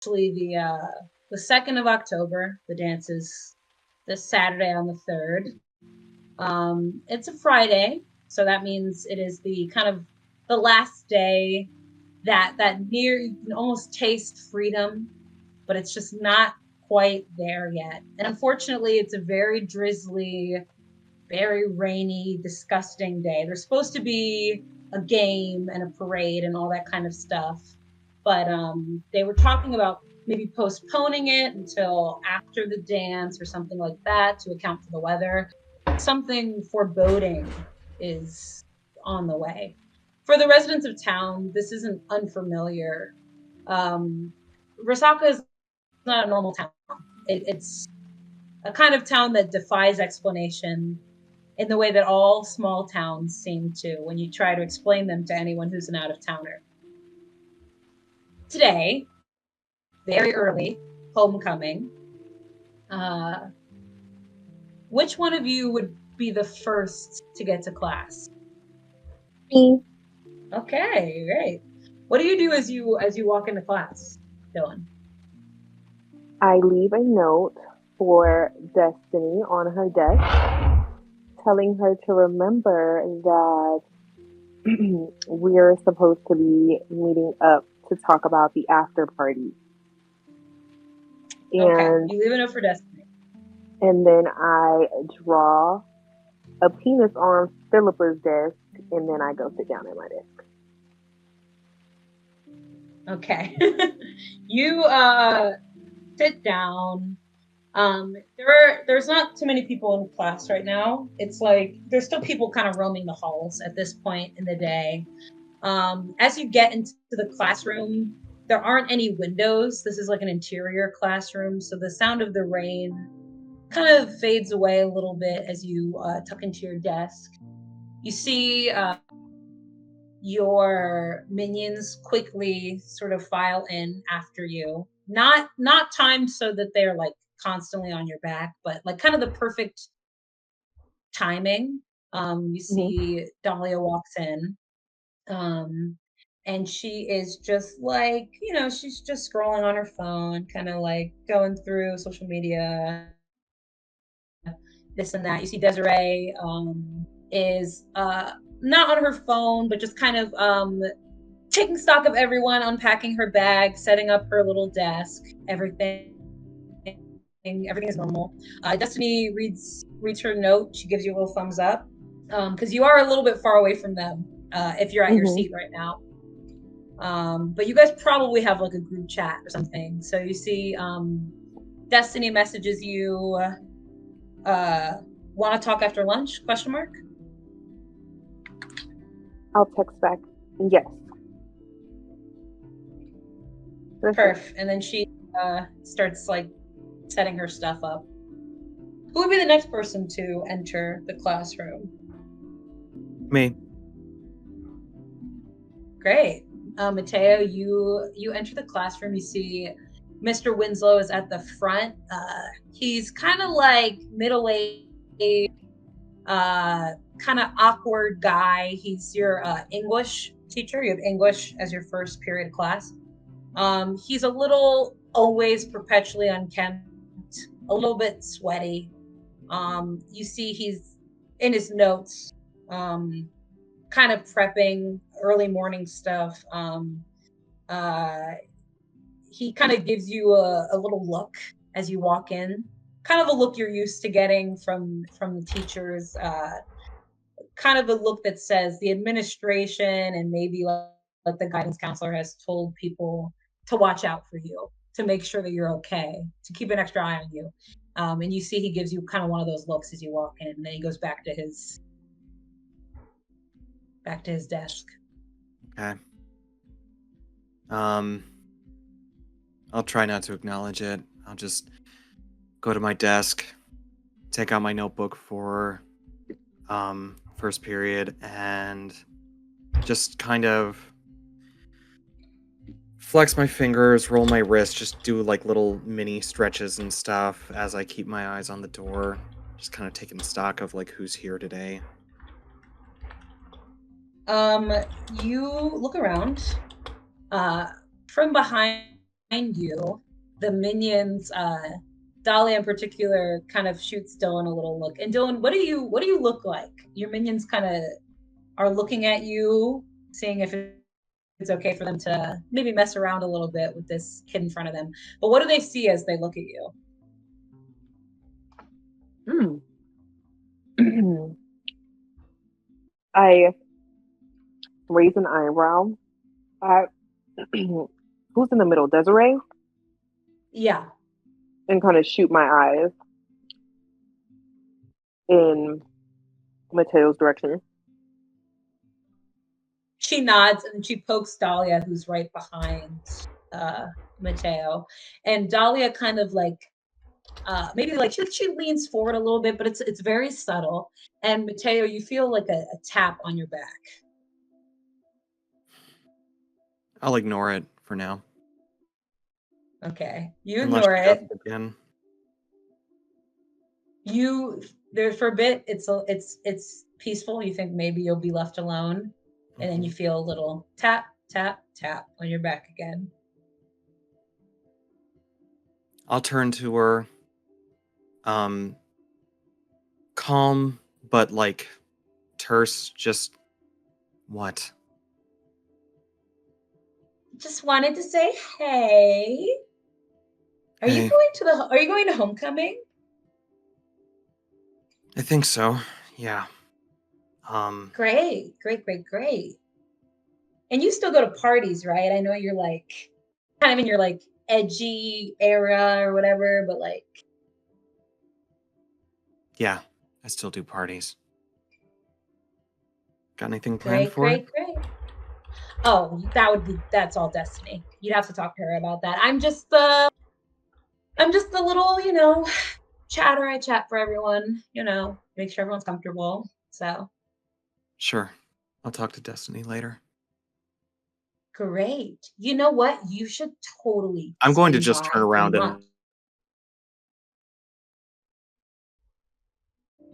actually the 2nd of October. The dance is this Saturday on the 3rd. It's a Friday, so that means it is the kind of the last day that near you can almost taste freedom, but it's just not quite there yet. And unfortunately, it's a very drizzly, very rainy, disgusting day. There's supposed to be a game and a parade and all that kind of stuff, but they were talking about maybe postponing it until after the dance or something like that to account for the weather. Something foreboding is on the way. For the residents of town, this isn't unfamiliar. Um, Rasaka is not a normal town. It's a kind of town that defies explanation in the way that all small towns seem to when you try to explain them to anyone who's an out of towner. Today, very early, homecoming. Uh, which one of you would be the first to get to class? Me. Okay, great. What do you do as you walk into class, Dylan? I leave a note for Destiny on her desk, telling her to remember that we're supposed to be meeting up to talk about the after party. Okay, And you leave a note for Destiny. and then I draw a penis on Philippa's desk, and then I go sit down at my desk. Okay. You sit down. There's not too many people in class right now. It's like there's still people kind of roaming the halls at this point in the day. As you get into the classroom, there aren't any windows. This is like an interior classroom, so the sound of the rain kind of fades away a little bit as you tuck into your desk. You see your minions quickly sort of file in after you. Not timed so that they're like constantly on your back, but like kind of the perfect timing. You Mm-hmm. see Dahlia walks in, um, and she is just like, she's just scrolling on her phone, kind of like going through social media, this and that. You see Desiree is not on her phone, but just kind of taking stock of everyone, unpacking her bag, setting up her little desk. Everything is normal. Destiny reads her note. She gives you a little thumbs up because you are a little bit far away from them if you're at your Mm-hmm. seat right now. But you guys probably have like a group chat or something. So you see Destiny messages you, uh, want to talk after lunch? Question mark. I'll text back. Yes. That's it. Perf. And then she starts like setting her stuff up. Who would be the next person to enter the classroom? Me. Great. Mateo, you enter the classroom. You see Mr. Winslow is at the front. He's kind of like middle-aged, kind of awkward guy. He's your English teacher. You have English as your first period class. He's a little always perpetually unkempt, a little bit sweaty. You see he's in his notes, kind of prepping early morning stuff. Uh, he kind of gives you a little look as you walk in, kind of a look you're used to getting from the teachers. Kind of a look that says the administration and maybe like the guidance counselor has told people to watch out for you, to make sure that you're okay, to keep an extra eye on you. And you see he gives you kind of one of those looks as you walk in, and then he goes back to his desk. Okay. I'll try not to acknowledge it. I'll just go to my desk, take out my notebook for first period, and just kind of flex my fingers, roll my wrist, just do like little mini stretches and stuff as I keep my eyes on the door, just kind of taking stock of like who's here today. You look around. From behind you, the minions, Dahlia in particular, kind of shoots Dylan a little look. And Dylan, what do you look like? Your minions kind of are looking at you, seeing if it's okay for them to maybe mess around a little bit with this kid in front of them. But what do they see as they look at you? I raise an eyebrow at who's in the middle, Desiree, Yeah. and kind of shoot my eyes in Mateo's direction. She nods and she pokes Dahlia, who's right behind Mateo. And Dahlia kind of like maybe like she leans forward a little bit, but it's very subtle. And Mateo, you feel like a tap on your back. I'll ignore it for now. Okay, you Unless ignore she does it. it again. You there for a bit. It's peaceful. You think maybe you'll be left alone, and then you feel a little tap tap tap on your back again. I'll turn to her. Calm, but like terse. Just what? Just wanted to say, hey. Are you Hey, going to homecoming? I think so. Yeah. Great. And you still go to parties, right? I know you're like kind of in your like edgy era or whatever, but like Yeah, I still do parties. Got anything planned for it? great. Oh, that's all Destiny. You'd have to talk to her about that. I'm just the little, chatter. I chat for everyone, make sure everyone's comfortable. So Sure. I'll talk to Destiny later. great. You know what? You should totally I'm going to swing just turn by the around month.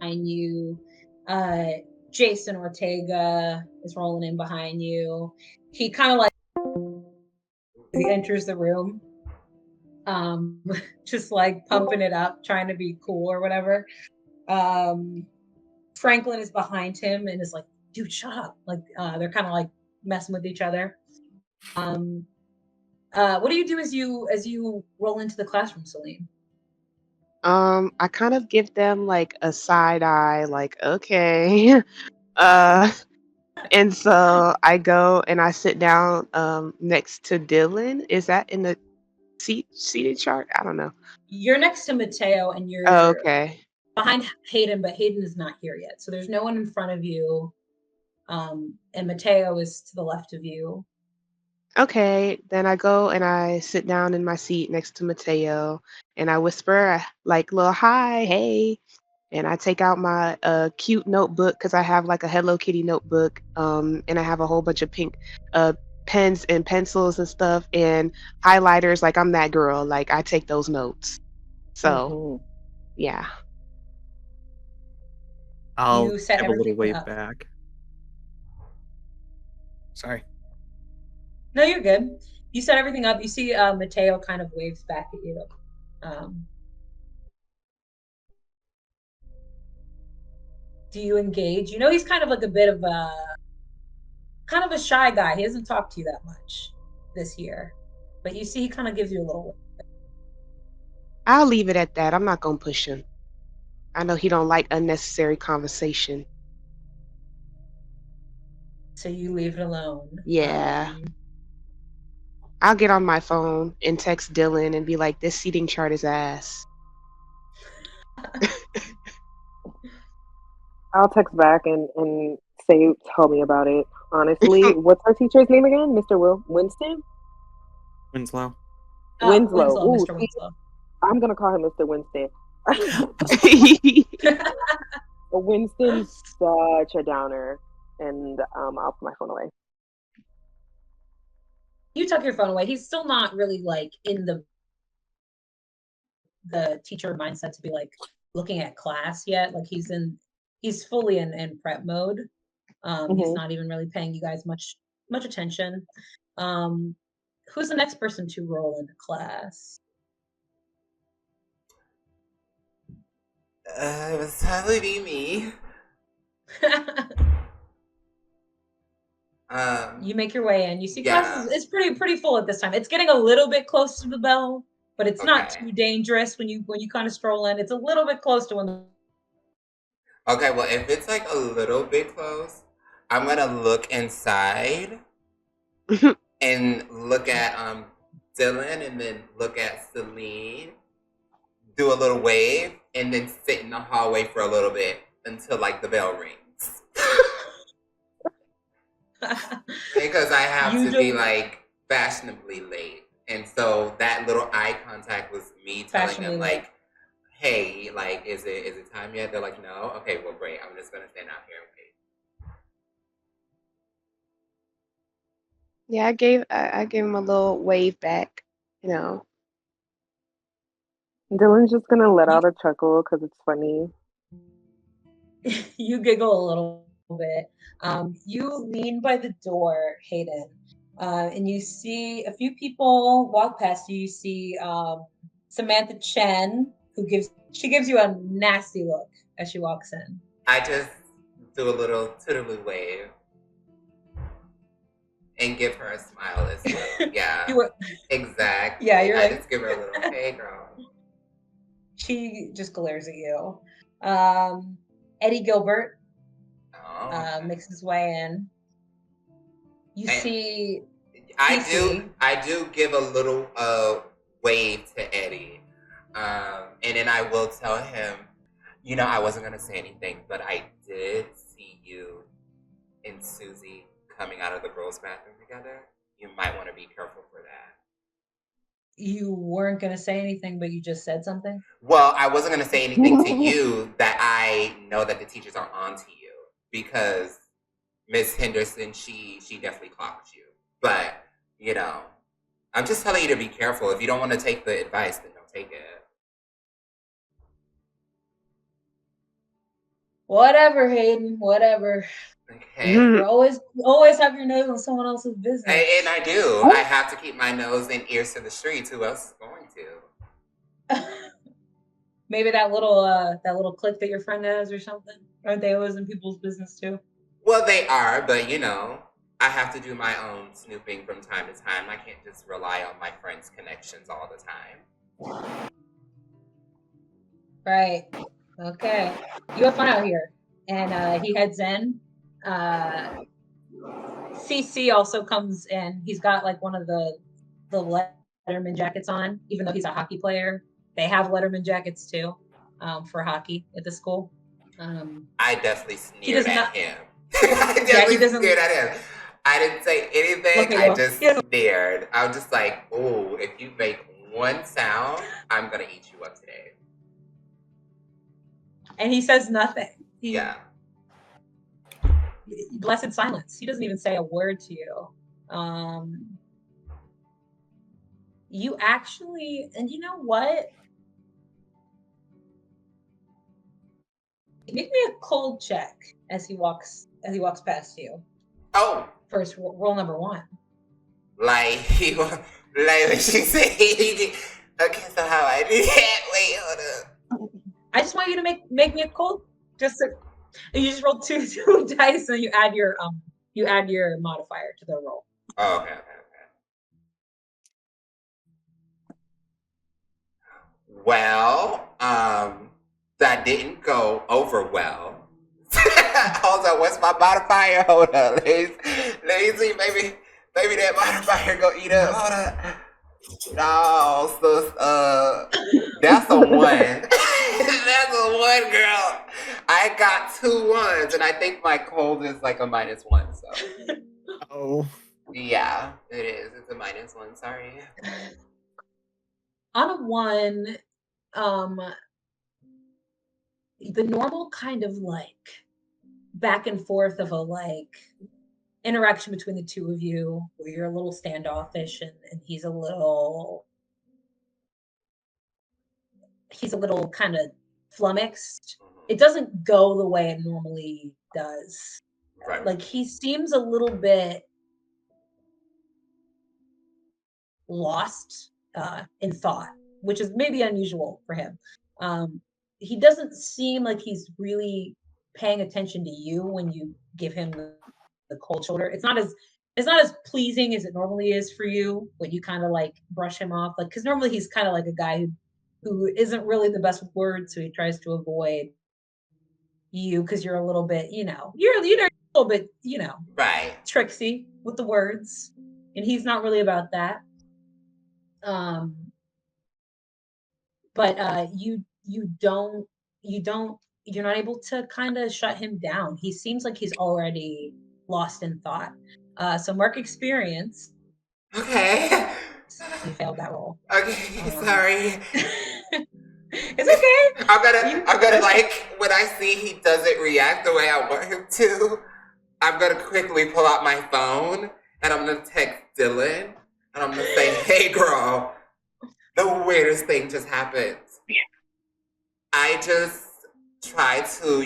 and Behind you, Jason Ortega is rolling in behind you. He kind of like he enters the room, just like pumping it up, trying to be cool or whatever. Franklin is behind him and is like, dude, shut up. Like they're kind of like messing with each other. What do you do as you roll into the classroom, Celine? I kind of give them like a side eye, like, okay. Uh, and so I go and I sit down next to Dylan. Is that in the seated chart? I don't know. You're next to Mateo and Oh, you're okay. behind Hayden, but Hayden is not here yet. So there's no one in front of you. And Mateo is to the left of you. Okay, then I go and I sit down in my seat next to Mateo and I whisper like little hi, hey, and I take out my cute notebook because I have like a Hello Kitty notebook, and I have a whole bunch of pink pens and pencils and stuff and highlighters. Like I'm that girl. Like I take those notes. So yeah. I'll You set give a little everything wave up. back. Sorry. No, you're good. You set everything up. You see Mateo kind of waves back at you. Do you engage? You know, he's kind of like a bit of a shy guy. He hasn't talked to you that much this year, but you see he kind of gives you a little. I'll leave it at that. I'm not gonna push him. I know he don't like unnecessary conversation. So you leave it alone. Yeah. I'll get on my phone and text Dylan and be like, this seating chart is ass. I'll text back and say, tell me about it. Honestly, what's our teacher's name again? Mr. Winston? Winslow. Winslow. Ooh, Mr. see, Winslow. I'm gonna call him Mr. Winston. Winston's such a downer, and I'll put my phone away. You tuck your phone away. He's still not really like in the teacher mindset to be like looking at class yet. Like he's fully in prep mode. He's not even really paying you guys much attention. who's the next person to roll into class? It was totally be me. You make your way in. You see Yeah. class is pretty full at this time. It's getting a little bit close to the bell, but it's not Okay. too dangerous when you kind of stroll in. It's a little bit close to when the Okay, well, if it's like a little bit close, I'm gonna look inside and look at Dylan, and then look at Celine, do a little wave, and then sit in the hallway for a little bit until like the bell rings. Because I have You to be just- like fashionably late. And so that little eye contact was me telling Fashionably them late. like, hey, like, is it time yet? They're like, no. Okay, well, great. I'm just gonna stand out here and wait. Yeah, I gave him a little wave back, you know. Dylan's just gonna let out a chuckle because it's funny. You giggle a little bit. You lean by the door, Hayden, and you see a few people walk past you. You see Samantha Chen, she gives you a nasty look as she walks in. I just do a little toodaloo wave and give her a smile as well. Yeah, exactly. Yeah, you're I like, just give her a little, hey, girl. she just glares at you. Eddie Gilbert Oh, okay. makes his way in. You And see I PC. do give a little wave to Eddie, and then I will tell him, you know, I wasn't gonna say anything, but I did see you and Susie coming out of the girls' bathroom together. You might want to be careful for that. You weren't going to say anything, but you just said something? Well, I wasn't gonna say anything to you that I know that the teachers are on to you, because Miss Henderson, she definitely clocked you. But, you know, I'm just telling you to be careful. If you don't want to take the advice, then don't take it. Whatever, Hayden, whatever. Okay. You always have your nose on someone else's business. And I do. I have to keep my nose and ears to the streets. Who else is going to? Maybe that little clique that your friend has or something. Aren't they always in people's business too? Well, they are, but you know, I have to do my own snooping from time to time. I can't just rely on my friends' connections all the time. Right. Okay. You have fun out here. And he heads in. CC also comes in. He's got like one of the Letterman jackets on, even though he's a hockey player. They have Letterman jackets too, for hockey at the school. I definitely sneered at him. I definitely sneered at him. I didn't say anything. I just sneered. I was just like, "Oh, if you make one sound, I'm gonna eat you up today." And he says nothing. Yeah. Blessed silence. He doesn't even say a word to you. You actually, and you know what? Make me a cold check as he walks past you. Oh. First roll number 1. Like when she said okay, so how I do that? Wait, hold up. I just want you to make me a cold. You just roll two dice and you add your modifier to the roll. Oh, okay. Well, that didn't go over well. Hold on, what's my modifier? Hold on, let me see. Maybe that modifier go eat up. Hold on. No, so that's a 1. That's a 1, girl. I got 2 1s, and I think my cold is like a -1. So. Oh. Yeah, it is. It's a -1. Sorry. On a 1, the normal kind of like back and forth of a like interaction between the two of you, where you're a little standoffish and he's a little kind of flummoxed. It doesn't go the way it normally does. Right. Like he seems a little bit lost in thought, which is maybe unusual for him. He doesn't seem like he's really paying attention to you when you give him the cold shoulder. It's not as pleasing as it normally is for you when you kind of like brush him off, like because normally he's kind of like a guy who isn't really the best with words, so he tries to avoid you because you're a little bit, you're a little bit, Right. tricksy with the words, and he's not really about that. Um, but you're not able to kind of shut him down. He seems like he's already lost in thought. So mark experience. Okay. You failed that roll. Okay, sorry. It's okay. I'm gonna like when I see he doesn't react the way I want him to, I'm gonna quickly pull out my phone and I'm gonna text Dylan and I'm gonna say, "Hey, girl, the weirdest thing just happened. I just try to,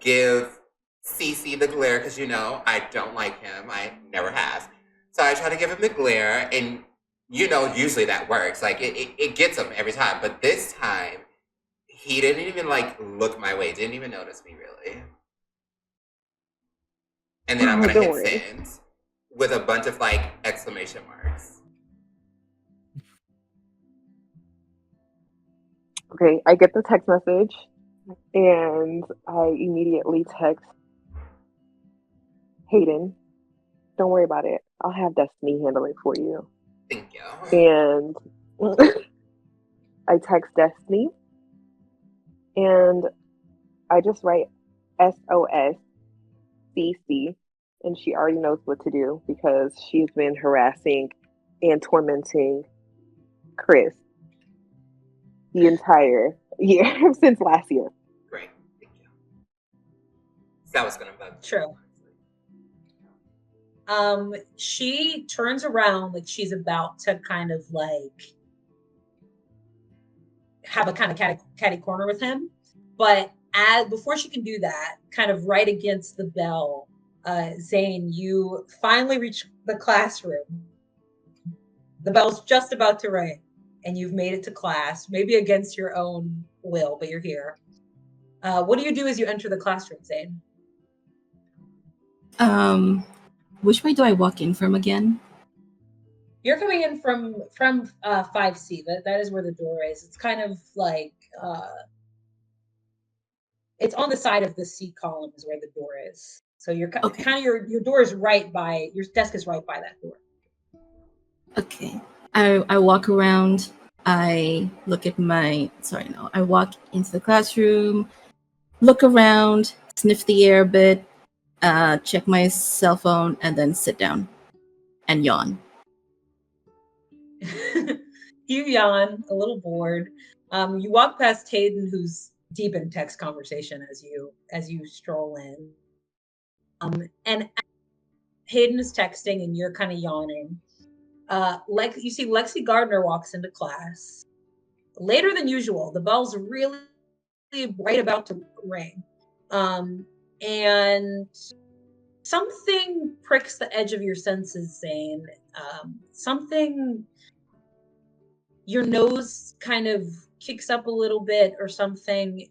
give Cece the glare because I don't like him. I never have. So I try to give him the glare, and usually that works. Like it gets him every time. But this time, he didn't even like look my way. Didn't even notice me really. And then I'm gonna Don't hit worry. send with a bunch of like exclamation marks. Okay, I get the text message and I immediately text Hayden. Don't worry about it. I'll have Destiny handle it for you. Thank you. And I text Destiny and I just write SOS CC, and she already knows what to do because she's been harassing and tormenting Chris the entire year since last year. Great. Thank you. That was gonna bug me. True. She turns around like she's about to kind of like have a kind of catty corner with him, but before she can do that, kind of right against the bell, Zane, you finally reach the classroom. The bell's just about to ring, and you've made it to class, maybe against your own will, but you're here. What do you do as you enter the classroom, Zane? Which way do I walk in from again? You're coming in from 5C. That is where the door is. It's kind of like it's on the side of the C column is where the door is. So you're Okay. kind of your door is right by your desk is right by that door. Okay. I walk around. I look at I walk into the classroom, look around, sniff the air a bit, check my cell phone, and then sit down and yawn. You yawn, a little bored. You walk past Hayden, who's deep in text conversation as you stroll in. And Hayden is texting, and you're kind of yawning. Like you see, Lexi Gardner walks into class later than usual. The bell's really right about to ring, and something pricks the edge of your senses, Zane. Something, your nose kind of kicks up a little bit or something.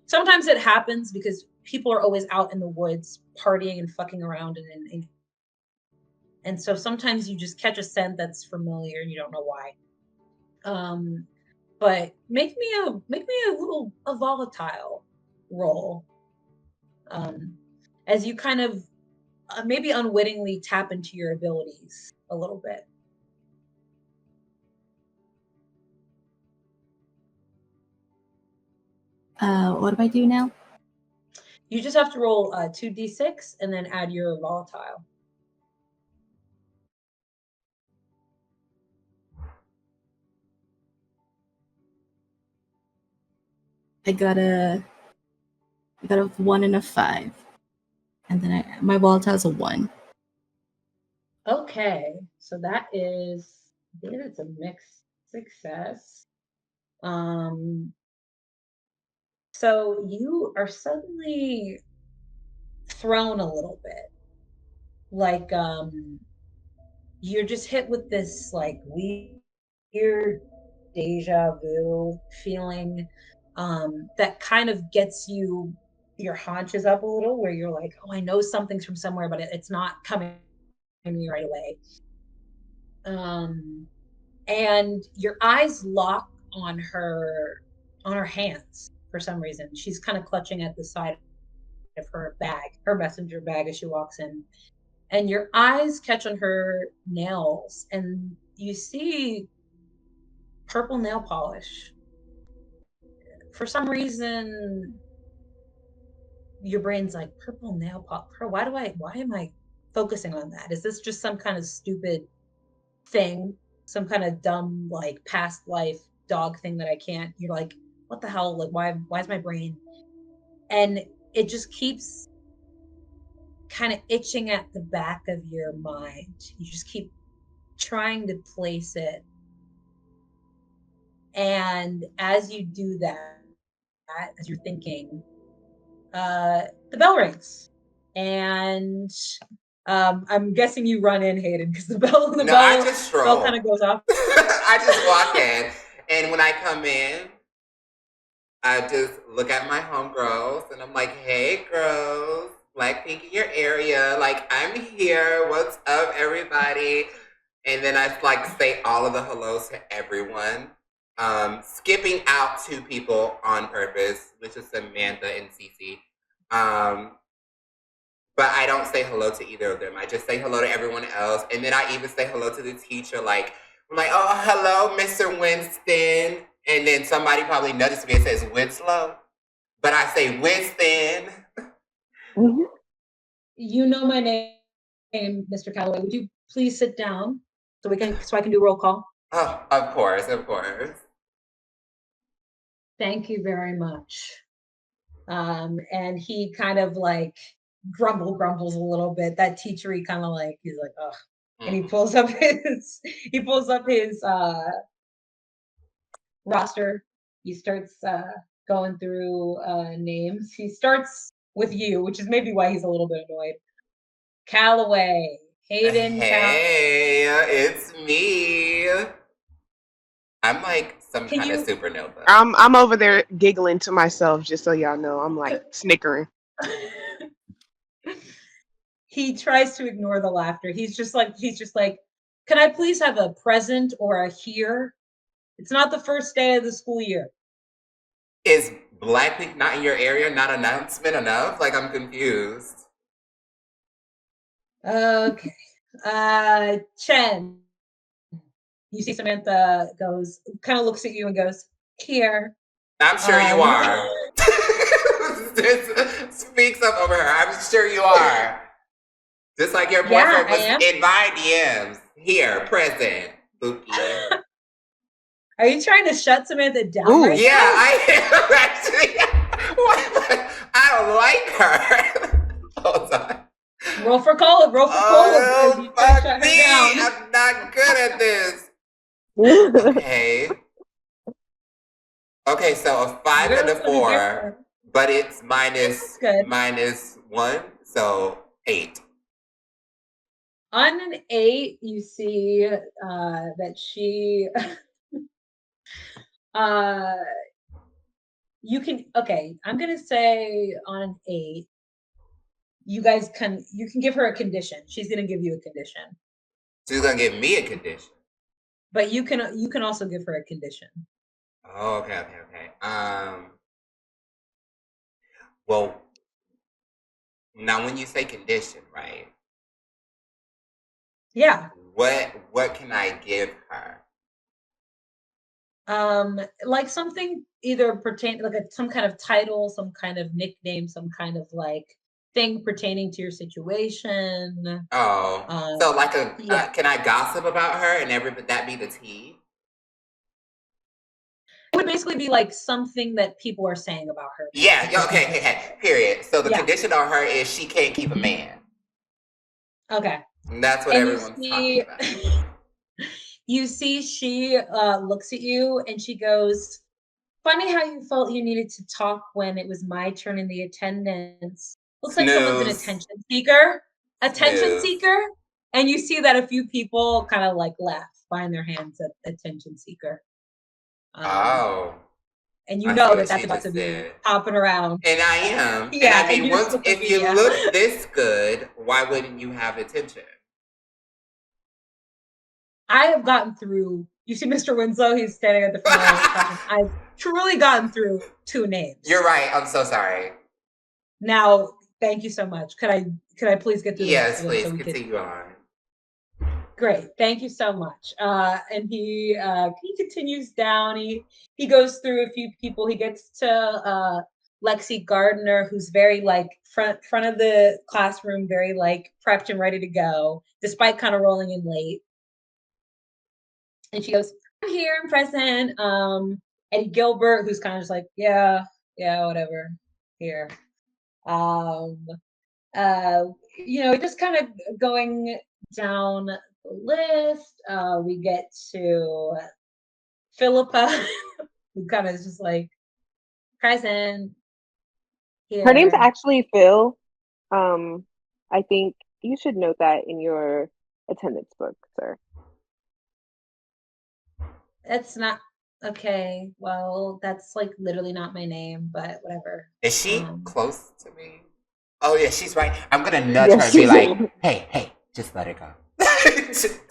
Sometimes it happens because people are always out in the woods partying and fucking around, and so sometimes you just catch a scent that's familiar and you don't know why. But make me a volatile roll. As you kind of maybe unwittingly tap into your abilities a little bit. What do I do now? You just have to roll 2d6 and then add your volatile. I got a 1 and a 5, and then my volatile's a 1. Okay, so that is, I believe it's a mixed success. So you are suddenly thrown a little bit, like you're just hit with this like weird deja vu feeling that kind of gets your haunches up a little, where you're like, oh, I know something's from somewhere, but it's not coming to me right away. And your eyes lock on her hands for some reason. She's kind of clutching at the side of her bag, her messenger bag, as she walks in. And your eyes catch on her nails, and you see purple nail polish. For some reason, your brain's like, purple nail polish. Why am I focusing on that? Is this just some kind of stupid thing, some kind of dumb like past life dog thing that I can't? You're like, what the hell? Like, why is my brain? And it just keeps kind of itching at the back of your mind. You just keep trying to place it. And as you do that, as you're thinking, the bell rings. And I'm guessing you run in, Hayden, because the bell I just stroll. kind of goes off. I just walk in, and when I come in, I just look at my homegirls, and I'm like, "Hey, girls, Blackpink in your area, like I'm here. What's up, everybody?" And then I like say all of the hellos to everyone, skipping out 2 people on purpose, which is Samantha and Cece. But I don't say hello to either of them. I just say hello to everyone else. And then I even say hello to the teacher. Like, I'm like, oh, hello, Mr. Winston. And then somebody probably noticed me and says Winslow. But I say Winston. You know my name, Mr. Calloway. Would you please sit down so I can do roll call? Oh, of course, of course. Thank you very much. And he kind of like grumbles a little bit. That teachery kind of like, he's like, ugh. And he pulls up his roster. He starts going through names. He starts with you, which is maybe why he's a little bit annoyed. Calloway, Hayden. Hey, it's me. I'm like some kind of supernova. I'm over there giggling to myself, just so y'all know. I'm like snickering. He tries to ignore the laughter. He's just like, can I please have a present or a here? It's not the first day of the school year. Is Blackpink not in your area? Not announcement enough? Like, I'm confused. Okay. Chen. You see Samantha kind of looks at you and goes, here. I'm sure you are. Speaks up over her. I'm sure you are. Just like your boyfriend was in my DMs. Here, present. Bookie. Are you trying to shut Samantha down? Ooh. Right Yeah, now? I am actually. I don't like her. Hold on. Roll for cola. Oh, fuck me. I'm not good at this. Okay. Okay, so a 5 and a 4, but it's minus 1, so 8. On an 8, you see that she you can, okay, I'm gonna say on an 8, you can give her a condition. She's gonna give you a condition. She's gonna give me a condition. But you can also give her a condition. Oh, okay. Well, now when you say condition, right? Yeah. What can I give her? Like something either some kind of title, some kind of nickname, some kind of like thing pertaining to your situation. Oh, so like can I gossip about her and that be the tea? It would basically be like something that people are saying about her. Yeah, okay, period. So the condition on her is she can't keep a man. Okay. And that's what everyone's talking about. You see she looks at you and she goes, funny how you felt you needed to talk when it was my turn in the attendance. Looks like someone's an attention seeker. And you see that a few people kind of like laugh behind their hands at attention seeker. Oh. And you I know see that what that's she about to just be said. popping around. And I am. Yeah, and I mean, you're once supposed to if be, you yeah. look this good, why wouldn't you have attention? I have gotten through. You see Mr. Winslow, he's standing at the front of the classroom. I've truly gotten through 2 names. You're right. I'm so sorry. Now, thank you so much. Could I please get through the Yes, next one please so we continue on. Great, thank you so much. And he continues down. He goes through a few people. He gets to Lexi Gardner, who's very like front of the classroom, very like prepped and ready to go, despite kind of rolling in late. And she goes, "I'm here, I'm present." Eddie Gilbert, who's kind of just like, yeah, whatever, here. Just kind of going down the list. We get to Philippa, who kind of is just like present here. Her name's actually Phil. I think you should note that in your attendance book, sir. It's not okay. Well, that's like literally not my name, but whatever. Is she close to me? Oh yeah, she's right. I'm gonna nudge Yes, her and be she's like, in. "Hey, just let it go.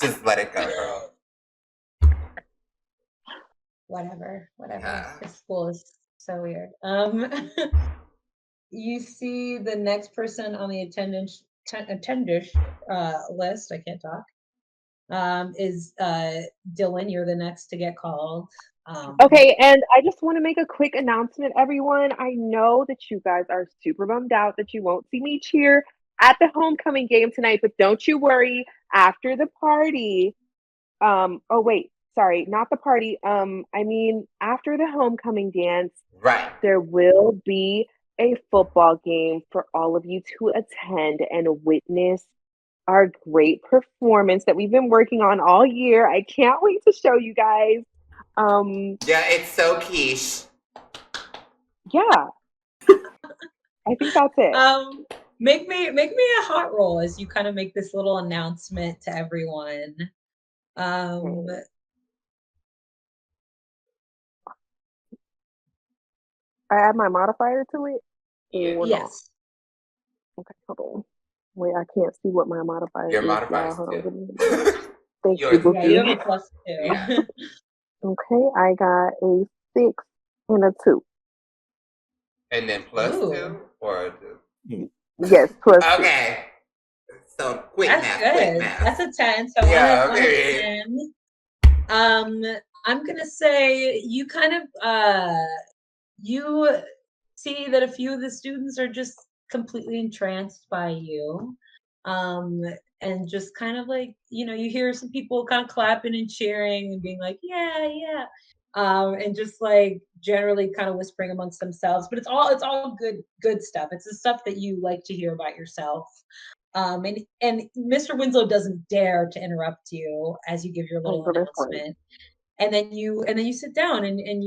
just let it go, girl." Whatever. Yeah. This school is so weird. You see the next person on the attendance list. I can't talk. Is Dylan. You're the next to get called. Okay, and I just want to make a quick announcement, everyone. I know that you guys are super bummed out that you won't see me cheer at the homecoming game tonight, but don't you worry. After the party, oh wait, sorry, not the party. I mean after the homecoming dance, Right. there will be a football game for all of you to attend and witness our great performance that we've been working on all year. I can't wait to show you guys. Yeah, it's so quiche. Yeah. I think that's it. Make me a hot roll as you kind of make this little announcement to everyone. Okay. I add my modifier to it? Or Yes. not? Okay, hold on. Wait, I can't see what my modifier Your is. modifiers Hold on. too. Give me a minute. Thank you, Yours is Yeah, you have Bookie. a +2. Yeah. Okay, I got a 6 and a 2. And then plus Ooh. 2 or Yes, plus 2. okay. So quick That's math, good. quick math. That's a 10. So Yeah, on a 10. I'm gonna say you kind of you see that a few of the students are just completely entranced by you. And just kind of like, you hear some people kind of clapping and cheering and being like, yeah, yeah. And just like generally kind of whispering amongst themselves, but it's all good stuff. It's the stuff that you like to hear about yourself. And Mr. Winslow doesn't dare to interrupt you as you give your little announcement. And then you sit down and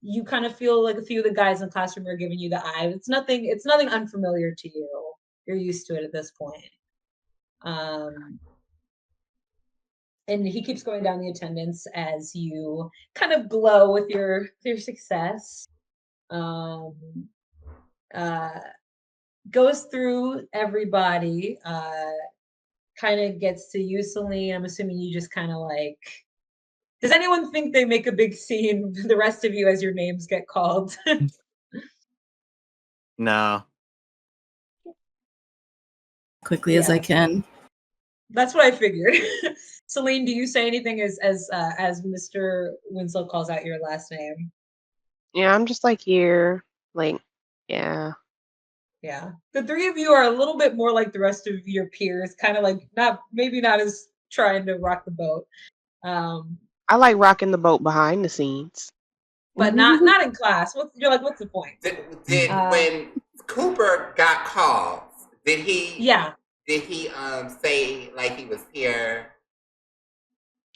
you kind of feel like a few of the guys in the classroom are giving you the eye. It's nothing unfamiliar to you. You're used to it at this point. And he keeps going down the attendance as you kind of glow with your success. Goes through everybody, kind of gets to you, Celine. I'm assuming you just kind of like, does anyone think they make a big scene, the rest of you, as your names get called? No. Quickly as I can. That's what I figured. Celine, do you say anything as Mr. Winslow calls out your last name? Yeah, I'm just like here, like, yeah. Yeah. The three of you are a little bit more like the rest of your peers, kind of like maybe not as trying to rock the boat. I like rocking the boat behind the scenes. But not in class. What's the point? Did when Cooper got called, did he say like he was here?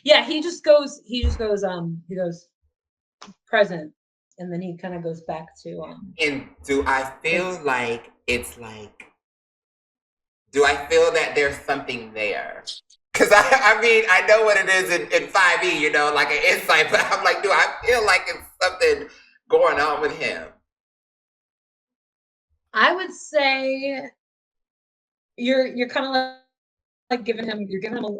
Yeah, he goes present, and then he kind of goes back to And do I feel like it's like do I feel that there's something there? Because I mean, I know what it is in 5e, you know, like an insight, but I'm like, do I feel like it's something going on with him? I would say you're kind of like giving him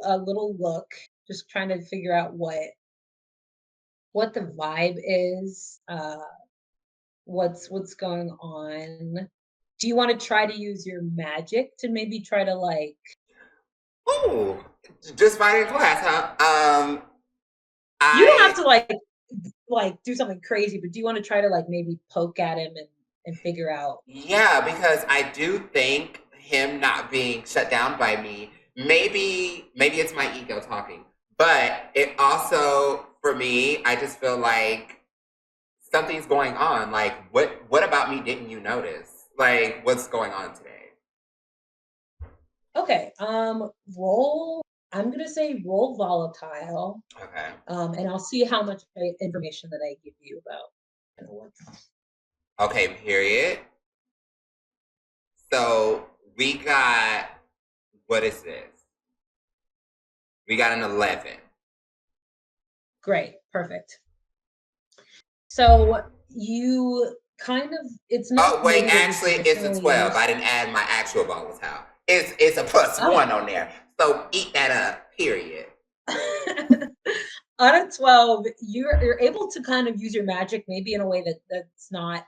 a little look, just trying to figure out what the vibe is, what's going on. Do you want to try to use your magic to maybe try to like? Ooh, just fighting class, huh? You don't have I to like do something crazy, but do you want to try to like maybe poke at him and figure out? Yeah, because I do think him not being shut down by me, maybe it's my ego talking, but it also for me, I just feel like something's going on. Like what about me didn't you notice? Like what's going on today? Okay, roll. I'm gonna say roll volatile. Okay. And I'll see how much information that I give you about what. Okay, period. So we got what is this? We got an 11. Great, perfect. So you kind of it's not Oh wait, maybe what you actually it's a traditionally 12. use. I didn't add my actual volatile. It's a plus Oh. 1 on there. So eat that up, period. On a 12, you're able to kind of use your magic maybe in a way that's not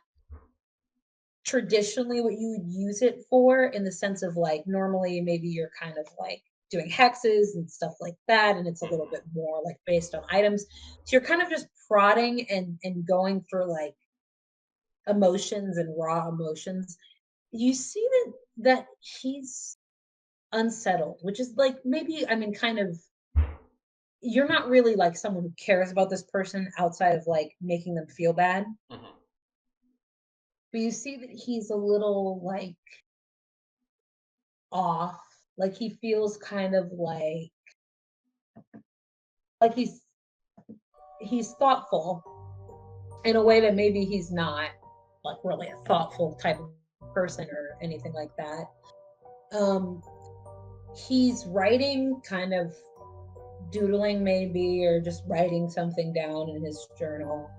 traditionally what you would use it for, in the sense of like normally maybe you're kind of like doing hexes and stuff like that, and it's a little bit more like based on items. So you're kind of just prodding and going for like emotions and raw emotions. You see that he's unsettled, which is like maybe, I mean, kind of, you're not really like someone who cares about this person outside of like making them feel bad. Mhm. But you see that he's a little like off. Like he feels kind of like he's thoughtful in a way that maybe he's not like really a thoughtful type of person or anything like that. He's writing, kind of doodling maybe, or just writing something down in his journal.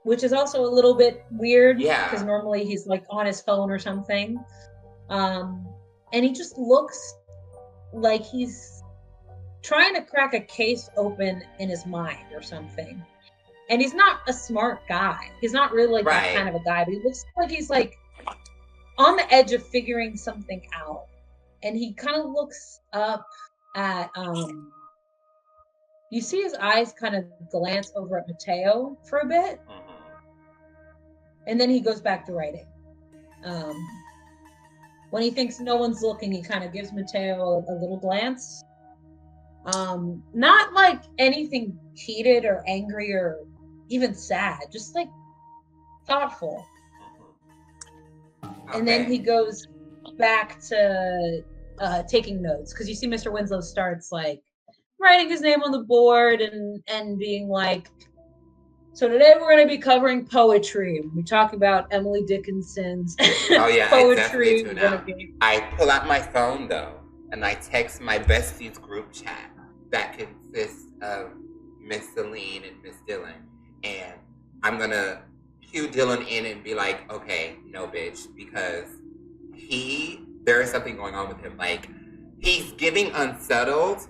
Which is also a little bit weird because Yeah. normally he's like on his phone or something. And he just looks like he's trying to crack a case open in his mind or something. And he's not a smart guy. He's not really like that kind Right. of a guy, but he looks like he's like on the edge of figuring something out. And he kind of looks up at you see his eyes kind of glance over at Mateo for a bit, and then he goes back to writing. When he thinks no one's looking, he kind of gives Mateo a little glance. Not like anything heated or angry or even sad, just like thoughtful. And then he goes back to taking notes, because you see Mr. Winslow starts like writing his name on the board and being like, so today we're going to be covering poetry. We talk about Emily Dickinson's Oh yeah, I definitely poetry. tune We're out. going to be I pull out my phone though, and I text my besties group chat that consists of Miss Celine and Miss Dylan, and I'm gonna cue Dylan in and be like, okay, no bitch, because there is something going on with him. Like he's giving unsettled,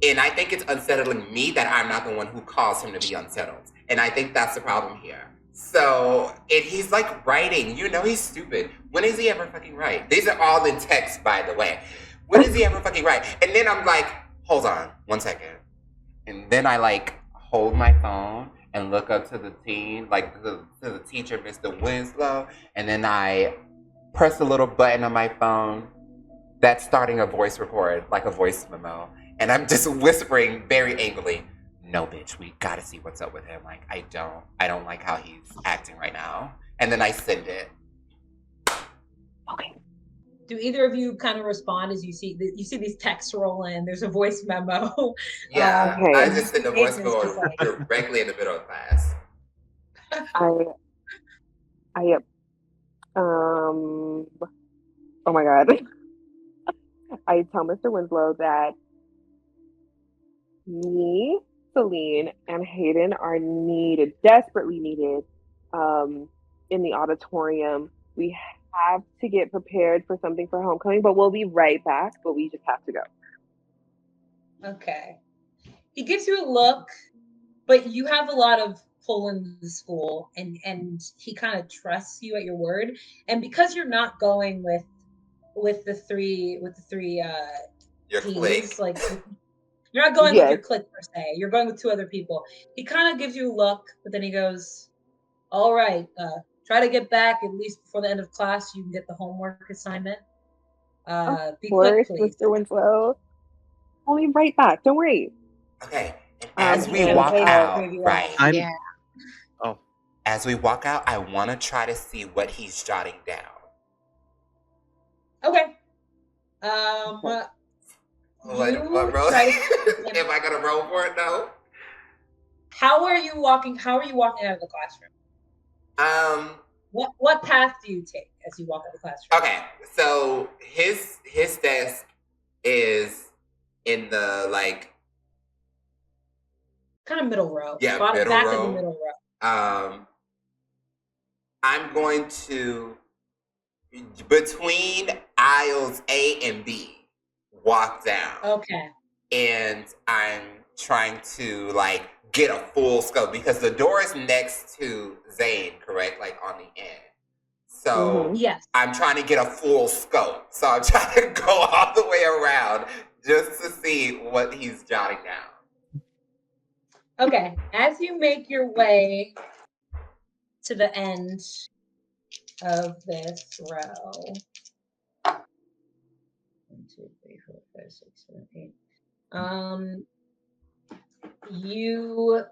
and I think it's unsettling me that I'm not the one who caused him to be unsettled. And I think that's the problem here. So, and he's like writing, you know, he's stupid. When does he ever fucking write? These are all in text, by the way. When does he ever fucking write? And then I'm like, hold on, 1 second. And then I like hold my phone and look up to the team, like to the teacher, Mr. Winslow. And then I press a little button on my phone that's starting a voice record, like a voice memo. And I'm just whispering very angrily, no bitch, we gotta see what's up with him. Like I don't like how he's acting right now. And then I send it. Okay. Do either of you kind of respond as you see these texts roll in? There's a voice memo. Yeah, Okay. I just send a voice Aiden's memo just like, directly in the middle of class. I um Oh my God. I tell Mr. Winslow that me, Celine, and Hayden are needed, desperately needed, um, in the auditorium. We have to get prepared for something for homecoming, but we'll be right back. But we just have to go. Okay. He gives you a look, but you have a lot of pull in the school, and he kind of trusts you at your word. And because you're not going with the three Your teens, clique. like you're not going with Yes. your clique per se. You're going with two other people. He kind of gives you a look, but then he goes, "All right, try to get back at least before the end of class. So you can get the homework assignment. Of Be quick, course, please." Mr. Winslow. I'll be right back. Don't worry. Okay. And as we And walk I out, Maybe right? I'm. Yeah. Oh, As we walk out, I want to try to see what he's jotting down. Okay. What, You bro? try to. Am I gonna roll for it? No. How are you walking? How are you walking out of the classroom? What path do you take as you walk out of the classroom? Okay. So his desk is in the Kind of middle row. yeah, Bottom, middle back row. of the middle row. I'm going to between aisles A and B walk down. Okay. And I'm trying to get a full scope because the door is next to Zane, correct? Like on the end. So Yes. I'm trying to get a full scope. So I'm trying to go all the way around just to see what he's jotting down. Okay. As you make your way to the end of this row. 1, 2, 3, 4, 5, 6, 7, 8. You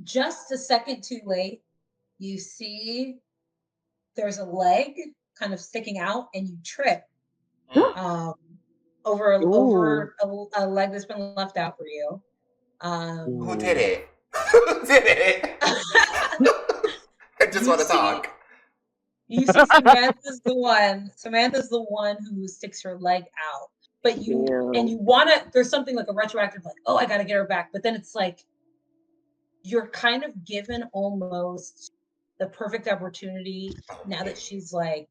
just a second too late, you see there's a leg kind of sticking out, and you trip over a leg that's been left out for you. Who did it? Who did it? I just want to talk. You see Samantha's the one who sticks her leg out. But you wanna, there's something like a retroactive, like, oh, I gotta get her back. But then it's like you're kind of given almost the perfect opportunity now that she's like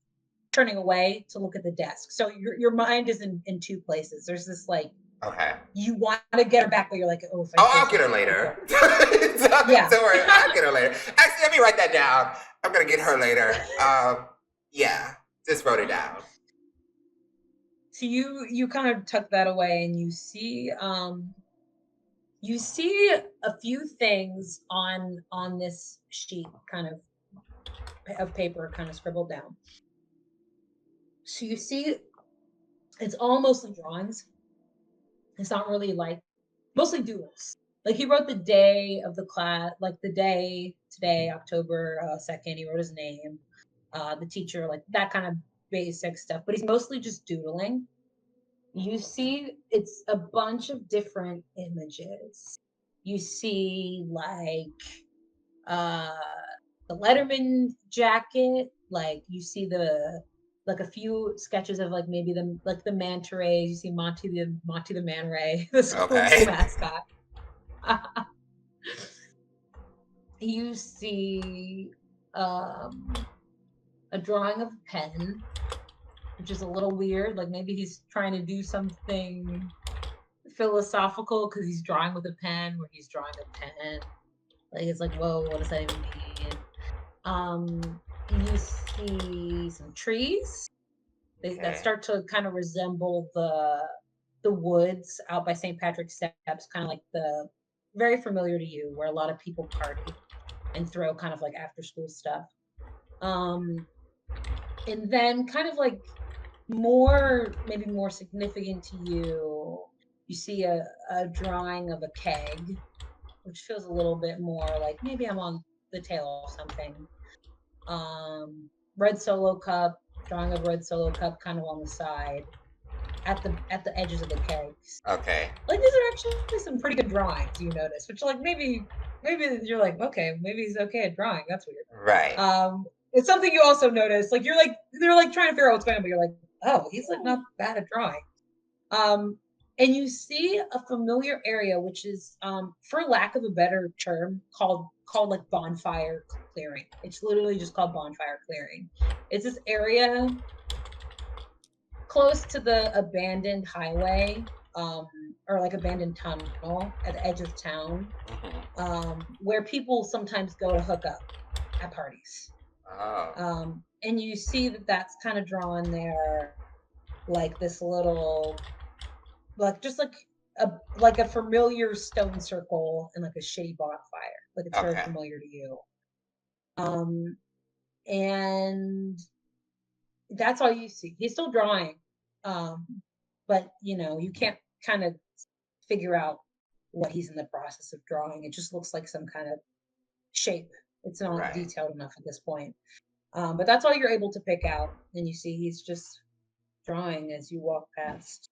turning away to look at the desk. So your mind is in two places. There's this like, okay, you want to get her back, but you're like, oh, I'll get her later. Yeah. Don't worry, I'll get her later. Actually, let me write that down. I'm gonna get her later. Yeah, just wrote it down. So you kind of tuck that away, and you see a few things on this sheet kind of paper kind of scribbled down. So you see it's all mostly drawings. It's not really like mostly doodles. Like he wrote the day of the class, like the day today, October 2nd. He wrote his name, the teacher, like that kind of basic stuff. But he's mostly just doodling. You see, it's a bunch of different images. You see like the Letterman jacket, like you see a few sketches of like maybe the manta rays. You see Monty the Man Ray, the school's mascot. You see a drawing of a pen, which is a little weird. Like maybe he's trying to do something philosophical because he's drawing with a pen where he's drawing a pen. Like it's like, whoa, what does that even mean? You see some trees that start to kind of resemble the woods out by St. Patrick's Steps, kind of like the very familiar to you, where a lot of people party and throw kind of like after school stuff. And then kind of like maybe more significant to you, you see a drawing of a keg, which feels a little bit more like maybe I'm on the tail of something. Red Solo cup, drawing of red Solo cup kind of on the side at the edges of the kegs. Okay. Like these are actually some pretty good drawings, you notice, which like maybe maybe you're like, okay, maybe he's okay at drawing. That's weird. Right. It's something you also notice. Like, they're like trying to figure out what's going on, but you're like, oh, he's like not bad at drawing. And you see a familiar area, which is, for lack of a better term, called like bonfire clearing. It's literally just called bonfire clearing. It's this area close to the abandoned highway, or like abandoned tunnel at the edge of town, where people sometimes go to hook up at parties. Oh. And you see that that's kind of drawn there, like this little, like just like a familiar stone circle and like a shady bonfire. Like it's very familiar to you. And that's all you see. He's still drawing, but you can't kind of figure out what he's in the process of drawing. It just looks like some kind of shape. It's not detailed enough at this point. But that's all you're able to pick out. And you see he's just drawing as you walk past,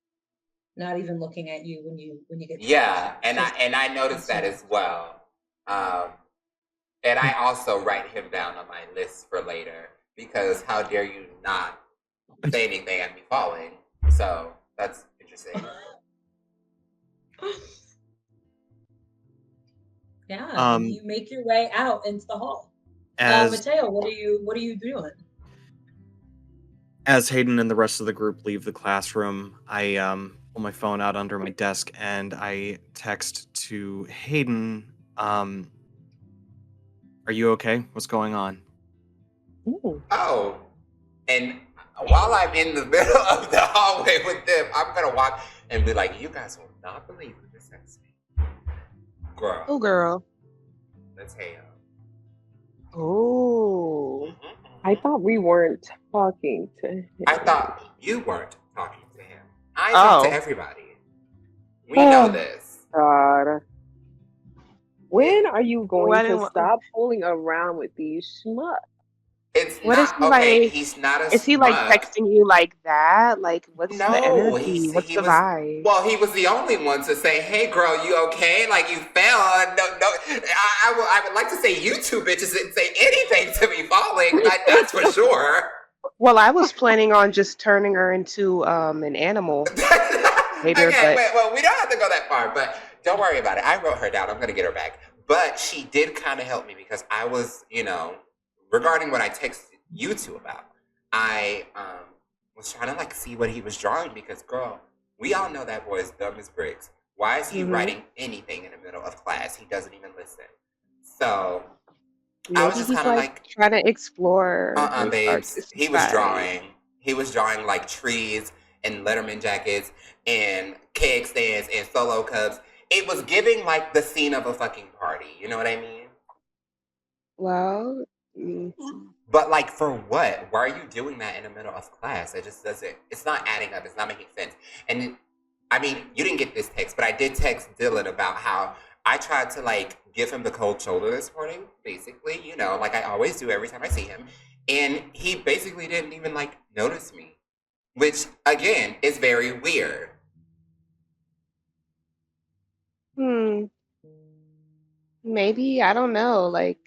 not even looking at you when you get. Yeah, and I noticed that as well. And I also write him down on my list for later, because how dare you not say anything at me falling? So that's interesting. Yeah, you make your way out into the hall. Mateo, what are you doing? As Hayden and the rest of the group leave the classroom, I pull my phone out under my desk and I text to Hayden, are you okay? What's going on? Ooh. Oh, and while I'm in the middle of the hallway with them, I'm going to walk and be like, you guys will not believe who just texted me. Girl. Oh, girl. That's Hayo. Oh. I thought we weren't talking to him. I thought you weren't talking to him. I talk to everybody. We know this. God. When are you going to stop fooling around with these schmucks? It's what not is he okay. like? He's not a Is he like texting you like that? Like, what's the energy? What's the vibe? Well, he was the only one to say, "Hey, girl, you okay? Like you fell." No. I would like to say you two bitches didn't say anything to me falling. That's for sure. Well, I was planning on just turning her into an animal. Later, well, we don't have to go that far, but don't worry about it. I wrote her down. I'm gonna get her back. But she did kind of help me because I was, regarding what I texted you two about, I was trying to like see what he was drawing because, girl, we all know that boy is dumb as bricks. Why is he writing anything in the middle of class? He doesn't even listen. So maybe I was just kind of like trying to explore. Babes. He was drawing. He was drawing like trees and Letterman jackets and keg stands and solo cups. It was giving like the scene of a fucking party. You know what I mean? Well. But like for what? Why are you doing that in the middle of class? It just doesn't, it's not adding up. It's not making sense. And I mean, you didn't get this text, but I did text Dylan about how I tried to like give him the cold shoulder this morning, basically, like I always do every time I see him. And he basically didn't even like notice me, which again is very weird. Maybe, I don't know, like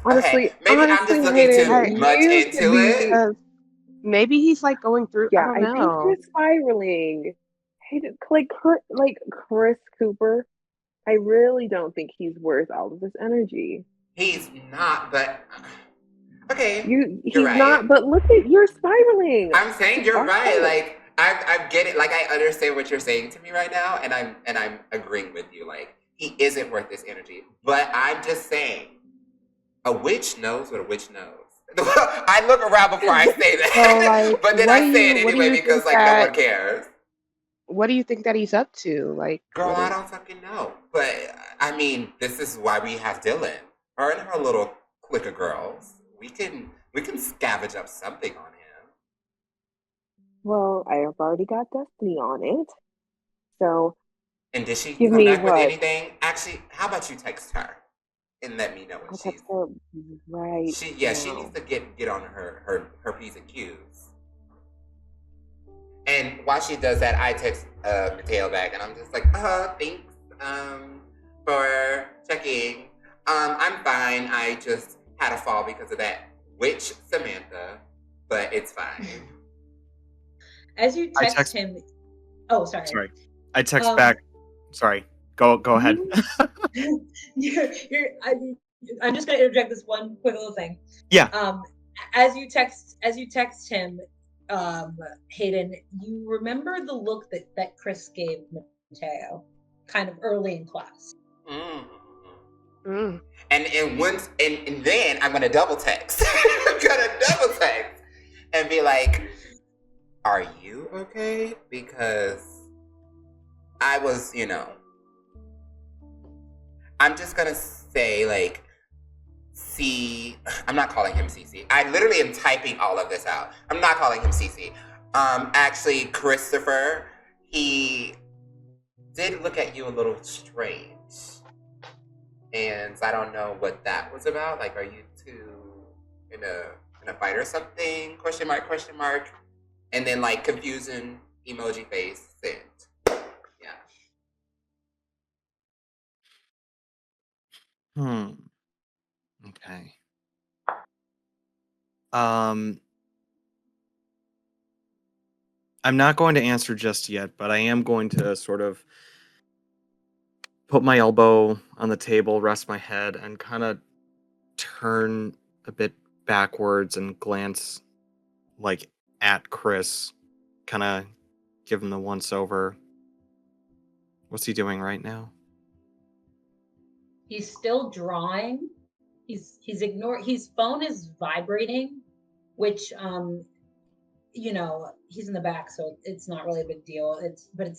honestly, maybe I'm just looking too much into it. Maybe he's like going through. Yeah, I don't know. think you're spiraling. Like Chris Cooper. I really don't think he's worth all of this energy. He's not, but okay. He's right. not, but look at you're spiraling. I'm saying you're right. Like I get it. Like I understand what you're saying to me right now, and I'm agreeing with you. Like he isn't worth this energy. But I'm just saying, a witch knows what a witch knows. I look around before I say that, so, like, but then I say it anyway because like no one cares. What do you think that he's up to? Like, girl, I don't fucking know. But I mean, this is why we have Dylan. Her and her little clique of girls. We can scavenge up something on him. Well, I have already got Destiny on it. So. And did she come back with anything? Actually, how about you text her and let me know what she's. Right. She needs to get on her P's and Q's. And while she does that, I text Mateo back, and I'm just like, thanks. for checking. I'm fine. I just had a fall because of that witch Samantha, but it's fine. As you I text text. him, oh, sorry. Sorry, I text Um, back. Sorry, go ahead. I'm just going to interject this one quick little thing. Yeah. As you text him, Hayden, you remember the look that Chris gave Mateo, kind of early in class. Mm. And then I'm gonna double text. I'm gonna double text and be like, "Are you okay?" Because I was, I'm just gonna say like, I'm not calling him CC. I literally am typing all of this out. I'm not calling him CC. Actually, Christopher, he did look at you a little strange. And I don't know what that was about. Like, are you two in a fight or something? Question mark, question mark. And then like confusion emoji face sent. Yeah. Okay. I'm not going to answer just yet, but I am going to sort of put my elbow on the table, rest my head, and kind of turn a bit backwards and glance like at Chris, kind of give him the once over. What's he doing right now? He's still drawing. His phone is vibrating, which he's in the back, so it's not really a big deal.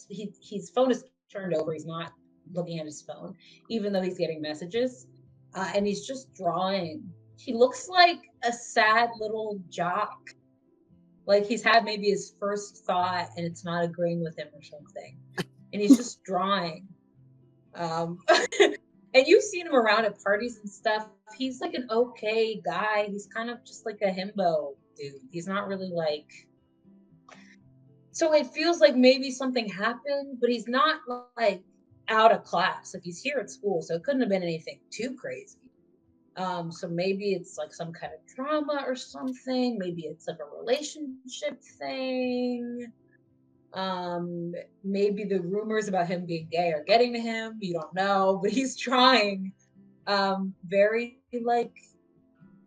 His phone is turned over. He's not looking at his phone, even though he's getting messages, and he's just drawing. He looks like a sad little jock. Like he's had maybe his first thought, and it's not agreeing with him or something, and he's just drawing. And you've seen him around at parties and stuff. He's like an okay guy. He's kind of just like a himbo dude. He's not really like. So it feels like maybe something happened, but he's not like out of class. Like he's here at school, so it couldn't have been anything too crazy. So maybe it's like some kind of drama or something. Maybe it's like a relationship thing. Maybe the rumors about him being gay are getting to him. You don't know, but he's trying. Very like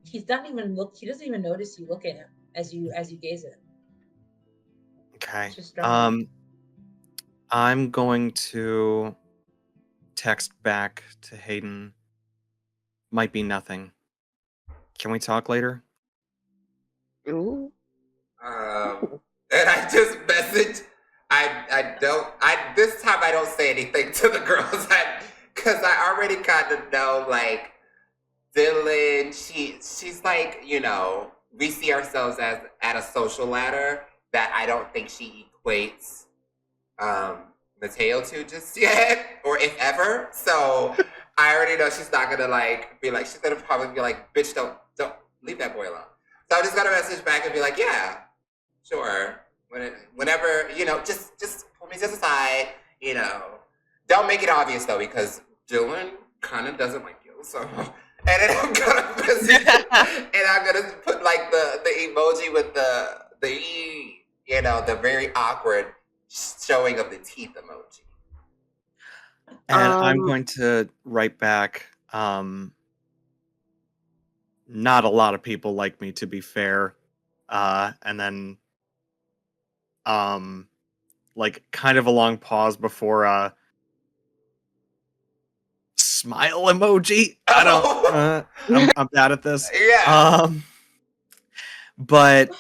he doesn't even notice you look at him as you gaze at him. Okay. Just I'm going to text back to Hayden. Might be nothing. Can we talk later? Ooh. And I just message. This time I don't say anything to the girls, because I already kind of know like Dylan. She's like, we see ourselves as at a social ladder that I don't think she equates Mateo to just yet, or if ever. So I already know she's not gonna like be like, she's gonna probably be like, bitch, don't leave that boy alone. So I'm just gonna message back and be like, yeah, sure. Whenever, just pull me to the side, Don't make it obvious though, because Dylan kind of doesn't like you. So, and then I'm gonna message, and I'm gonna put like the emoji with the E, the very awkward showing of the teeth emoji. And I'm going to write back, not a lot of people like me, to be fair. And then, like, kind of a long pause before, smile emoji. I don't, I'm bad at this. Yeah. But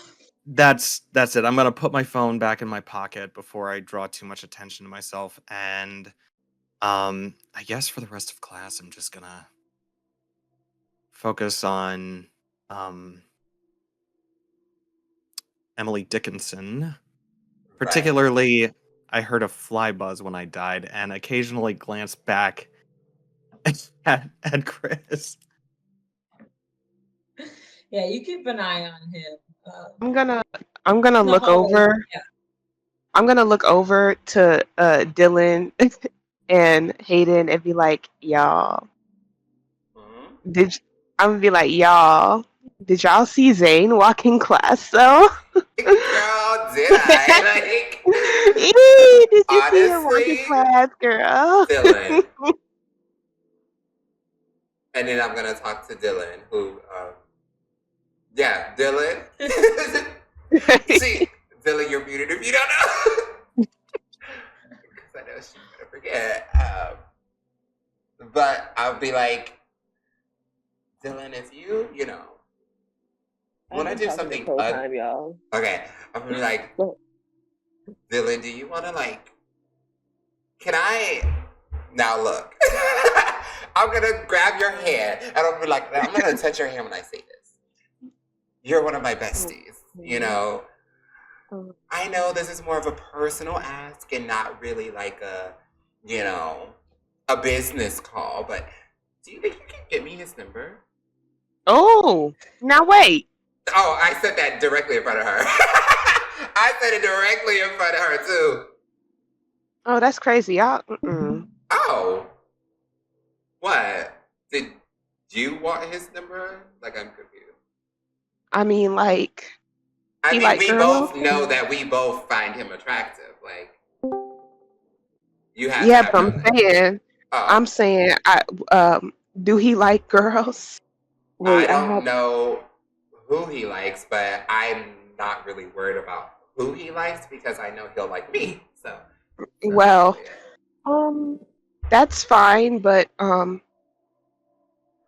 that's it. I'm gonna put my phone back in my pocket before I draw too much attention to myself. And, I guess for the rest of class, I'm just gonna focus on, Emily Dickinson. Particularly, I heard a fly buzz when I died, and occasionally glanced back at Chris. Yeah, you keep an eye on him. I'm gonna look over. Yeah. I'm gonna look over to Dylan and Hayden and be like, y'all, Mhm. did y- I'm gonna be like, y'all, did y'all see Zane walk in class though? Girl, did I? Like, Did you see him walk in honestly, class, girl? Dylan. And then I'm gonna talk to Dylan, who, yeah, Dylan. See, Dylan, you're muted if you don't know. Because I know she's gonna forget. But I'll be like, Dylan, if you know, I've want to been do talking this something, whole time, y'all. okay, I'm gonna be like, What? Dylan, do you want to like? Can I? Now look, I'm gonna grab your hand and I'm gonna be like, I'm gonna touch your hand when I say this. You're one of my besties, you know. I know this is more of a personal ask and not really like a, you know, a business call, but do you think you can get me his number? Oh, now wait. Oh, I said that directly in front of her. I said it directly in front of her too. Oh, that's crazy, y'all. Mm-mm. Oh, what? Did you want his number? Like, I'm confused. I mean, like, I he mean, like we girls. both know that we both find him attractive. Like, you have to Yeah, have but known that. I'm Oh, saying, do he like girls? I Wait, I don't have. know who he likes, but I'm not really worried about who he likes because I know he'll like me. So that's Well, really it. Um, that's fine, but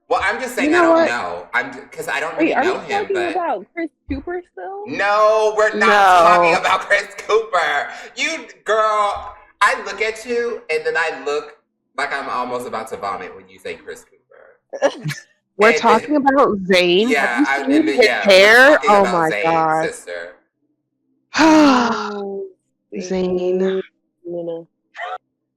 Well, I'm just you saying I know don't what? know. I'm because I don't wait, really are know you him, talking but about Chris Cooper still? no, we're not talking No. about Chris Cooper. You girl, I look at you and then I look like I'm almost about to vomit when you say Chris Cooper. We're And then talking about Zane. Have yeah, you seen his yeah, we're hair? talking Oh about my Zayn, god. sister. Oh, Zane. Nina.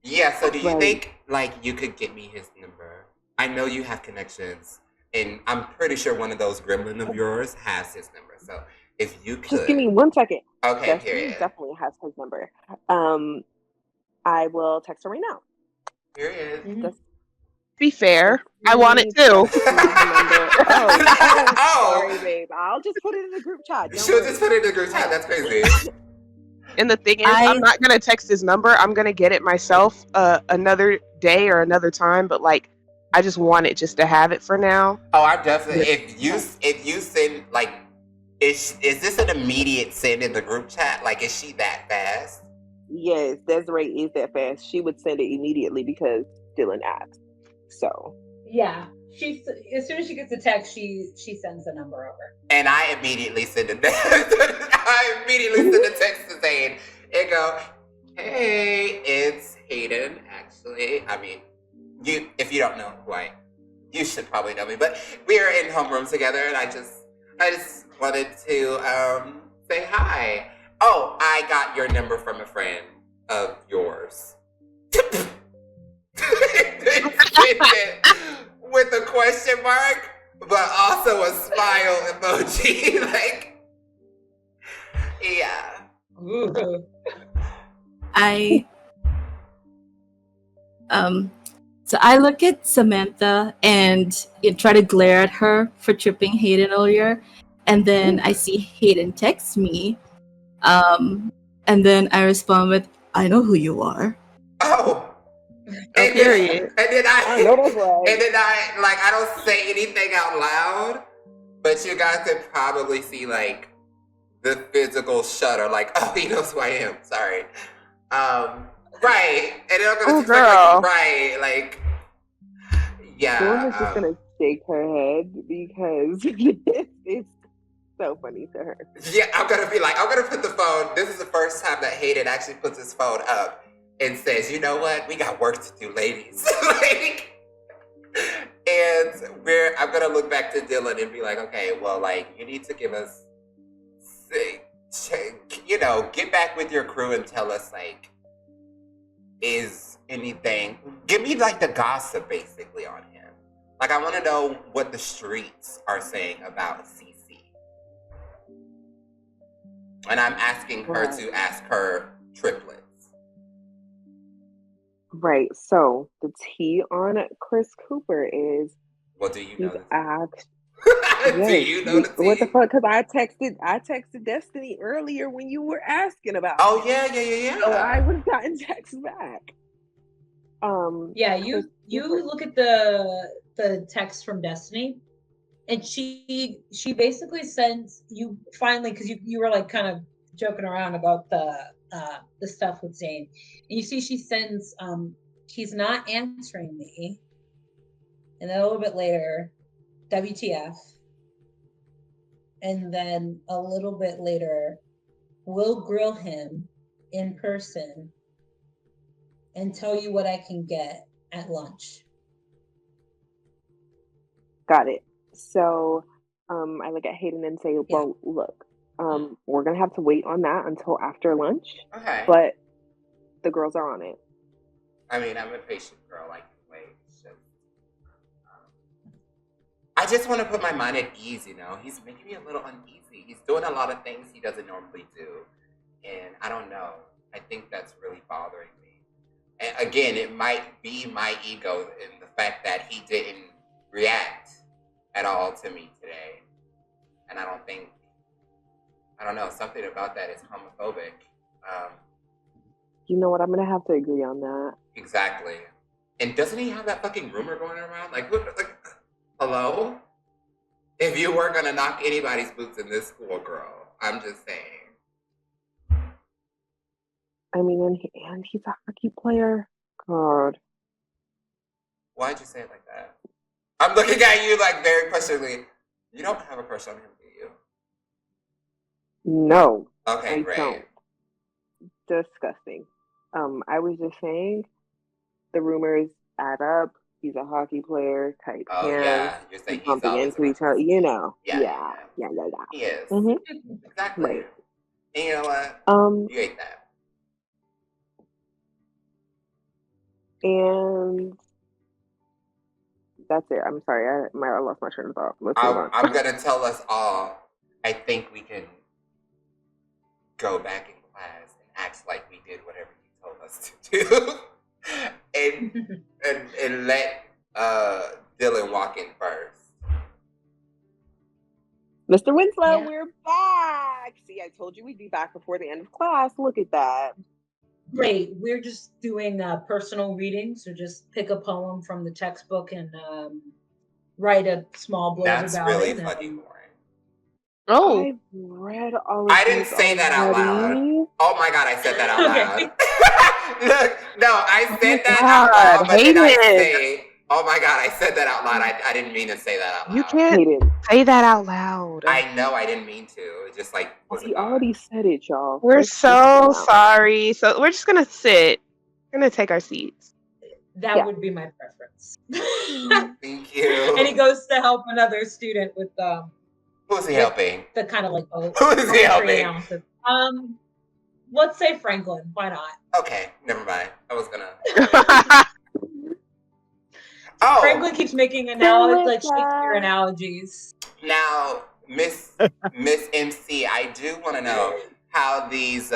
Yeah, so do you Right. think like you could get me his number? I know you have connections, and I'm pretty sure one of those gremlin of yours has his number. So if you Just give me could, 1 second. okay, Destiny period, definitely has his number. I will text her right now. period. Mhm. Be fair. I want it Destiny, too. Destiny number. Oh, sorry, Oh, babe. I'll just put it in the group chat. Don't she'll just put worry. it in the group chat. That's crazy. And the thing is, I'm I not gonna text his number. I'm gonna get it myself another day or another time. But like, I just want it just to have it for now. Oh, I'm definitely. But If you send like, is this an immediate send in the group chat? Like, is she that fast? Yes, Desiree is that fast. She would send it immediately because Dylan asked. So, Yeah, she's as soon as she gets a text, she sends the number over. And I immediately send a I immediately send a text to Zane and go, "Hey, it's Hayden. Actually, I mean, if you don't know who you should probably know me. But we are in homeroom together, and I just wanted to say hi. Oh, I got your number from a friend of yours." With a question mark, but also a smile emoji. Like, yeah. Ooh. I so I look at Samantha and try to glare at her for tripping Hayden earlier, and then I see Hayden text me, and then I respond with, "I know who you are." Oh. oh, And then, period. I know that's right. and then I don't say anything out loud, but you guys could probably see like the physical shudder, like, oh, he knows who I am. Sorry. Right. And then I'm gonna Oh, text back like, girl. right, like, Dawn is just yeah. gonna shake her head because it's so funny to her. Yeah, I'm gonna put the phone. This is the first time that Hayden actually puts his phone up and says, "You know what? We got work to do, ladies." Like, and I'm gonna look back to Dylan and be like, "Okay, well, like, you need to give us, get back with your crew and tell us, like, is anything? Give me like the gossip, basically, on him. Like, I want to know what the streets are saying about CC." And I'm asking her Right. to ask her triplets. Right. So the tea on Chris Cooper is Well, do you he's know the asked. tea? Do Yes. you know the What the tea? fuck? Because I texted Destiny earlier when you were asking about Oh him. yeah. So I would have gotten text back. Yeah, Chris you Cooper. look at the text from Destiny, and she basically sends you finally, because you were like kind of joking around about the stuff with Zane, and you see she sends he's not answering me, and then a little bit later, WTF, and then a little bit later, we'll grill him in person and tell you what I can get at lunch. Got it. So I look at Hayden and say, Yeah. well, look, we're gonna have to wait on that until after lunch. Okay. But the girls are on it. I mean, I'm a patient girl. I can wait. It's just, I just want to put my mind at ease. He's making me a little uneasy. He's doing a lot of things he doesn't normally do, and I don't know. I think that's really bothering me. And again, it might be my ego and the fact that he didn't react at all to me today, and I don't know. Something about that is homophobic. You know what? I'm gonna have to agree on that. Exactly. And doesn't he have that fucking rumor going around? Like, hello? If you weren't gonna knock anybody's boots in this school, girl, I'm just saying. I mean, and he's a hockey player. God. Why'd you say it like that? I'm looking at you like very questioningly. You don't have a crush on him, do you? No. Okay, I great. don't. Disgusting. I was just saying the rumors add up. He's a hockey player, tight Oh pants, yeah, you're saying he's bumping always into around each other. the You know. Yeah. He is. Exactly. Right. And you know what? You ate that. And that's it. I'm sorry. I lost my train of thought. Let's move on. I'm gonna tell us all. I think we can go back in class and act like we did whatever you told us to do, and let Dylan walk in first. Mr. Winslow, Yeah. we're back. See, I told you we'd be back before the end of class. Look at that. Great. We're just doing personal readings, so just pick a poem from the textbook and write a small blurb That's about really it. fucking boring. Oh, I've read all of I didn't these say that out loud. already. Oh my god, I said that out Okay. loud. Look, no, I said that God, out loud, but then I Hayden. say, oh my god, I said that out loud. I didn't mean to say that out loud. you can't Hayden. say that out loud. I know I didn't mean to. It just like Well, he wasn't on. already said it, y'all. We're Let's just so chill out. sorry. So we're just gonna sit. We're gonna take our seats. That Yeah. would be my preference. Thank you. And he goes to help another student with Who's he with helping? the kind of like Who is he helping? analysis. Let's say Franklin. Why not? Okay, never mind. I was gonna. Oh, Franklin keeps making analogies, like Melissa. Shakespeare analogies. now, Miss MC, I do want to know how these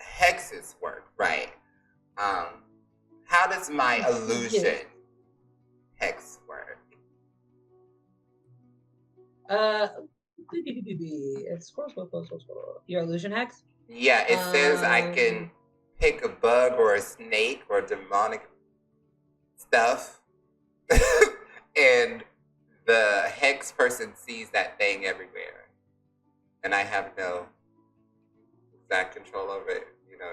hexes work, right? How does my illusion hex work? Scroll. Your illusion hex? Yeah, it says I can pick a bug or a snake or demonic stuff, and the hex person sees that thing everywhere, and I have no exact control over it.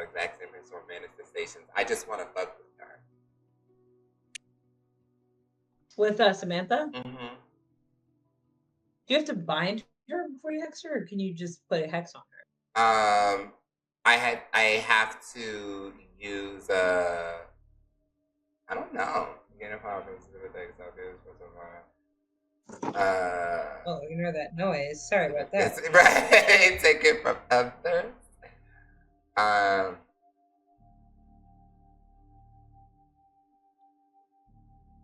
Exact images or manifestations. I just want to fuck with her. With Samantha? Mm-hmm. Do you have to bind her before you hex her, or can you just put a hex on her? I have to use I don't know. Oh, you know that noise. Sorry about that. Right, take it from others.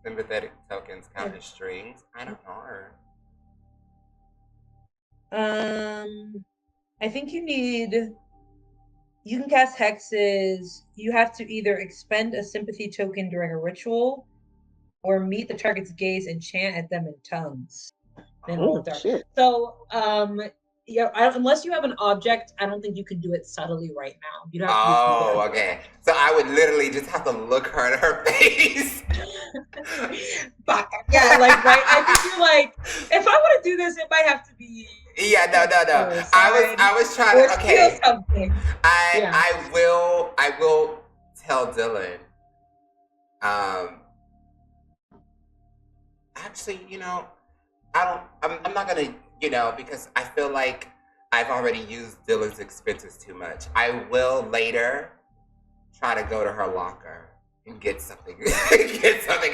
Sympathetic tokens count as strings. I don't know. I think you need You can cast hexes. You have to either expend a sympathy token during a ritual or meet the target's gaze and chant at them in tongues. Then roll dark. Shit. So, unless you have an object, I don't think you can do it subtly right now. You'd have to be completely okay. So I would literally just have to look her in her face. Yeah, like right. I think you're like, if I want to do this, it might have to be. Yeah, no. I was trying or to. Okay. steal something. I will tell Dylan. Actually, I'm not gonna, because I feel like I've already used Dylan's expenses too much. I will later try to go to her locker and get something,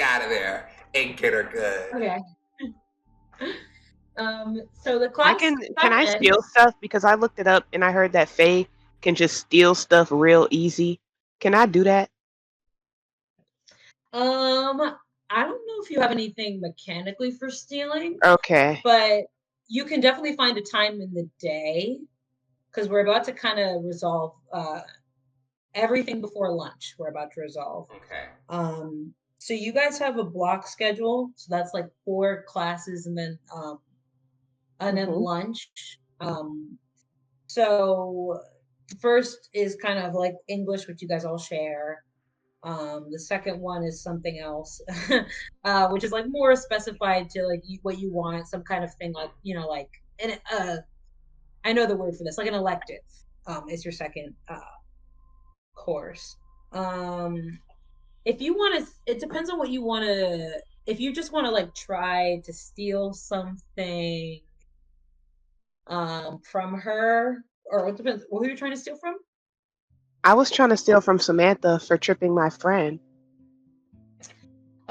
out of there and get her good. Okay. So the class. Can I steal stuff? Because I looked it up and I heard that Faye can just steal stuff real easy. Can I do that? I don't know if you have anything mechanically for stealing. Okay. But you can definitely find a time in the day because we're about to kind of resolve everything before lunch. We're about to resolve. Okay. So you guys have a block schedule, so that's like 4 classes and then lunch. So first is kind of like English, which you guys all share. The second one is something else, which is like more specified to like what you want, some kind of thing like, like I know the word for this, like an elective, is your second course. If you want to, it depends on what you want to, if you just want to like try to steal something from her, or it depends, who are you trying to steal from? I was trying to steal from Samantha for tripping my friend.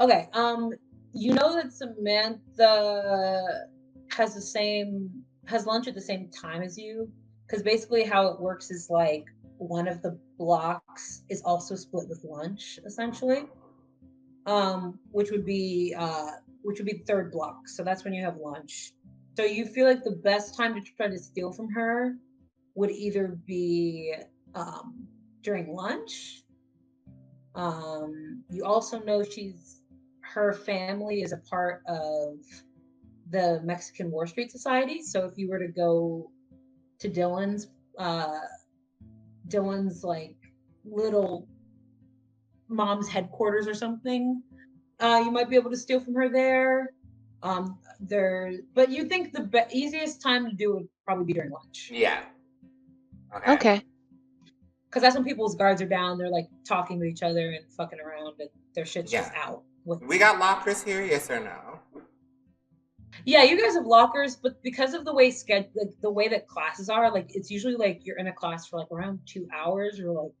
Okay. You know that Samantha has lunch at the same time as you, because basically how it works is like one of the blocks is also split with lunch, essentially. Which would be the third block. So that's when you have lunch. So you feel like the best time to try to steal from her would either be during lunch. You also know her family is a part of the Mexican War Street Society. So if you were to go to Dylan's like little mom's headquarters or something, you might be able to steal from her there. But you think the easiest time to do it would probably be during lunch. Yeah. Okay. Because that's when people's guards are down. They're like talking to each other and fucking around, and their shit's just out. We got lockers here, yes or no? Yeah, you guys have lockers, but because of the way the way that classes are, like it's usually like you're in a class for like around 2 hours, or like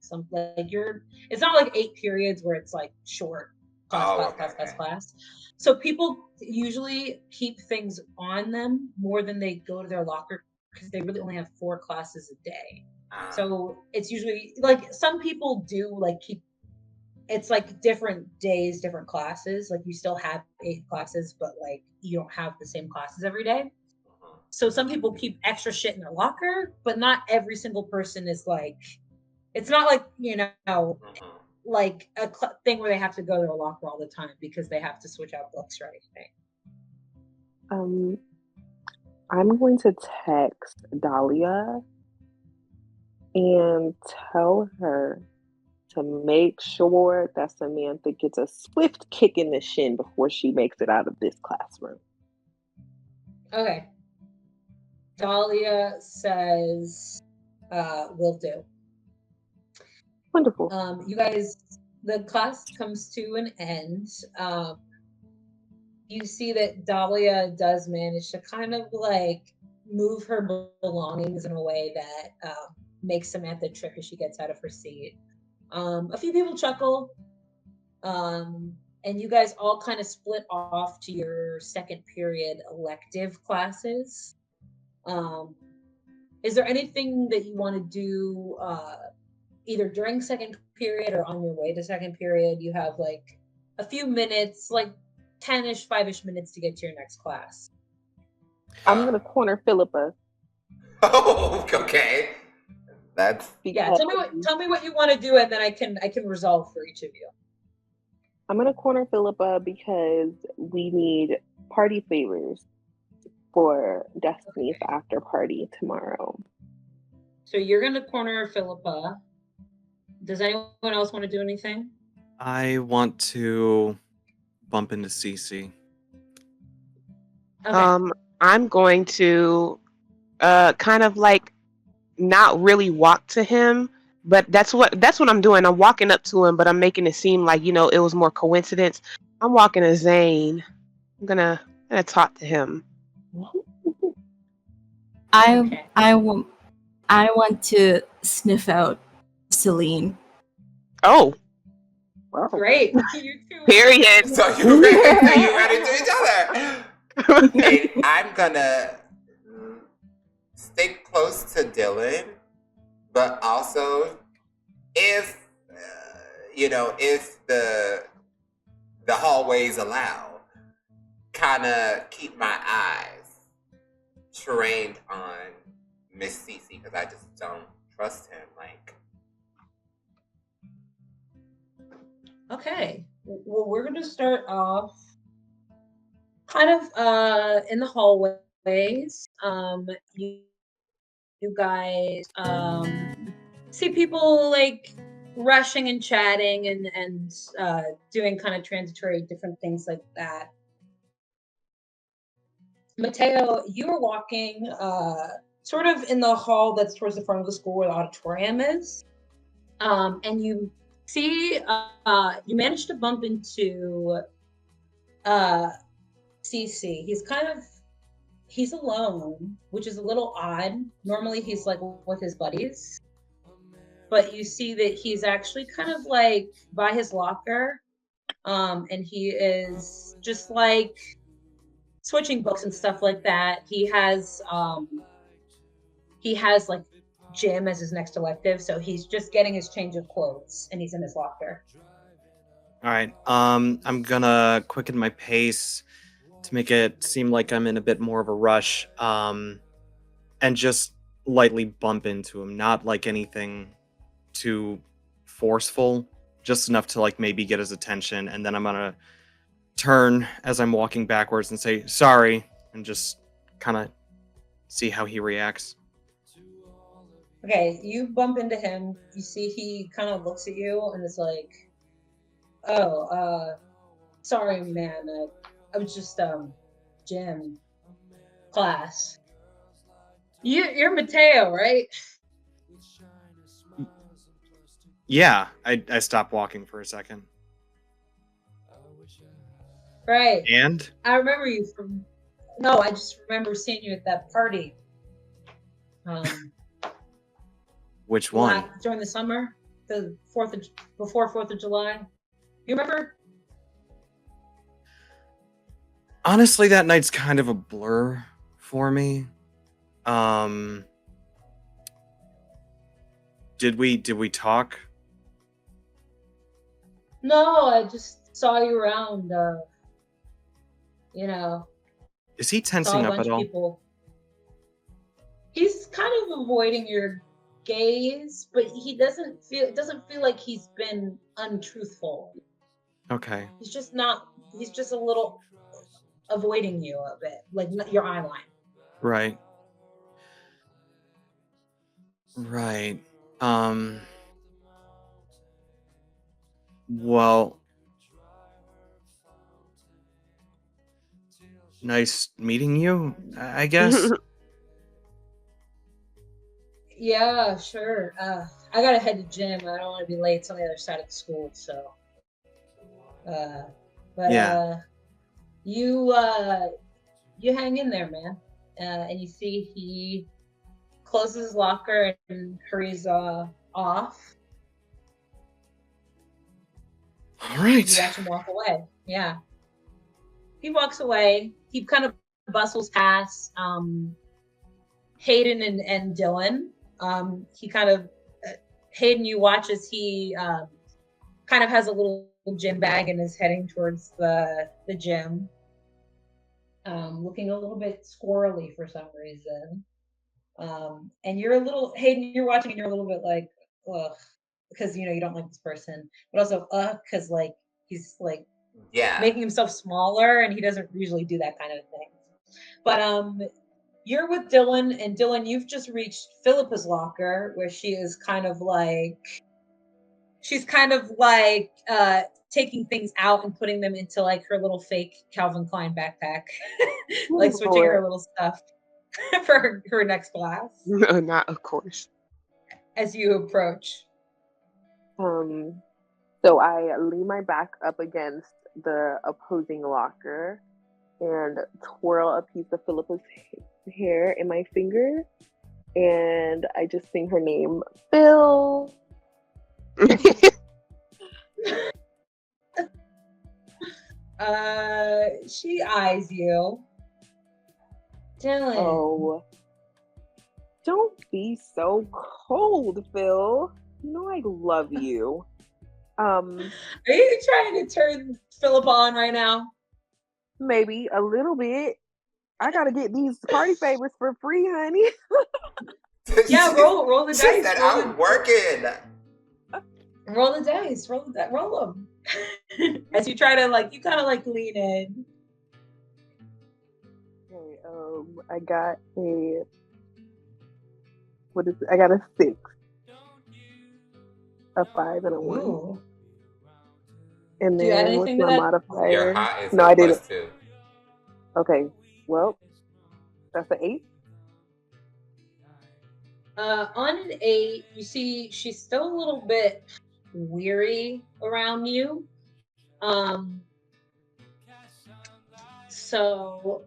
it's not like 8 periods where it's like short class. So people usually keep things on them more than they go to their locker because they really only have 4 classes a day. So it's usually like some people do like keep. It's like different days, different classes. Like you still have 8 classes, but like you don't have the same classes every day. So some people keep extra shit in their locker, but not every single person is like. It's not like like a thing where they have to go to their locker all the time because they have to switch out books or anything. I'm going to text Dahlia and tell her to make sure that Samantha gets a swift kick in the shin before she makes it out of this classroom. Okay. Dahlia says, will do. Wonderful. You guys, the class comes to an end. You see that Dahlia does manage to kind of like move her belongings in a way that makes Samantha trip as she gets out of her seat. A few people chuckle, and you guys all kind of split off to your second period elective classes. Is there anything that you want to do either during second period or on your way to second period? You have like a few minutes, like 10-ish, 5-ish minutes to get to your next class. I'm going to corner Philippa. Oh, okay. That's Yeah, because tell me what you want to do, and then I can resolve for each of you. I'm gonna corner Philippa because we need party favors for Destiny's Okay. after party tomorrow. So you're gonna corner Philippa. Does anyone else want to do anything? I want to bump into Cece. Okay. I'm going to kind of like not really walk to him, but that's what I'm doing. I'm walking up to him, but I'm making it seem like, it was more coincidence. I'm walking to Zane. I'm gonna talk to him. Okay. I want to sniff out Celine. Oh, Wow. Great. You two. period. so you ready to each other. And I'm gonna stick close to Dylan, but also if if the hallways allow, kind of keep my eyes trained on Miss Cece because I just don't trust him. Like, Okay. Well, we're gonna start off kind of in the hallways. You guys see people like rushing and chatting and doing kind of transitory different things like that. Mateo, you are walking sort of in the hall that's towards the front of the school where the auditorium is. And you see you managed to bump into CC. He's alone, which is a little odd. Normally he's like with his buddies. But you see that he's actually kind of like by his locker. And he is just like switching books and stuff like that. He has like gym as his next elective, so he's just getting his change of clothes and he's in his locker. All right. I'm gonna quicken my pace to make it seem like I'm in a bit more of a rush. And just lightly bump into him, not like anything too forceful, just enough to like maybe get his attention, and then I'm gonna turn as I'm walking backwards and say sorry, and just kind of see how he reacts. Okay, you bump into him. You see he kind of looks at you and is like, "Oh, sorry, man. I was just gym class. You're Mateo, right?" Yeah, I stopped walking for a second. Right. And I remember you from. No, I just remember seeing you at that party. which one? During the summer, before 4th of July. You remember? Honestly, that night's kind of a blur for me. Did we talk? No, I just saw you around. You know, Is he saw a tensing up bunch at of all? people. He's kind of avoiding your gaze, but it doesn't feel like he's been untruthful. Okay. He's just not. He's just a little avoiding you a bit, like your eye line. Right. Right. Well, nice meeting you, I guess. Yeah, sure. I gotta head to gym. I don't want to be late. It's on the other side of the school, so. But Yeah. you hang in there, man. And you see he closes his locker and hurries off. All You right. watch him walk away. Yeah. He walks away. He kind of bustles past Hayden and Dylan. He kind of Hayden, you watch as he kind of has a little gym bag and is heading towards the gym, looking a little bit squirrely for some reason. And you're a little Hayden, you're watching and you're a little bit like, ugh, because you know you don't like this person, but also because like he's like Yeah. making himself smaller and he doesn't usually do that kind of thing. But you're with Dylan, and Dylan, you've just reached Philippa's locker where she's kind of like taking things out and putting them into like her little fake Calvin Klein backpack, like switching her little stuff for her next class Not of course. as you approach. So I lean my back up against the opposing locker and twirl a piece of Philippa's hair in my finger, and I just sing her name, Phil. She eyes you. Dylan. Oh, don't be so cold, Phil. You know I love you. Are you trying to turn Philip on right now? Maybe a little bit. I gotta get these party favors for free, honey. Yeah, roll the She dice. said, I'm working. Roll the dice. Roll them. As you try to you kind of lean in. Okay, I got a I got a 6, a 5, and a 1. Ooh. And Do you add then what's anything to my that? modifier? Your hot is No, a I didn't. +2. Okay, well, that's an 8. On an 8, you see she's still a little bit weary around you. So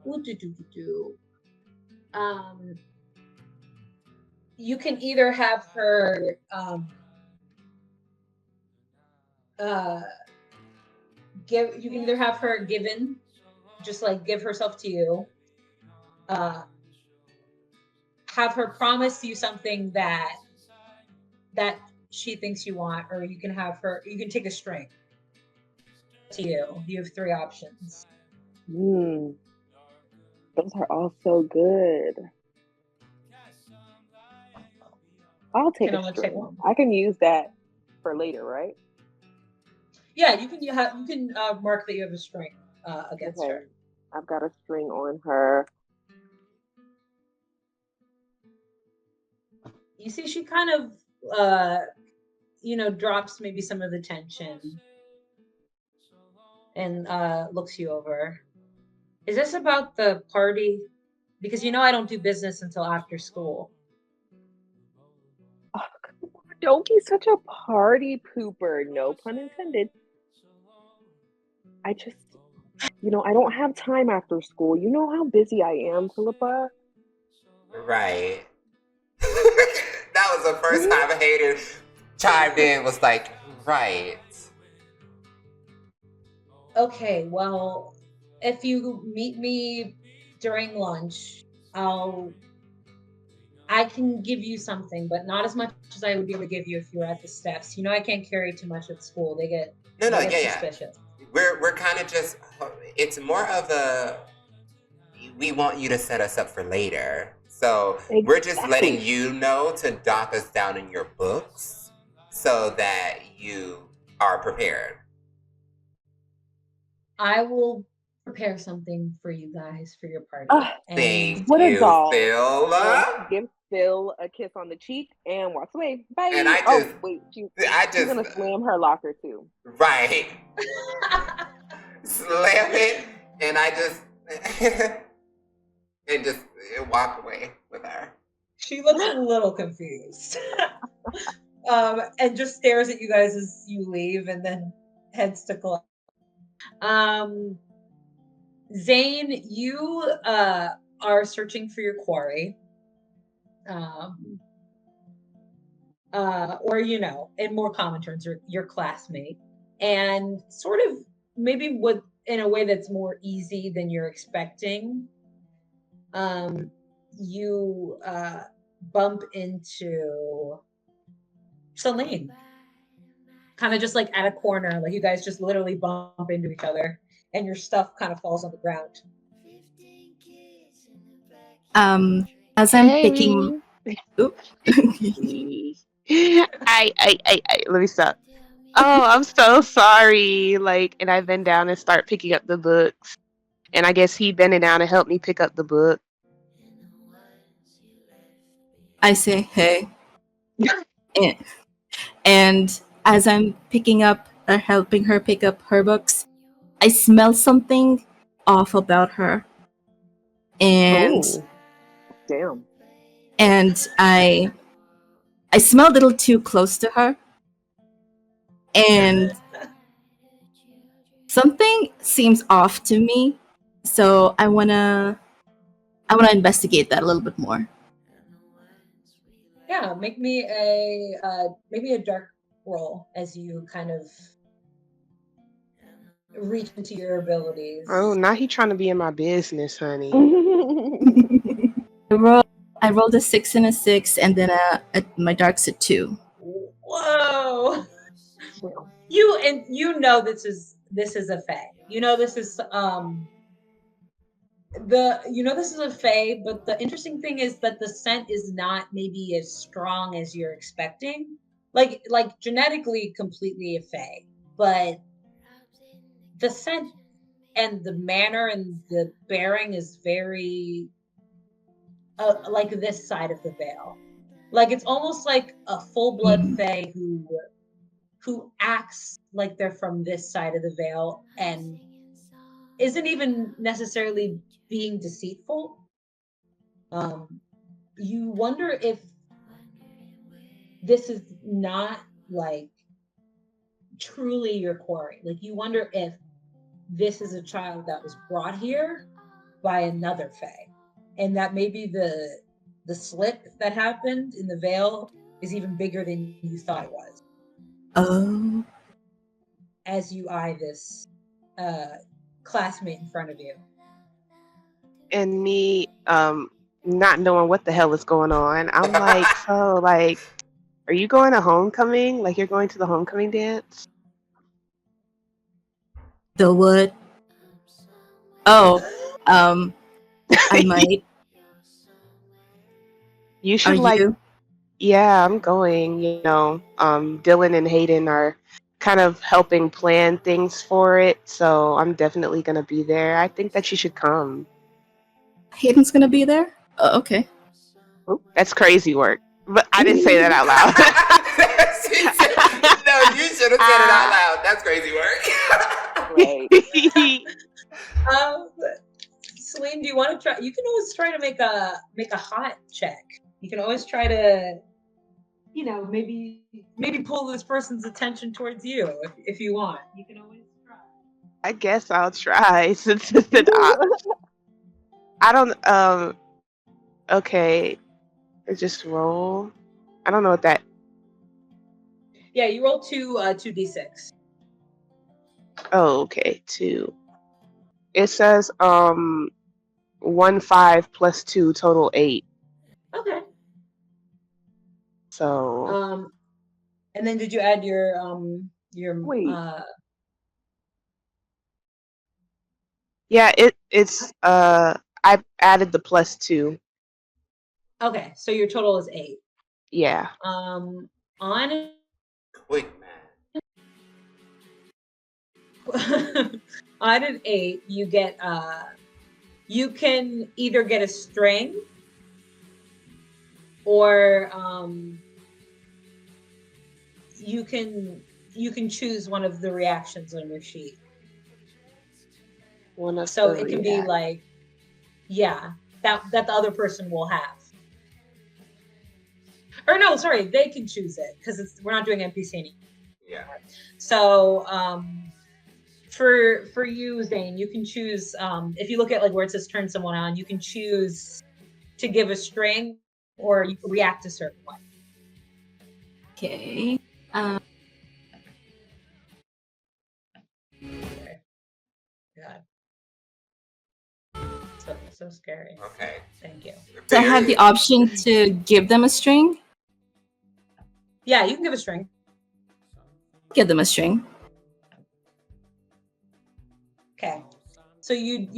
you can either have her given, just give herself to you, have her promise you something that she thinks you want, or you can take a string. To you have 3 options. Those are all so good. I'll take a string. I can use that for later, right? Yeah, you can mark that you have a string against her. I've got a string on her. You see she kind of drops maybe some of the tension and looks you over. Is this about the party? Because I don't do business until after school. Oh, don't be such a party pooper. No pun intended. I just, I don't have time after school. You know how busy I am, Philippa? Right. That was the first time Hayden chimed in, was like, right. Okay, well, if you meet me during lunch, I can give you something, but not as much as I would be able to give you if you were at the steps. I can't carry too much at school. They get suspicious. We're kind of just, it's more of we want you to set us up for later. So we're just letting you know to dock us down in your books so that you are prepared. I will prepare something for you guys for your party. Thank you, Phil. Give Phil a kiss on the cheek and walks away. Bye. And she's gonna slam her locker too. Right. Slam it, and and walk away with her. She looks a little confused. And just stares at you guys as you leave and then heads to class. Zane, you are searching for your quarry. Or in more common terms, your classmate, and sort of maybe in a way that's more easy than you're expecting. You bump into Celine, kind of just at a corner, you guys just literally bump into each other, and your stuff kind of falls on the ground. As I'm picking Oop. Let me stop. Oh, I'm so sorry. Like, and I bend down and start picking up the books. And I guess he bending down to help me pick up the book. I say, hey. And, and as I'm picking up or helping her pick up her books, I smell something off about her. And Oh, damn. and I smell a little too close to her. And something seems off to me. So I wanna investigate that a little bit more. Yeah, make me a maybe a dark roll as you kind of reach into your Oh, abilities. now he trying to be in my business, honey. I roll I rolled a 6 and a 6, and then my dark's a 2. Whoa! Damn. You know this is a fae. You know this is this is a fae, but the interesting thing is that the scent is not maybe as strong as you're expecting. Like genetically completely a fae, but the scent and the manner and the bearing is very like this side of the veil. Like it's almost like a full blood Mm. fae who acts like they're from this side of the veil and isn't even necessarily being deceitful. Um, you wonder if this is not like truly your quarry. Like you wonder if this is a child that was brought here by another fae, and that maybe the slip that happened in the veil is even bigger than you thought it was. Oh, As you eye this uh, classmate in front of you. And me, not knowing what the hell is going on. I'm like, so, like, are you going to homecoming? Like, you're going to the homecoming dance? the wood. Oh, um, I might. You Are should, like, you? yeah, I'm going. Dylan and Hayden are kind of helping plan things for it, so I'm definitely going to be there. I think that you should come. Hayden's gonna be there? Oh, okay. That's crazy work. But I didn't say that out loud. She said, no, you should have said it out loud. That's crazy work. Right. Um, Celine, do you want to try? You can always try to make a hot check. You can always try to, maybe pull this person's attention towards you if you want. You can always try. I guess I'll try since it's an I don't okay. Just roll. I don't know what that. Yeah, you roll two 2d6. Oh, okay. 2. It says 1 5 plus 2 total 8. Okay. So And then did you add your Wait. yeah, it's I've added the plus 2. Okay, so your total is 8. Yeah. On Quick, man. on an 8, you get you can either get a string or you can choose one of the reactions on your sheet. One of So the it can be like, yeah, that the other person will have. Or no, sorry, they can choose it because we're not doing NPC anymore. Yeah. So for you, Zane, you can choose if you look at like where it says turn someone on, you can choose to give a string or you can react a certain way. Okay. God. So scary. Okay. Thank you. So I have the option to give them a string. Yeah, you can give a string. Give them a string. Okay. So you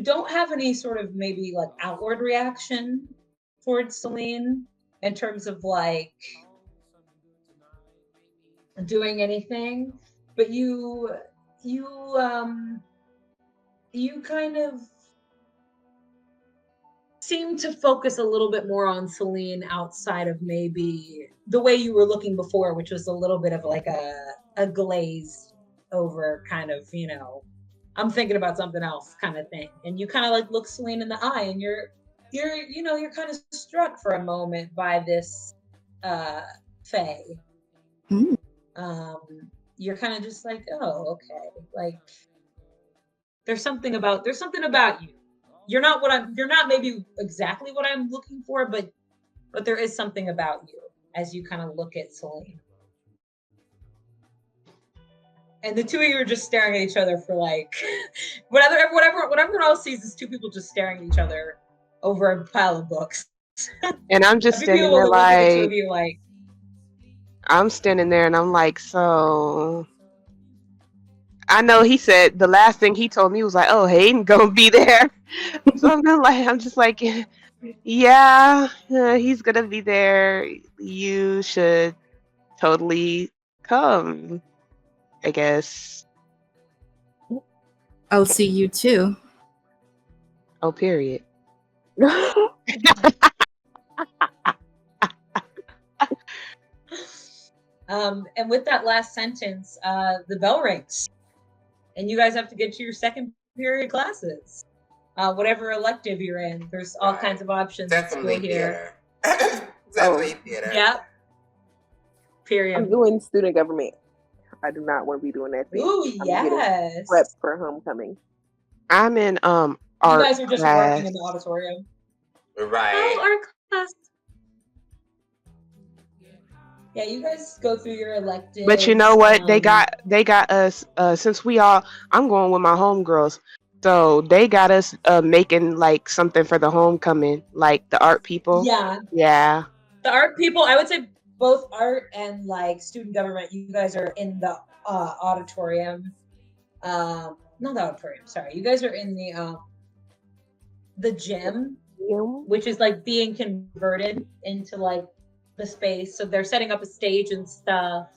don't have any sort of maybe like outward reaction towards Celine in terms of like doing anything, but you kind of seem to focus a little bit more on Celine outside of maybe the way you were looking before, which was a little bit of like a glazed over kind of, you know, I'm thinking about something else kind of thing. And you kind of like look Celine in the eye, and you're kind of struck for a moment by this Faye. Mm. You're kind of just like, oh, okay, like there's something about you. You're not maybe exactly what I'm looking for, but there is something about you as you kind of look at Celine. And the two of you are just staring at each other for like whatever else sees is two people just staring at each other over a pile of books. And I'm just standing there like, I'm standing there and I'm like, so I know he said the last thing he told me was like, oh, Hayden gonna be there. So I'm just like, yeah, he's gonna be there. You should totally come, I guess. I'll see you too. Oh, period. And with that last sentence, the bell rings, and you guys have to get to your second period classes. Whatever elective you're in, there's all kinds of options at school here. Definitely theater. Yep. Period. I'm doing student government. I do not want to be doing that thing. Ooh, yes. Prep for homecoming. I'm in art. You guys are just working in the auditorium. Right. Oh, art class. Yeah, you guys go through your elective. But you know what? They got us since I'm going with my homegirls. So they got us making like something for the homecoming, like the art people. Yeah. Yeah. The art people, I would say both art and like student government, you guys are in the auditorium. Not the auditorium, sorry. You guys are in the gym, which is like being converted into like the space. So they're setting up a stage and stuff.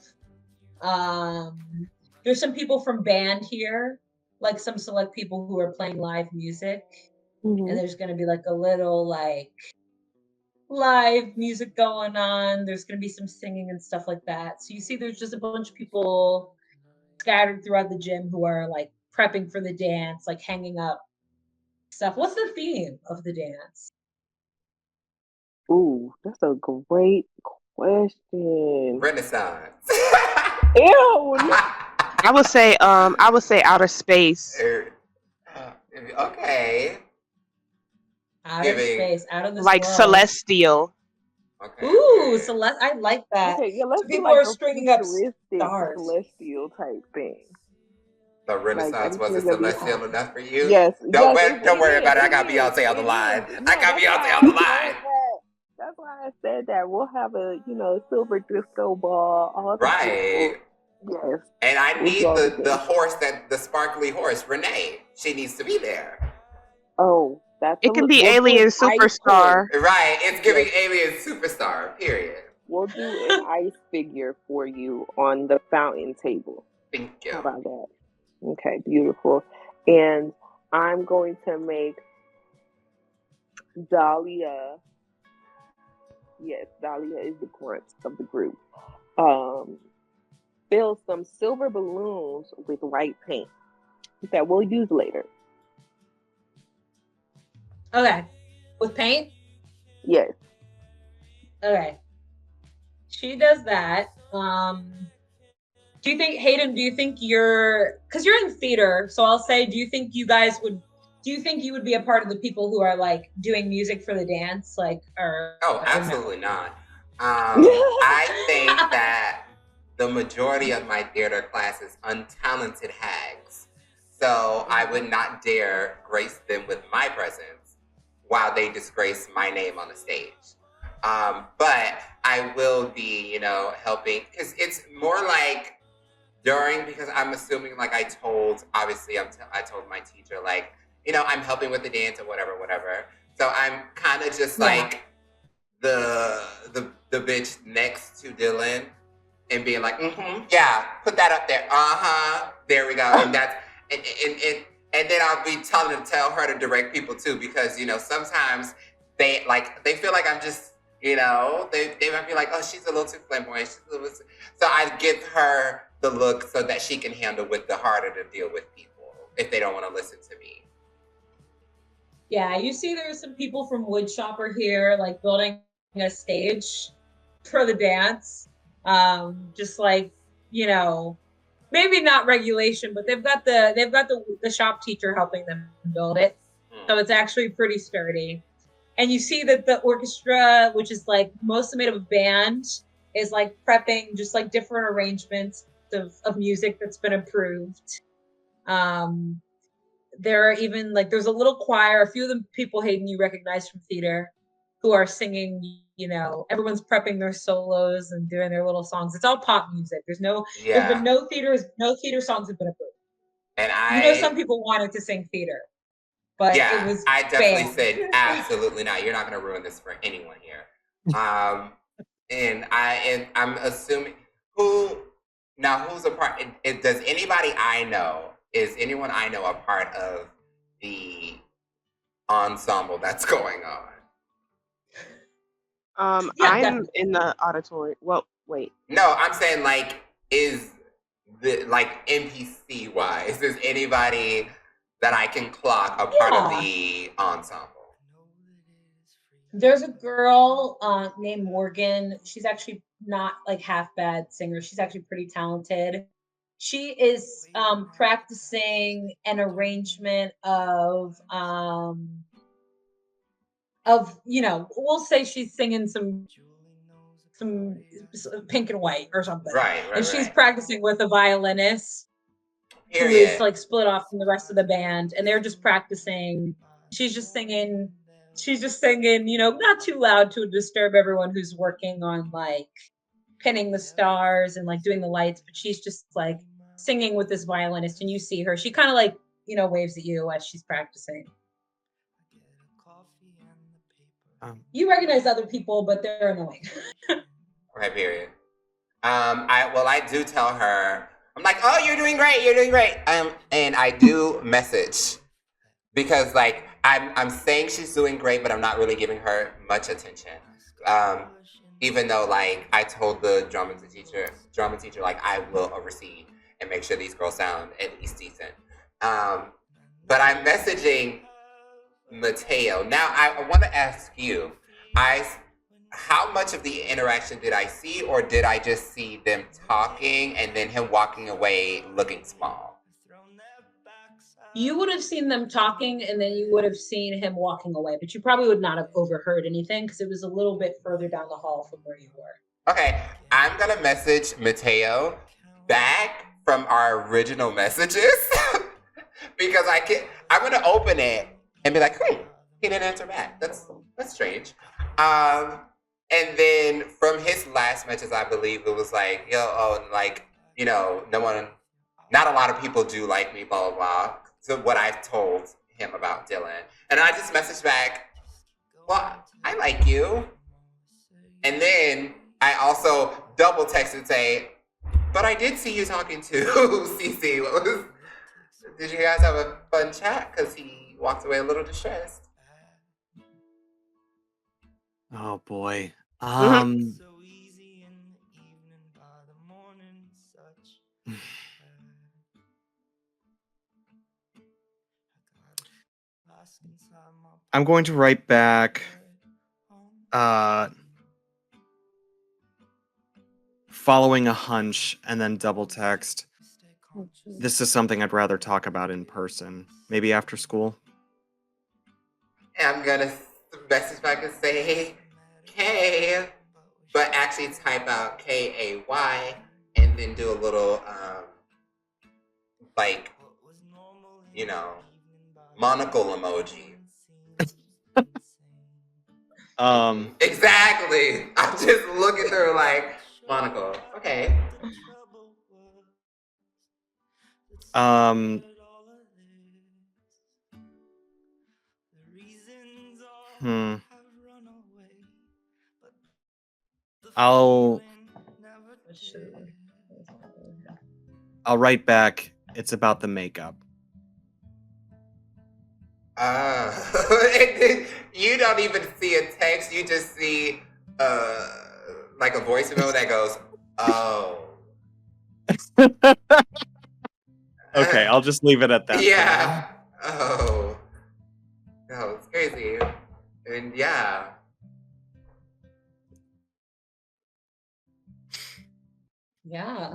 There's some people from band here, like some select people who are playing live music. Mm-hmm. And there's going to be like a little like live music going on. There's going to be some singing and stuff like that. So you see there's just a bunch of people scattered throughout the gym who are like prepping for the dance, like hanging up stuff. What's the theme of the dance? Ooh, that's a great question. Renaissance. Ew. I would say outer space. Okay. Outer space, out of this like world. Celestial. Okay. Ooh, I like that. Okay, yeah, let's so do people like are stringing up stars. Celestial type thing. The Renaissance like, wasn't celestial enough for you? Yes. Don't worry about it. I got Beyonce on the line. That's why I said that. We'll have a, silver disco ball. All right. Yes. And I need the horse, the sparkly horse, Renee. She needs to be there. Oh, it can be Alien Superstar. Right. It's giving Alien Superstar, period. We'll do an ice figure for you on the fountain table. Thank you. How about that? Okay, beautiful. And I'm going to make Dahlia. Yes, Dahlia is the grunt of the group. Fill some silver balloons with white paint that we'll use later. Okay. With paint? Yes. Okay. She does that. Do you think, Hayden, because you're in theater, so I'll say, do you think you would be a part of the people who are like doing music for the dance? Oh, absolutely not. I think that the majority of my theater class is untalented hags. So I would not dare grace them with my presence while they disgrace my name on the stage. But I will be, helping, because it's more like because I'm assuming, like I told my teacher, like, I'm helping with the dance or whatever. So I'm kind of just like the bitch next to Dylan and being like, yeah, put that up there. There we go. And that's and then I'll be tell her to direct people too, because sometimes they feel like I'm just they might be like, oh, she's a little too flamboyant. So I give her the look so that she can handle with the harder to deal with people if they don't want to listen to me. Yeah, you see there's some people from Woodshopper here, like building a stage for the dance. Just like, maybe not regulation, but they've got the shop teacher helping them build it. So it's actually pretty sturdy. And you see that the orchestra, which is like mostly made of a band, is like prepping just like different arrangements of music that's been approved. There are even there's a little choir, a few of the people, Hayden, you recognize from theater, who are singing, everyone's prepping their solos and doing their little songs. It's all pop music. There's been no theater songs have been approved. And some people wanted to sing theater, but it was I definitely banned. said absolutely not. You're not going to ruin this for anyone here. And I'm assuming who's a part? Does anybody I know? Is anyone I know a part of the ensemble that's going on? I'm definitely. in the auditorium. Well, wait. No, I'm saying is the NPC wise, is anybody that I can clock a part of the ensemble? There's a girl named Morgan. She's actually not half bad singer. She's actually pretty talented. She is practicing an arrangement of we'll say she's singing some Pink and White or something. Right. And she's practicing with a violinist who is split off from the rest of the band, and they're just practicing. She's just singing, not too loud to disturb everyone who's working on pinning the stars and doing the lights, but she's just singing with this violinist, and you see her. She kind of waves at you as she's practicing. You recognize other people, but they're annoying. Right, period. I do tell her, I'm like, oh, you're doing great. And I do message because I'm saying she's doing great, but I'm not really giving her much attention. Even though I told the drama teacher I will oversee and make sure these girls sound at least decent. But I'm messaging Mateo. Now I want to ask you, how much of the interaction did I see, or did I just see them talking and then him walking away looking small? You would have seen them talking, and then you would have seen him walking away, but you probably would not have overheard anything because it was a little bit further down the hall from where you were. Okay, I'm gonna message Mateo back from our original messages because I'm gonna open it and be like, he didn't answer back. That's strange. And then from his last message, I believe it was not a lot of people do like me, blah, blah, blah. So what I've told him about Dylan. And I just messaged back, well, I like you. And then I also double text and say, but I did see you talking to Cece. Did you guys have a fun chat? Because he walked away a little distressed. Oh boy. I'm going to write back following a hunch and then double text. This is something I'd rather talk about in person. Maybe after school. I'm gonna message back and say K, but actually type out Kay and then do a little monocle emoji. Exactly. I'm just looking through monocle. Okay. I'll Sure. I'll write back. It's about the makeup. You don't even see a text. You just see like a voicemail that goes, "Oh." Okay, I'll just leave it at that. Yeah. Oh. No, it's crazy. And yeah. Yeah.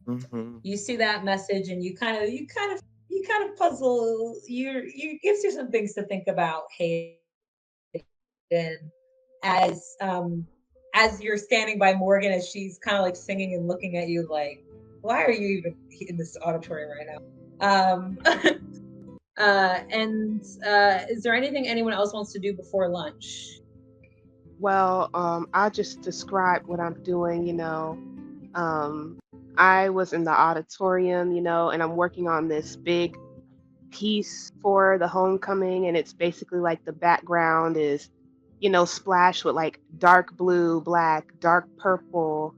Mm-hmm. You see that message and you kind of puzzle. You gives you some things to think about, Hayden, as as you're standing by Morgan as she's kind of like singing and looking at you like, why are you even in this auditorium right now? Is there anything anyone else wants to do before lunch? Well, I'll just describe what I'm doing, I was in the auditorium, and I'm working on this big piece for the homecoming, and it's basically like the background is, splashed with like dark blue, black, dark purple.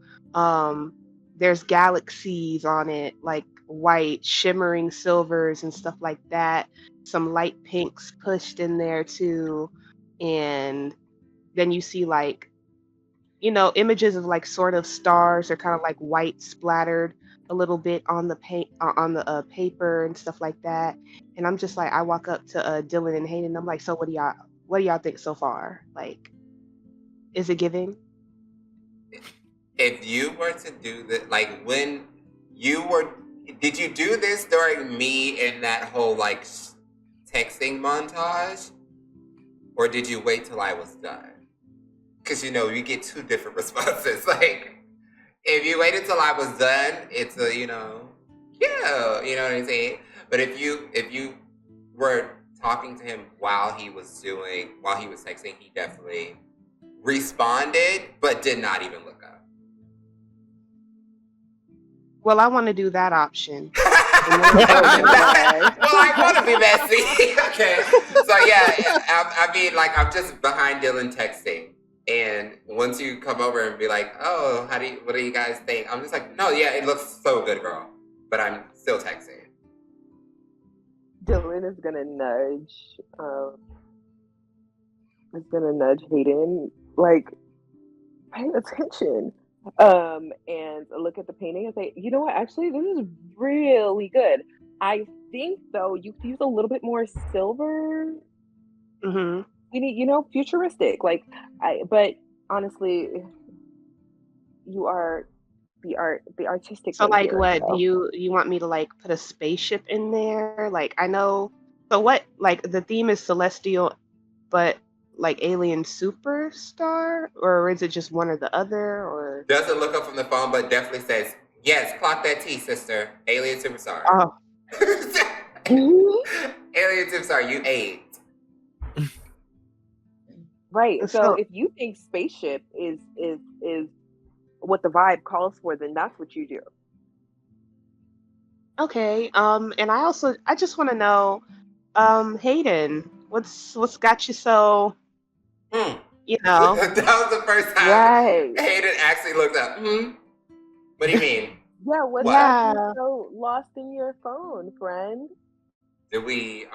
There's galaxies on it, like white, shimmering silvers and stuff like that. Some light pinks pushed in there too. And then you see like images of like sort of stars are kind of like white splattered a little bit on the paint on the paper and stuff like that. And I'm just like, I walk up to Dylan and Hayden. I'm like, so what do y'all think so far? Like, is it giving? If you were to do this, like when you were, did you do this during me in that whole like texting montage? Or did you wait till I was done? Because you get two different responses. Like, if you waited till I was done, it's a, yeah, you know what I'm saying? But if you were talking to him while he was texting, he definitely responded, but did not even look up. Well, I want to do that option. Well, I want to be messy. Okay. So yeah, I mean, like, I'm just behind Dylan texting. And once you come over and be like, oh, what do you guys think? I'm just like, no, yeah, it looks so good, girl. But I'm still texting. Dylan is gonna nudge Hayden, like, pay attention. And look at the painting and say, you know what, actually this is really good. I think though you could use a little bit more silver. Mm-hmm. You need, futuristic. But honestly, you are the artistic. So one like here, what so. do you want me to like put a spaceship in there? Like I know, so what, like the theme is celestial, but like alien superstar, or is it just one or the other? Or Doesn't look up from the phone, but definitely says, yes, clock that T, sister. Alien superstar. oh, Alien superstar, you ate. Right. So if you think spaceship is what the vibe calls for, then that's what you do. okay. And I just want to know, Hayden, what's got you so, That was the first time Right. Hayden actually looked up. What do you mean? Yeah, what's Yeah. got you so lost in your phone, friend? Are we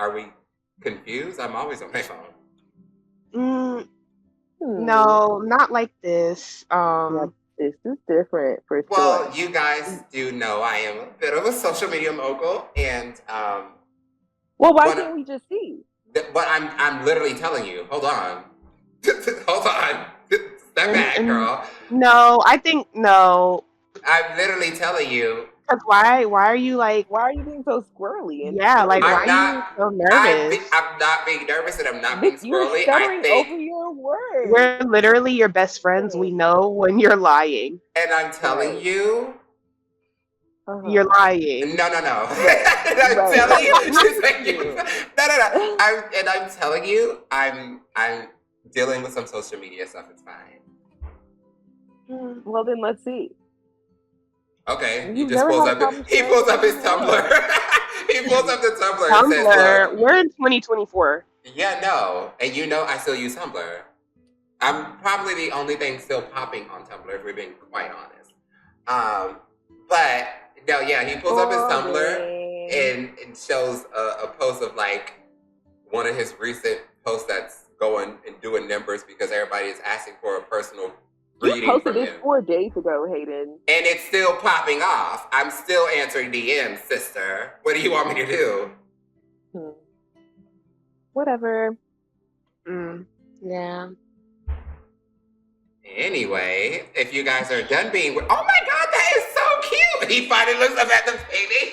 confused? I'm always on my phone. No, not like this. Yeah, this is different for sure. Well, you guys do know I am a bit of a social media mogul, and well, why can't we just see? But I'm literally telling you. Hold on. Hold on. Step back, girl. No, I think no. I'm literally telling you. Because why are you like? Why are you being so squirrely? Yeah, like why are you so nervous? I'm not being nervous, and I'm not being squirrely. You're stuttering over your words. We're literally your best friends. We know when you're lying. And I'm telling you. You're lying. No. I'm telling you. No. I'm telling you, I'm dealing with some social media stuff. It's fine. Well, then let's see. Okay, he pulls up his Tumblr. He pulls up the Tumblr and says, Tumblr. We're in 2024. Yeah, no. And I still use Tumblr. I'm probably the only thing still popping on Tumblr, if we're being quite honest. But no, yeah, he pulls up his Tumblr and shows a post of like one of his recent posts that's going and doing numbers because everybody is asking for a personal reading You posted from this him. 4 days ago, Hayden. And it's still popping off. I'm still answering DMs, sister. What do you want me to do? Whatever. Yeah. Anyway, if you guys are done being, oh my God, that is so cute. He finally looks up at the painting.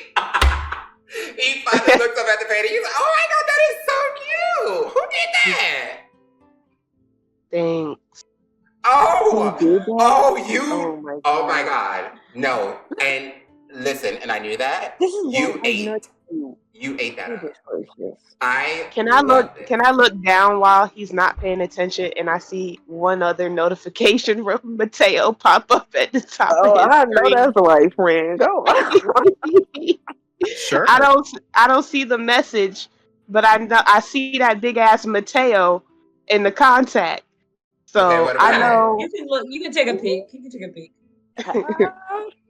He finally looks up at the painting. He's like, oh my God, that is so cute. Who did that? Thanks. Oh, Who did that? oh, you. Oh my God. Oh my God. No. And listen, and I knew that. This is You why I ate. know you. You ate that up. Goodness gracious. Can I loved it. look down while he's not paying attention and I see one other notification from Mateo pop up at the top Oh, of his I know screen? that's right, friend. Go on. Sure. I don't see the message, but I see that big ass Mateo in the contact. So Okay, what I about know. You can look. You can take a peek. You can take a peek.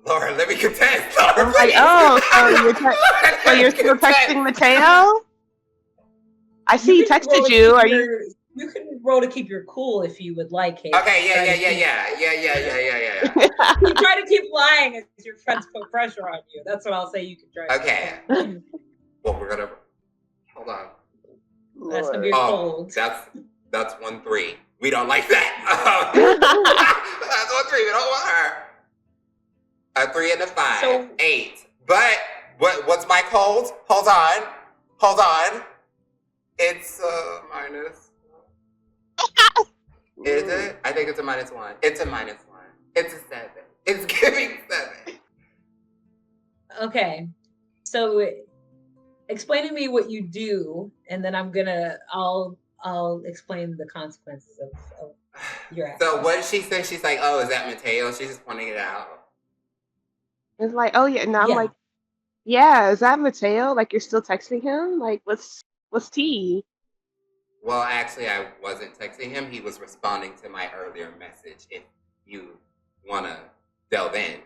Laura, let me contest. Laura, I'm like, please. oh, so you're Let me still contest. texting Mateo? I see he can roll texted to you. keep Are you? You can roll to keep your cool if you would like, Kate. Okay, Try to keep- You try to keep lying as your friends put pressure on you. That's what I'll say. You can try. Okay. Well, we're gonna hold on. That's gonna be a Oh, cold. that's 1-3. We don't like that. That's 1-3. We don't want her. A 3 and a 5. So- 8. But what's my cold? Hold on. It's minus. Is it? I think it's a -1. It's a -1. It's a 7. It's giving 7. Okay, so explain to me what you do, and then I'll explain the consequences of your actions. So what did she say? She's like, oh, is that Mateo? She's just pointing it out. It's like, oh yeah, and I'm Yeah. like, yeah, is that Mateo? Like you're still texting him? Like what's tea? Well, actually, I wasn't texting him. He was responding to my earlier message. If you want to delve in.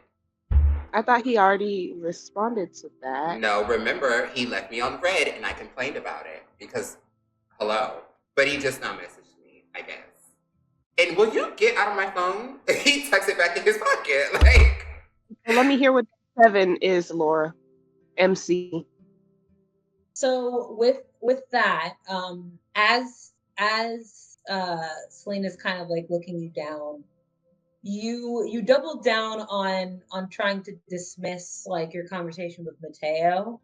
I thought he already responded to that. No, remember, he left me on red and I complained about it because, hello. But he just now messaged me, I guess. And will you get out of my phone? He texted back in his pocket. Like, Well, let me hear what 7 is, Laura. MC. So with that, as Selena's kind of like looking you down, you double down on trying to dismiss like your conversation with Mateo,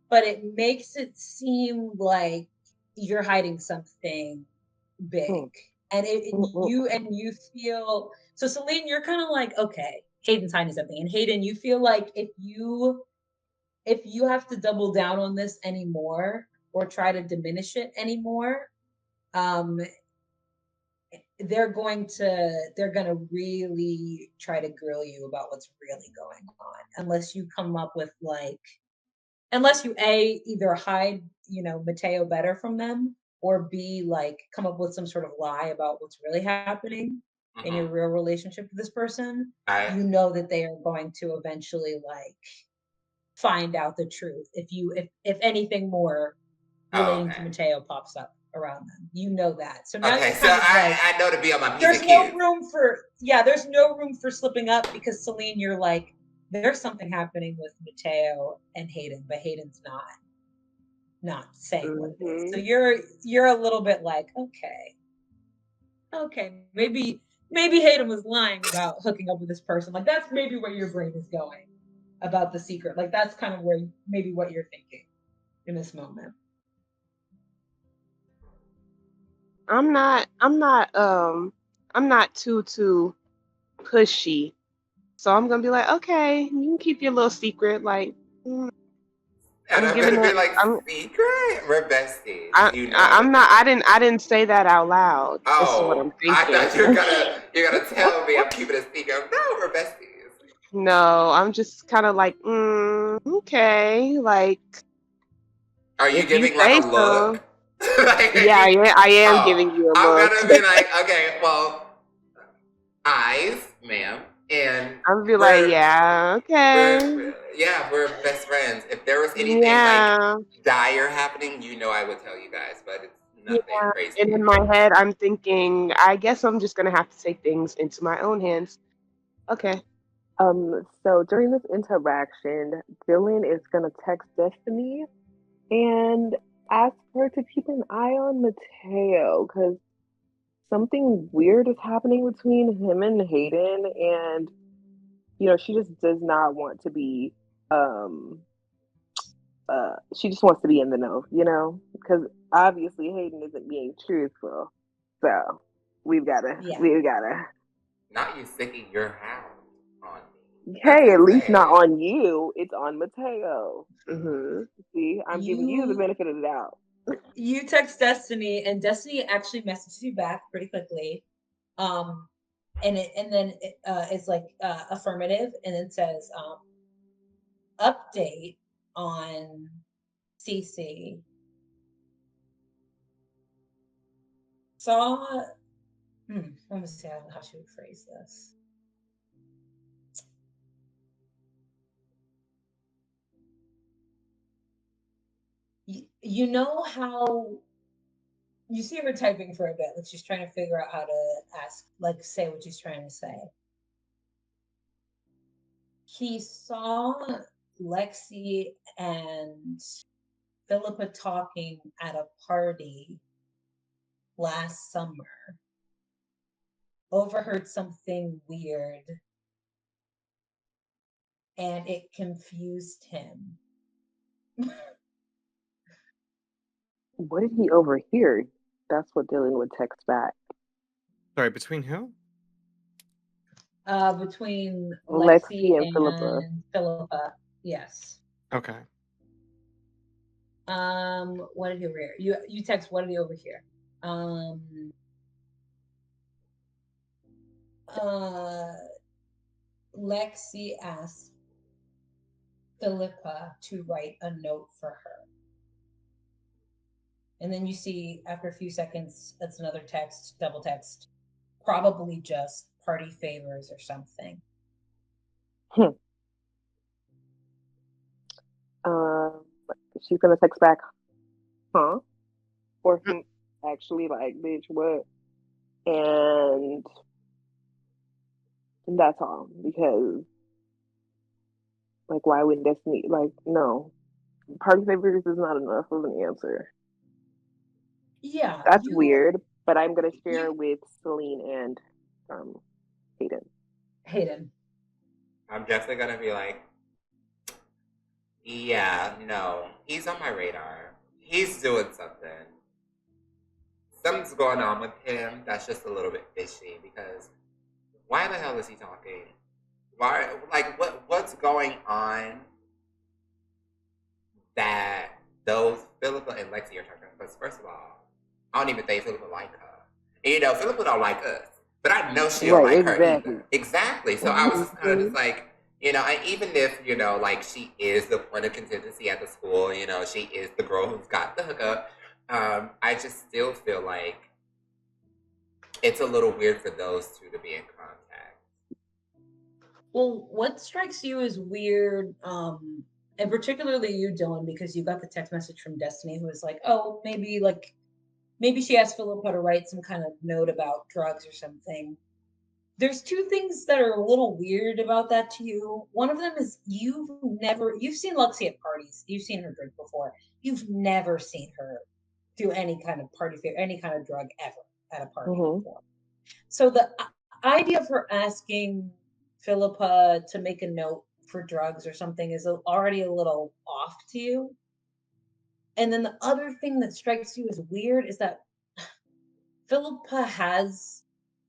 but it makes it seem like you're hiding something big, and you feel so. Selene, you're kind of like, okay, Hayden's hiding something, and Hayden, you feel like if you have to double down on this anymore or try to diminish it anymore, they're going to really try to grill you about what's really going on, unless you come up with unless you either hide Mateo better from them, or B, like come up with some sort of lie about what's really happening in your real relationship with this person. You know that they are going to eventually like find out the truth if anything more relating to Mateo pops up around them. You know that. So now okay, so I know to be on my piece there's of no cue. there's no room for slipping up, because Celine, you're like, there's something happening with Mateo and Hayden, but Hayden's not saying what it is. So you're a little bit like, okay, maybe Hayden was lying about hooking up with this person. Like that's maybe where your brain is going about the secret. Like that's kind of where maybe what you're thinking in this moment. I'm not too pushy. So I'm gonna be like, okay, you can keep your little secret. Like, And I'm gonna be like, secret? We're besties. I'm not. I didn't say that out loud. This is what I'm thinking. I thought you're gonna tell me I'm keeping a secret. No, we're besties. No, I'm just kind of like, okay, like. Are you giving like a look? Yeah, I am giving you a I'm look. gonna be like, okay, well, eyes, ma'am, and I'm gonna be like, yeah, okay. we're best friends. If there was anything like Yeah. dire happening, I would tell you guys, but it's nothing Yeah. crazy. And in my head, I'm thinking, I guess I'm just gonna have to take things into my own hands. Okay. So during this interaction, Dylan is gonna text Destiny and ask her to keep an eye on Mateo because something weird is happening between him and Hayden, and she just does not want to be um she just wants to be in the know, because obviously Hayden isn't being truthful. So we've gotta Yeah. we've gotta Not you sticking your hound on me. That's hey, at least not insane. on you, it's on Mateo. Mm-hmm. See, I'm giving you the benefit of the doubt. You text Destiny, and Destiny actually messages you back pretty quickly. And then it's like affirmative, and it says update on CC. Saw. Let me see how she would phrase this. You know how you see her typing for a bit, like she's trying to figure out how to say what she's trying to say. He saw Lexi and Philippa talking at a party last summer, overheard something weird, and it confused him. What did he overhear? That's what Dylan would text back. Sorry, between who? Between Lexi Lexi and Philippa. and Philippa, yes. Okay. What did he overhear? You text, what did he overhear? Lexi asked Philippa to write a note for her. And then you see after a few seconds, that's another text, double text, probably just party favors or something. She's gonna text back, huh? Or actually, like, bitch, what? And that's all, because like, why would Destiny, like, no, party favors is not enough of an answer. Yeah, That's weird, but I'm gonna share with Celine and Hayden. I'm definitely gonna be like, yeah, no, he's on my radar. He's doing something. Something's going on with him that's just a little bit fishy, because why the hell is he talking? Why, like, what's going on that those Philippa and Lexi are talking? Because first of all, I don't even think Philippa like her. And Philippa don't like us, but I know she don't like her either. Exactly. So I was just kind of just like, and even if, like, she is the point of contingency at the school, she is the girl who's got the hookup, I just still feel like it's a little weird for those two to be in contact. Well, what strikes you as weird, and particularly you, Dylan, because you got the text message from Destiny, who was like, oh, maybe she asked Philippa to write some kind of note about drugs or something. There's two things that are a little weird about that to you. One of them is you've seen Lexi at parties. You've seen her drink before. You've never seen her do any kind of any kind of drug ever at a party before. So the idea of her asking Philippa to make a note for drugs or something is already a little off to you. And then the other thing that strikes you as weird is that Philippa has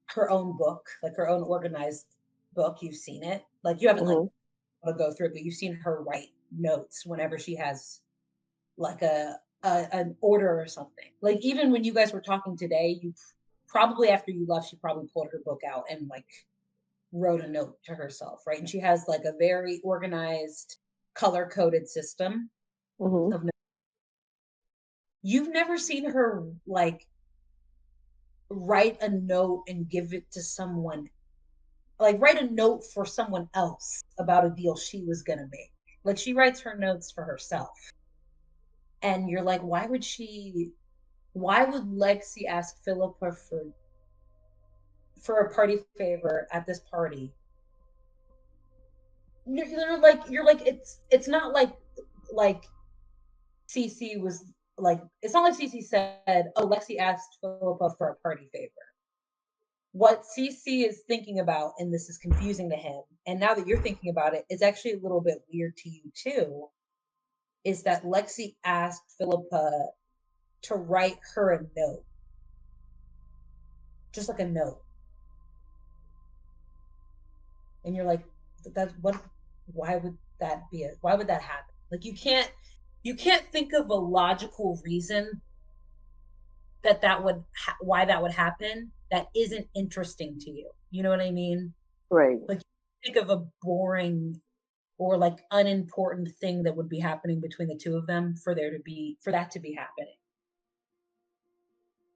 her own book, like her own organized book. You've seen it. Like you haven't like go through it, but you've seen her write notes whenever she has like an order or something. Like even when you guys were talking today, you probably after you left, she probably pulled her book out and like wrote a note to herself, right? And she has like a very organized, color coded system of notes. You've never seen her like write a note and give it to someone, like write a note for someone else about a deal she was gonna make. Like she writes her notes for herself. And you're like, why would Lexi ask Philippa for a party favor at this party? You're like it's not like Cece was like, it's not like Cece said, oh, Lexi asked Philippa for a party favor. What Cece is thinking about, and this is confusing to him, and now that you're thinking about it, it's actually a little bit weird to you too, is that Lexi asked Philippa to write her a note. Just like a note. And you're like, that's what, why would why would that happen? Like you can't think of a logical reason that would why that would happen that isn't interesting to you. You know what I mean? Right. Like think of a boring or like unimportant thing that would be happening between the two of them for that to be happening.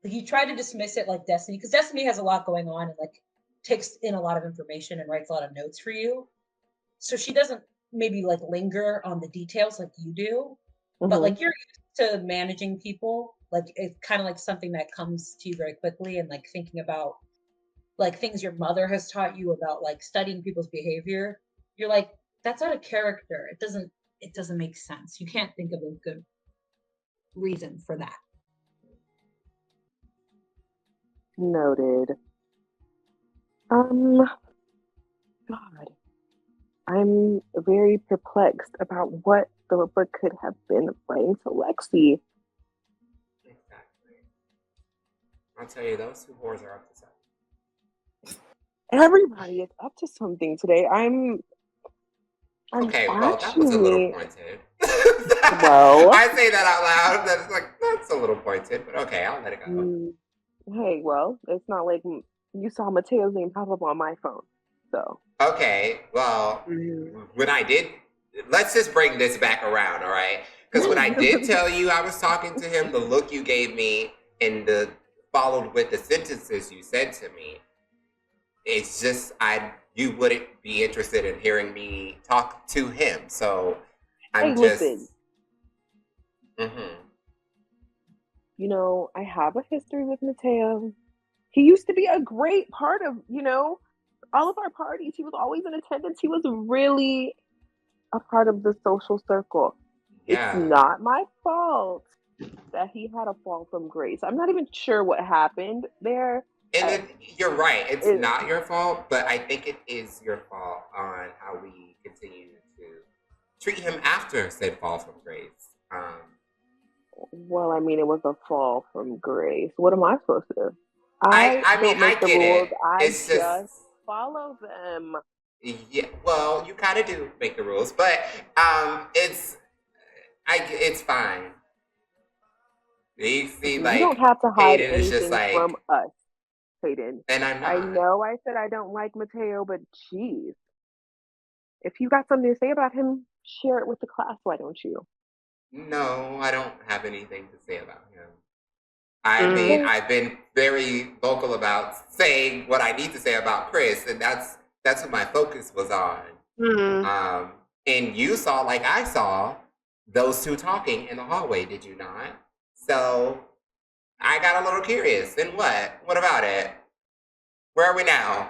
Like you try to dismiss it like Destiny, because Destiny has a lot going on and like takes in a lot of information and writes a lot of notes for you. So she doesn't maybe like linger on the details like you do, but like you're used to managing people. Like it's kind of like something that comes to you very quickly, and like thinking about like things your mother has taught you about like studying people's behavior. You're like, that's out of character. It doesn't make sense. You can't think of a good reason for that. Noted. God, I'm very perplexed about what Philippa could have been writing to Lexi. Exactly. I'll tell you, those two whores are up to something. Everybody is up to something today. I'm Okay, well, that actually, was a little pointed. well, I say that out loud. That's like, that's a little pointed, but okay, I'll let it go. hey, well, it's not like you saw Mateo's name pop up on my phone, so. Okay, well, when I did, let's just bring this back around, all right? Because when I did tell you I was talking to him, the look you gave me and the followed with the sentences you said to me, it's just you wouldn't be interested in hearing me talk to him. So I'm just. Listen. You know, I have a history with Mateo. He used to be a great part of, all of our parties. He was always in attendance. He was really a part of the social circle. Yeah. It's not my fault that he had a fall from grace. I'm not even sure what happened there. And you're right. It's not your fault, but I think it is your fault on how we continue to treat him after said fall from grace. Well, I mean, it was a fall from grace. What am I supposed to do? I mean, don't make I the get rules. it. I It's just follow them. Yeah, well, you kind of do make the rules, but it's fine. You see, like, you don't have to hide Hayden is just anything like, from us, Hayden. and I'm not. I know I said I don't like Mateo, but geez, if you got something to say about him, share it with the class. Why don't you? No, I don't have anything to say about him. I mean, I've been very vocal about saying what I need to say about Chris, and that's what my focus was on. And you saw, like I saw, those two talking in the hallway, did you not? So I got a little curious. Then what? What about it? Where are we now?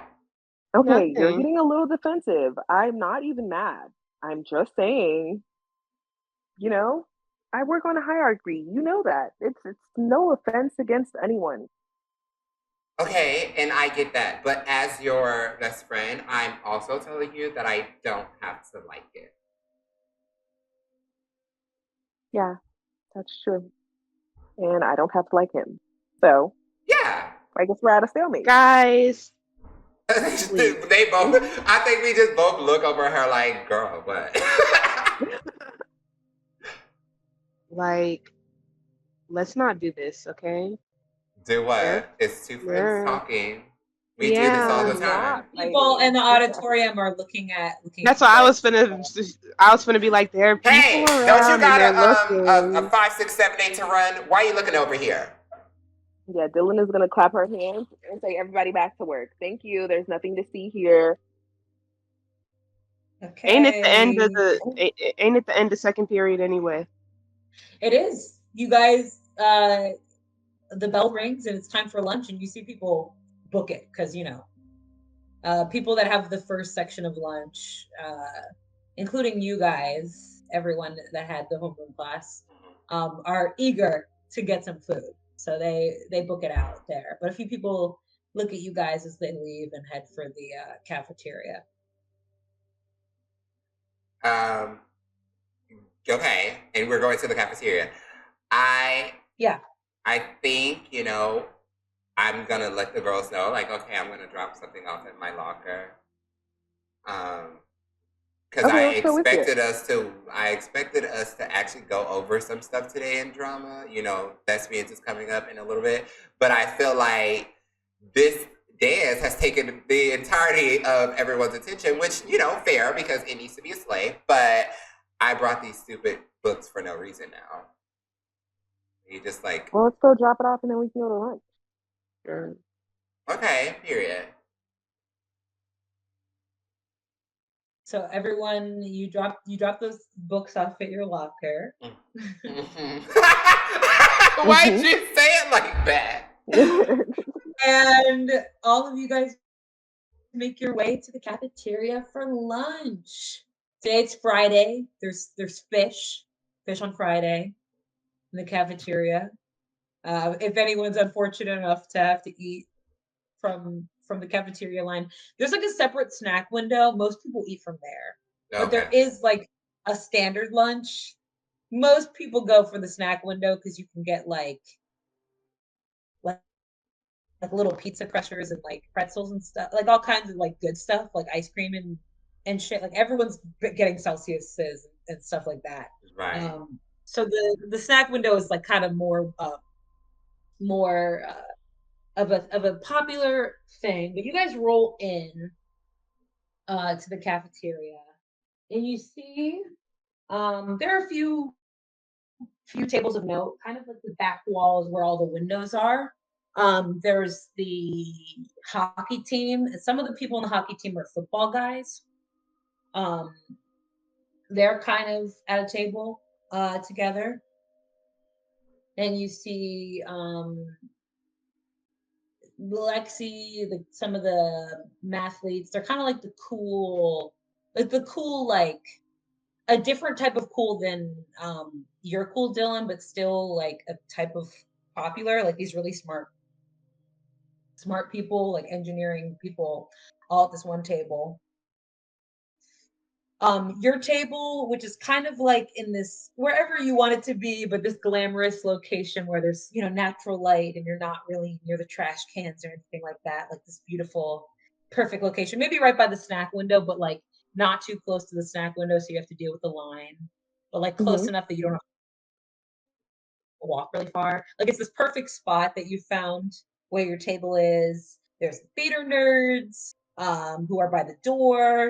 Okay, you're getting a little defensive. I'm not even mad. I'm just saying, I work on a hierarchy. You know that. It's no offense against anyone. Okay, and I get that. But as your best friend, I'm also telling you that I don't have to like it. Yeah, that's true. And I don't have to like him. So, yeah. I guess we're at a stalemate. Guys. They both, I think we just both look over her like, girl, what? Like, let's not do this, okay? Do what? It's two friends talking. We do this all Yeah. the not time. People fighting. in the auditorium are looking at That's you why guys. I was finna be like, there are people Hey, don't you around and got they're a looking. 5, 6, 7, 8 to run? Why are you looking over here? Yeah, Dylan is gonna clap her hands and say, "Everybody back to work. Thank you. There's nothing to see here." Ain't it the end of Okay. ain't it the end of second period anyway? It is. You guys, the bell rings and it's time for lunch, and you see people book it because people that have the first section of lunch, including you guys, everyone that had the homeroom class, are eager to get some food, so they book it out there. But a few people look at you guys as they leave and head for the cafeteria. Um, okay, and we're going to the cafeteria. I Yeah. I think, I'm gonna let the girls know, like, okay, I'm gonna drop something off in my locker. Because Okay, let's go with you. I expected us to actually go over some stuff today in drama. Thespians is coming up in a little bit, but I feel like this dance has taken the entirety of everyone's attention, which, fair because it needs to be a slave. But I brought these stupid books for no reason now. You just like, Well, let's go drop it off and then we can go to lunch. Sure. okay, period. So everyone, you drop those books off at your locker. Mm-hmm. Why'd you say it like that? And all of you guys make your way to the cafeteria for lunch. Today it's Friday. There's fish on Friday in the cafeteria. If anyone's unfortunate enough to have to eat from the cafeteria line, there's like a separate snack window. Most people eat from there, but there is like a standard lunch. Most people go for the snack window because you can get like little pizza crushers and like pretzels and stuff, like all kinds of like good stuff, like ice cream and shit. Like everyone's getting Celsiuses and stuff like that. Right. So the snack window is like kind of more of a popular thing. But you guys roll in to the cafeteria and you see there are a few tables of note, kind of like the back walls where all the windows are. There's the hockey team. Some of the people in the hockey team are football guys. They're kind of at a table together. And you see Lexi, some of the mathletes. They're kind of like the cool, like a different type of cool than your cool, Dylan, but still like a type of popular, like these really smart people, like engineering people, all at this one table. Your table, which is kind of like in this wherever you want it to be, but this glamorous location where there's natural light and you're not really near the trash cans or anything like that. Like this beautiful, perfect location, maybe right by the snack window, but like not too close to the snack window, so you have to deal with the line, but like close enough that you don't have to walk really far. Like it's this perfect spot that you found where your table is. There's theater nerds who are by the door,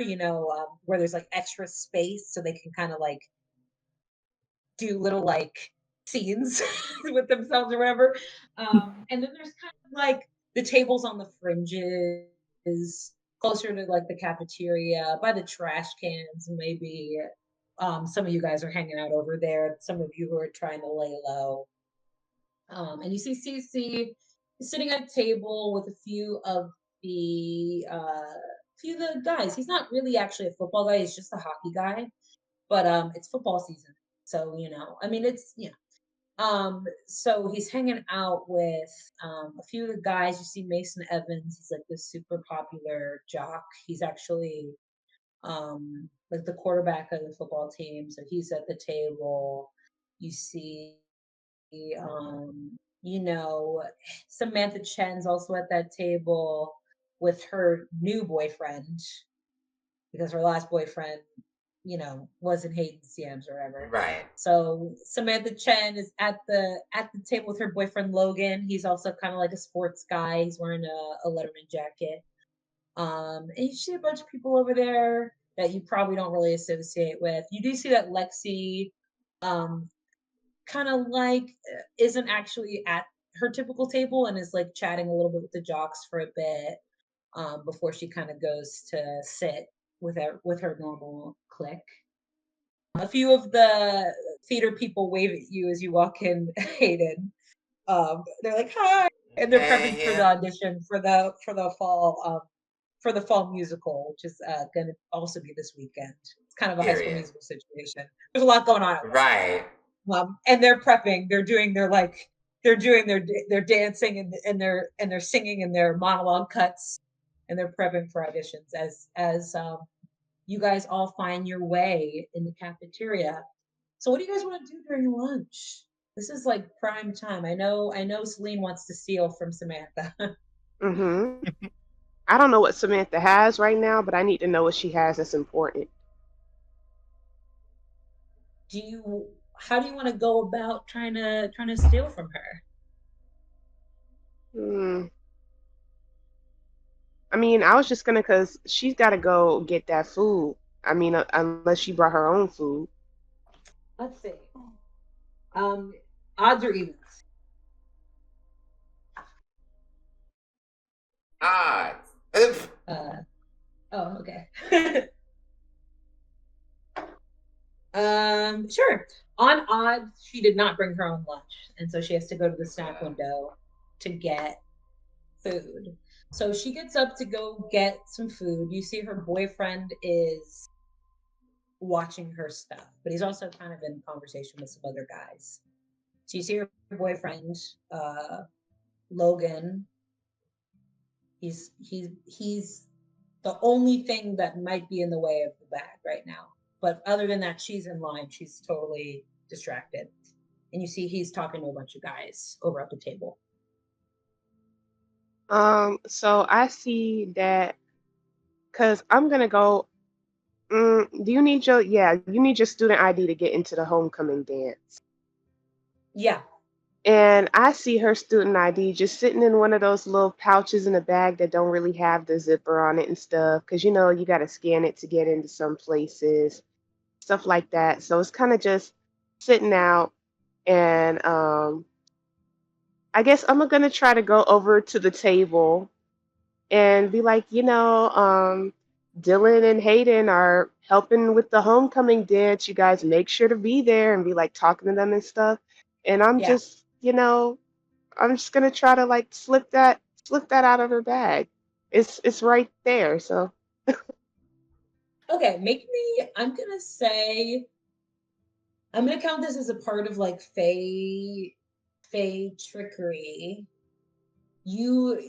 where there's like extra space so they can kind of like do little like scenes with themselves or whatever. And then there's kind of like the tables on the fringes, closer to like the cafeteria, by the trash cans, maybe. Some of you guys are hanging out over there. Some of you who are trying to lay low. And you see CC sitting at a table with a few of the guys. He's not really actually a football guy, he's just a hockey guy. But it's football season. So, I mean so he's hanging out with a few of the guys. You see Mason Evans, he's like this super popular jock. He's actually like the quarterback of the football team. So he's at the table. You see um, Samantha Chen's also at that table with her new boyfriend because her last boyfriend wasn't hating CMs or whatever. Right. So Samantha Chen is at the table with her boyfriend Logan. He's also kind of like a sports guy. He's wearing a Letterman jacket. And you see a bunch of people over there that you probably don't really associate with. You do see that Lexi, kind of like isn't actually at her typical table and is like chatting a little bit with the jocks for a bit, before she kind of goes to sit with her normal clique. A few of the theater people wave at you as you walk in, Hayden. They're like, "Hi," and they're Hey, prepping for the yeah. audition for the fall musical, which is going to also be this weekend. It's kind of a High School Period. Musical situation. There's a lot going on at once. Right. And they're prepping. They're dancing and they're singing and their monologue cuts, and they're prepping for auditions as you guys all find your way in the cafeteria. So what do you guys want to do during lunch? This is like prime time. I know Celine wants to steal from Samantha. Mm-hmm. I don't know what Samantha has right now, but I need to know what she has that's important. How do you want to go about trying to steal from her? Hmm. I mean, I was just gonna, cause she's got to go get that food. I mean, unless she brought her own food. Let's see. Um, Odds or evens? Odds. Uh, oh, okay. Sure. On odds, she did not bring her own lunch, and so she has to go to the snack window to get food. So she gets up to go get some food. You see her boyfriend is watching her stuff, but he's also kind of in conversation with some other guys. So you see her boyfriend, uh, Logan. He's the only thing that might be in the way of the bag right now. But other than that, she's in line. She's totally distracted. And you see he's talking to a bunch of guys over at the table. So I see that, cause I'm gonna go. Do you need your, yeah, you need your student ID to get into the homecoming dance. Yeah. And I see her student ID just sitting in one of those little pouches in a bag that don't really have the zipper on it and stuff. Cause you got to scan it to get into some places, stuff like that. So it's kind of just sitting out. And I guess I'm going to try to go over to the table and be like, Dylan and Hayden are helping with the homecoming dance. You guys make sure to be there, and be like talking to them and stuff. And Yeah. I'm just gonna try to like slip that out of her bag. It's right there. So Okay. I'm gonna count this as a part of like Fey trickery. You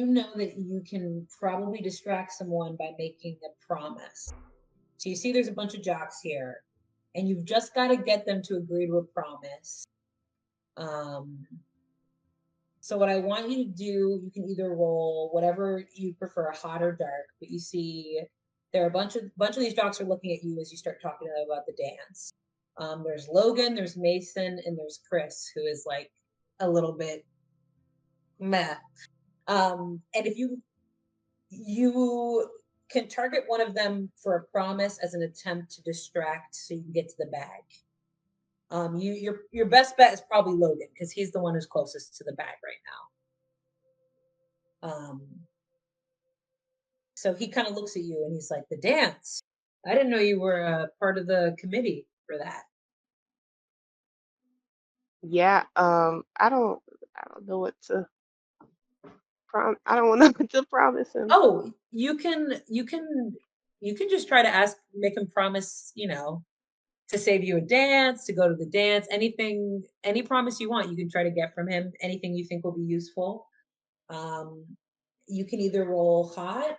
know that you can probably distract someone by making a promise. So you see there's a bunch of jocks here, and you've just got to get them to agree to a promise. Um, so what I want you to do, you can either roll whatever you prefer, hot or dark, but you see there are a bunch of these jocks are looking at you as you start talking to them about the dance. There's Logan, there's Mason, and there's Chris, who is like a little bit meh. And if you can target one of them for a promise as an attempt to distract so you can get to the bag. Your best bet is probably Logan because he's the one who's closest to the bag right now. So he kind of looks at you and he's like, "The dance. I didn't know you were a part of the committee for that." yeah, I don't know what to I don't know what to promise him. Oh, you can just try to make him promise, to save you a dance, to go to the dance, anything, any promise you want, you can try to get from him, anything you think will be useful. Um, you can either roll hot,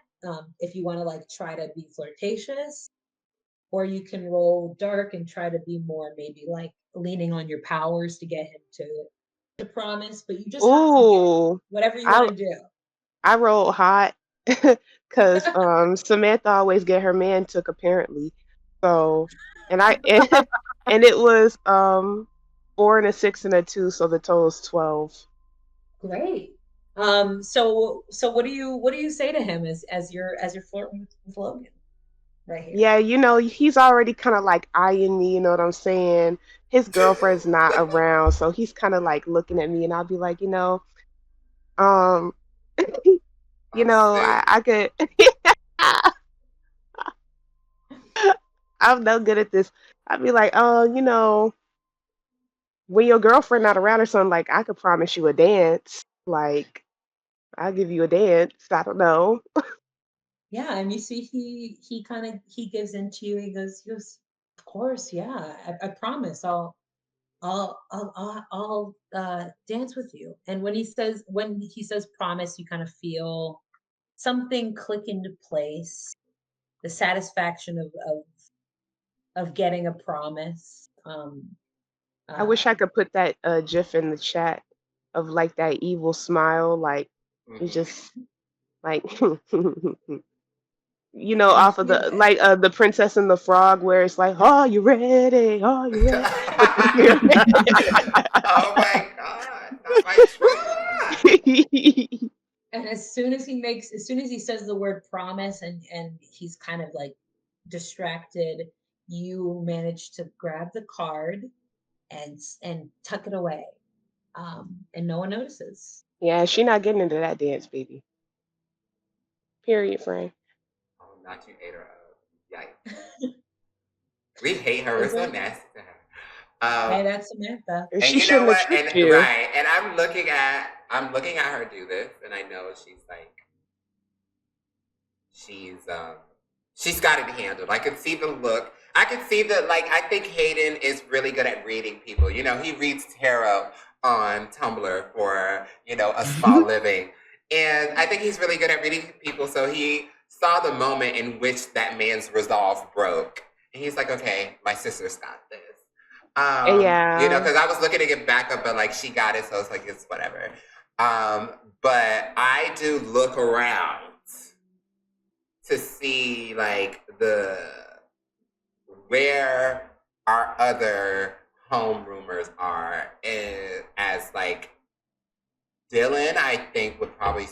if you want to like try to be flirtatious, or you can roll dark and try to be more maybe like leaning on your powers to get him to promise. But you just have to get Ooh, whatever you I want to do. I rolled hot because Samantha always get her man took apparently. So and I and it was 4 and a 6 and a 2, so the total is 12. Great. So what do you say to him as you're flirting with Logan right here? Yeah, he's already kind of like eyeing me, you know what I'm saying? His girlfriend's not around, so he's kind of like looking at me, and I'll be like, um, Oh, Sue. I could, I'm no good at this. I'd be like, oh, when your girlfriend not around or something, like I could promise you a dance. Like, I'll give you a dance. I don't know. Yeah, and you see he kind of he gives into you. He goes, of course, yeah. I promise I'll dance with you. And when he says promise, you kind of feel something click into place, the satisfaction of getting a promise. I wish I Uh, could put that GIF in the chat of like that evil smile, like you Mhm. just like you off of feel the it. like the Princess and the Frog, where it's like, "Are you ready? Are you ready?" With the pyramid. Oh my god, not my trauma. And as soon as he says the word promise and he's kind of like distracted, you manage to grab the card and tuck it away. And no one notices. Yeah, she not getting into that dance, baby. Period, friend. Oh, not you ate her up. Yikes. We hate her. We're Is so it? nasty to her. Hey, that's Samantha. And And she you know shouldn't have what? tricked And you. right. And I'm looking at her do this, and I know she's got it handled. I could see the look. I could see that, like, I think Hayden is really good at reading people. He reads tarot on Tumblr for, a small living. And I think he's really good at reading people. So he saw the moment in which that man's resolve broke. And he's like, okay, my sister's got this. Yeah. Because I was looking to get back up, but like she got it, so it's like it's whatever. But I do look around to see like the where our other home rumors are, and as like Dylan, I think would probably,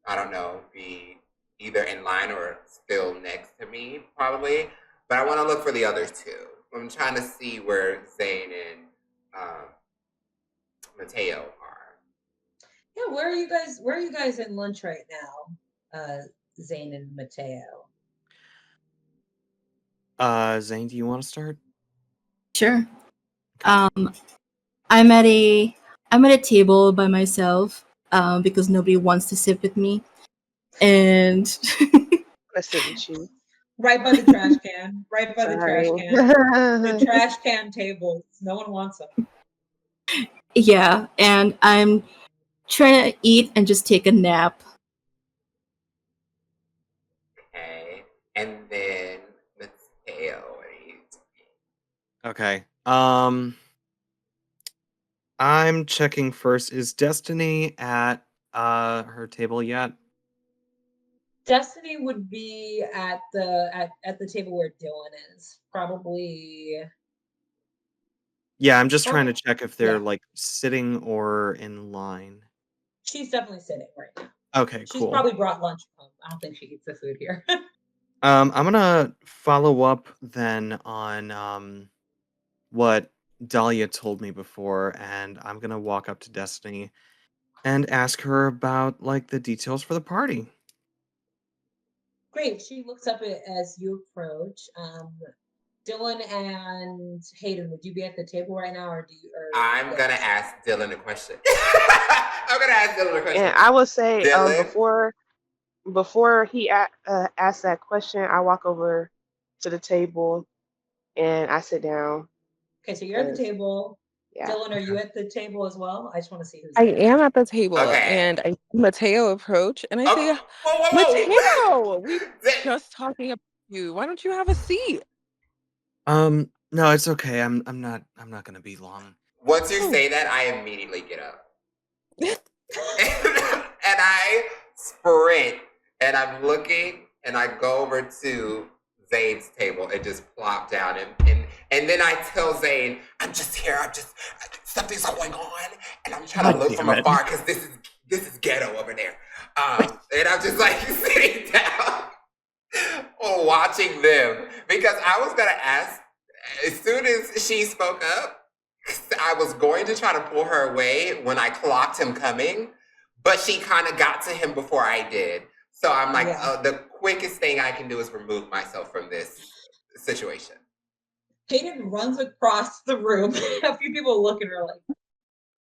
I don't know, be either in line or still next to me, probably. But I want to look for the other two. I'm trying to see where Zane and um, Mateo are. Yeah, where are you guys in lunch right now? Zane and Mateo. Zane, do you want to start? Sure. Um, I'm at a I'm at a table by myself because nobody wants to sit with me, and Let's sit with you. Right by the trash can. Right by the trash Sorry. can. The trash can table. No one wants them. yeah, and I'm trying to eat and just take a nap. Okay. And then Mateo, what are you doing? Okay. I'm checking first. Is Destiny at her table yet? Destiny would be at the table where Dylan is. Probably. Yeah, I'm just Or, trying to check if they're yeah, like sitting or in line. she's definitely sitting right now. Okay, She's cool. probably brought lunch home. I don't think she eats the food here. I'm gonna follow up then on what Dahlia told me before, and I'm gonna walk up to Destiny and ask her about like the details for the party. Great. She looks up as you approach. Dylan and Hayden, would you be at the table right now, or do you, or I'm you gonna guys? ask Dylan a question. I'm gonna ask Dylan a question. And I would say, Dylan, before he asks that question, I walk over to the table and I sit down. Okay, so you're at the 'Cause, table. yeah. Dylan, are you at the table as well? I just want to see who's I there. am at the table okay. and I see Mateo approach and I Okay. say, Whoa, whoa, Mateo, we were whoa. just talking about you. Why don't you have a seat? No, it's okay. I'm not gonna be long. Once you Oh, say that, I immediately get up. And I sprint And I'm looking, and I go over to Zane's table and just plop down, and then I tell Zane, I'm just here. Something's going on, and I'm trying to look from afar because this is ghetto over there. And I'm just like sitting down, watching them because I was gonna ask as soon as she spoke up. I was going to try to pull her away when I clocked him coming, but she kind of got to him before I did. So I'm like, the quickest thing I can do is remove myself from this situation. Hayden runs across the room. A few people look at her like,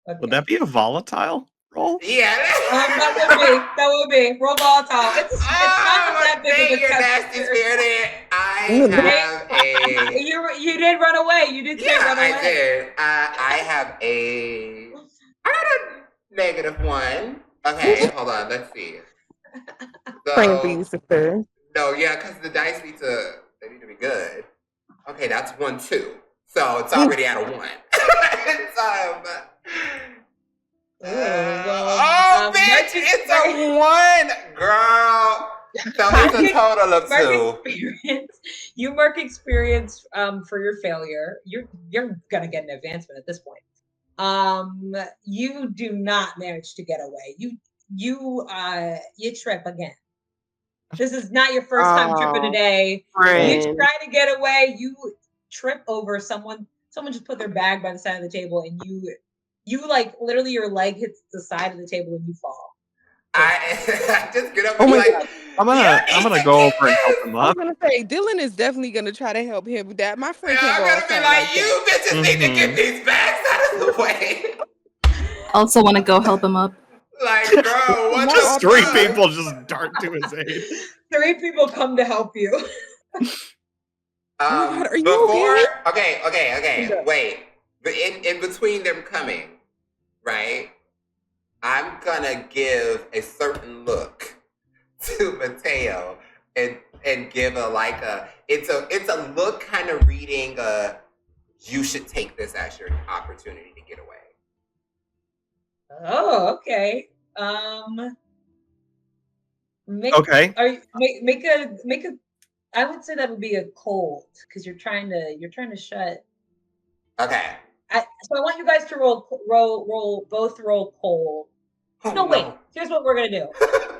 okay. Would that be a volatile roll? Yeah. That would be. Roll volatile. It's not that big of a nasty spirit. I have a... You did run away. You did say run away. I did. I have a... I got a -1. Okay, hold on. Let's see. Praying for you, sister. No, yeah, because the dice need to be good. Okay, that's 1, 2. So it's already at a 1. Bitch, it's a 1, girl. So it's a total of 2. You mark experience for your failure. You're gonna get an advancement at this point. You do not manage to get away. You trip again. This is not your first time tripping today. You try to get away. You trip over someone. Someone just put their bag by the side of the table, and you like literally your leg hits the side of the table and you fall. I just get up and be like, I'm gonna go over and help him up. I was gonna say Dylan is definitely gonna try to help him with that. My friend can't go outside like you bitches need to get these bags out of the way. Also want to go help him up. Like, girl, what? Just 3 people just dart to his aid. 3 people come to help you. Are you okay? Wait. In between them coming, right? I'm gonna give a certain look to Mateo and give it's a look kind of reading you should take this as your opportunity to get away. Oh, okay. Make a. I would say that would be a cold because you're trying to shut. Okay. So I want you guys to roll cold. Oh, no, wait. Here's what we're gonna do.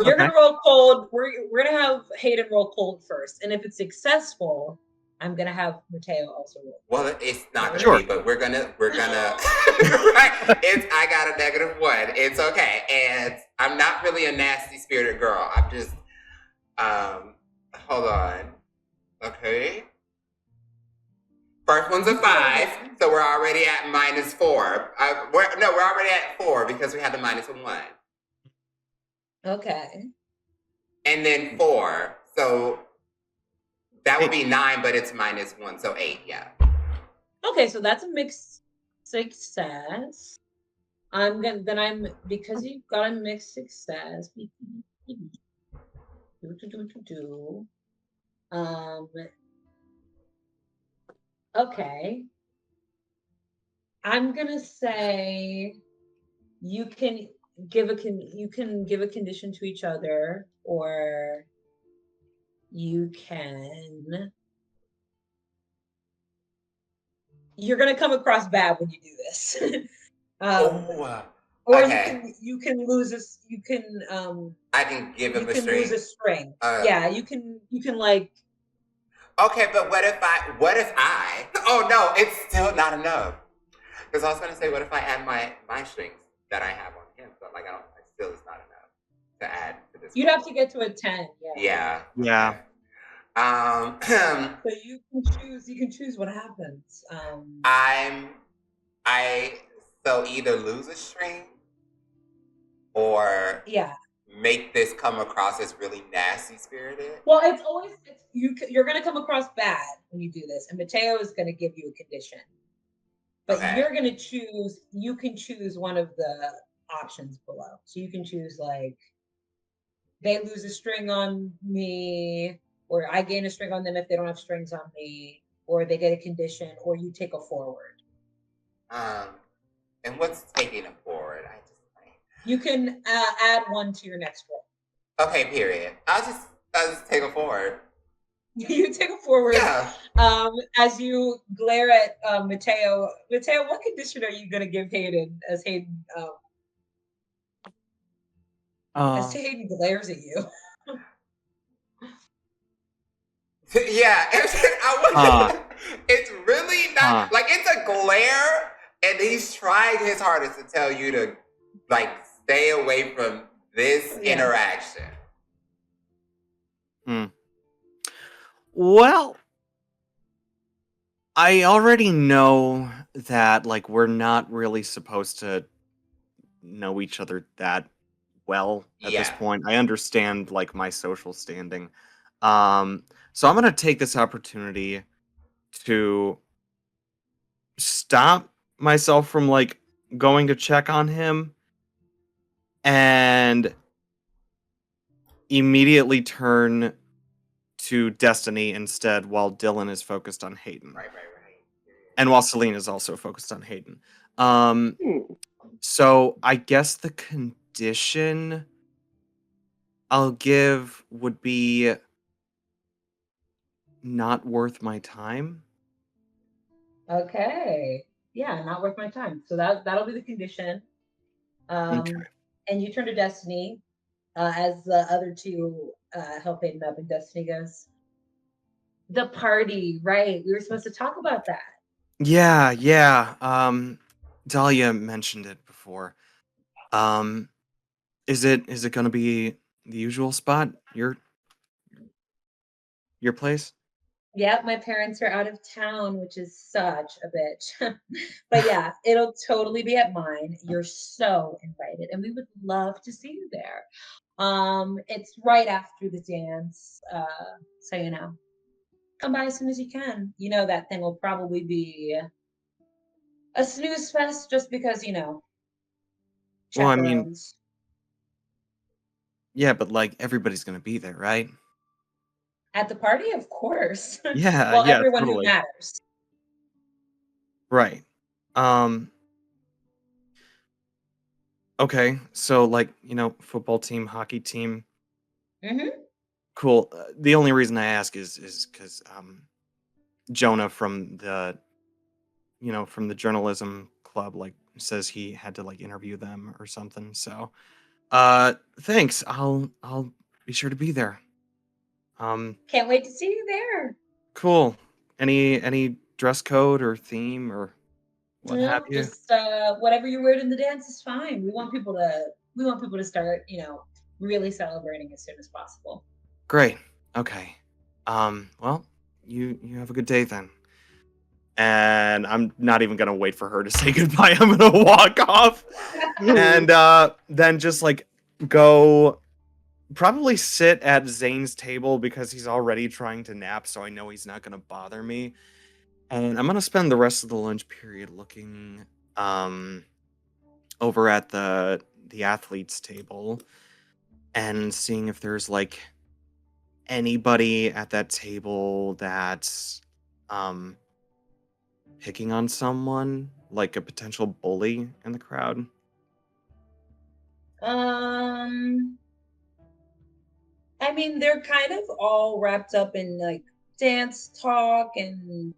You're gonna roll cold. We're gonna have Hayden roll cold first, and if it's successful, I'm gonna have Mateo also roll. Well, it's not gonna be, but we're gonna. Right? I got a -1. It's okay, and I'm not really a nasty spirited girl. I'm just. Hold on. Okay. First one's a 5, so we're already at -4. We're already at 4 because we had the -1. Okay. And then 4, so that would be 9, but it's -1, so 8. Yeah. Okay, so that's a mixed success. Because you've got a mixed success. Okay. I'm gonna say you can give a condition to each other, or you can. You're gonna come across bad when you do this. Or you can lose this. You can. I can give him a string. Lose a string. Yeah, you can like. Okay, but what if I? Oh no, it's still not enough. Because I was gonna say, what if I add my strings that I have on him? But like, still it's not enough to add to this. You'd have to get to a 10. Yeah. So you can choose what happens. So either lose a string or make this come across as really nasty spirited. Well, you're going to come across bad when you do this, and Mateo is going to give you a condition, but you're going to choose. You can choose one of the options below. So you can choose like they lose a string on me, or I gain a string on them if they don't have strings on me, or they get a condition, or you take a forward. And what's taking a forward? You can add 1 to your next roll. Okay, period. I'll just take it forward. You take it forward. Yeah. As you glare at Mateo. Mateo, what condition are you gonna give Hayden as Hayden as Uh, Hayden glares at you? Yeah, huh, it's really not huh. like it's a glare, and he's trying his hardest to tell you to like stay away from this Yeah. interaction. Hmm. Well, I already know that like we're not really supposed to know each other that well at this Yeah. point. I understand like my social standing. So I'm gonna take this opportunity to stop myself from like going to check on him and immediately turn to Destiny instead while Dylan is focused on Hayden. Right. And while Celine is also focused on Hayden. Um, Hmm. so I guess the condition I'll give would be not worth my time. Okay. Yeah, not worth my time. So that'll be the condition. Okay. And you turn to Destiny as the other two help Hayden up, and Destiny goes, "The party, right? We were supposed to talk about that." Yeah. Dahlia mentioned it before. Um, is it gonna be the usual spot? Your place? Yep, my parents are out of town, which is such a bitch. But yeah, it'll totally be at mine. You're so invited, and we would love to see you there. It's right after the dance, so come by as soon as you can. You know that thing will probably be a snooze fest just because Well, I mean, chaperones yeah, but like everybody's gonna be there, right? at the party, of course. Yeah, Well, yeah, everyone who totally. matters. Right. Um, okay. So like, football team, hockey team, Hmm. cool. The only reason I ask is because Jonah from the journalism club like says he had to like interview them or something. So, thanks. I'll be sure to be there. Can't wait to see you there. Cool. Any dress code or theme or what have No, you? just whatever you wear in the dance is fine. We want people to start, really celebrating as soon as possible. Great. Okay. Well, you have a good day then. And I'm not even gonna wait for her to say goodbye. I'm gonna walk off and then just like go probably sit at Zane's table because he's already trying to nap, so I know he's not gonna bother me. And I'm gonna spend the rest of the lunch period looking um over at the athletes table and seeing if there's like anybody at that table that's um picking on someone, like a potential bully in the crowd. um I mean, they're kind of all wrapped up in like dance talk and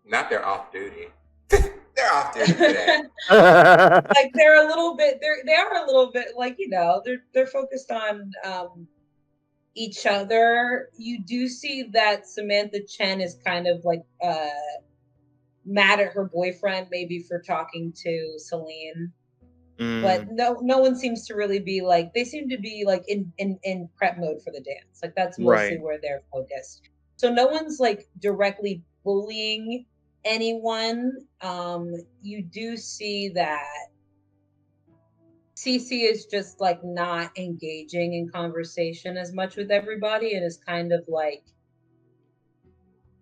Not they're off duty. They're off duty today. like they're a little bit they are a little bit like they're focused on each other. You do see that Samantha Chen is kind of like mad at her boyfriend maybe for talking to Celine, but Mm, no one seems to really be like, they seem to be like in prep mode for the dance. Like that's mostly right. where they're focused. So no one's like directly bullying anyone. You do see that Cece is just like not engaging in conversation as much with everybody and is kind of like,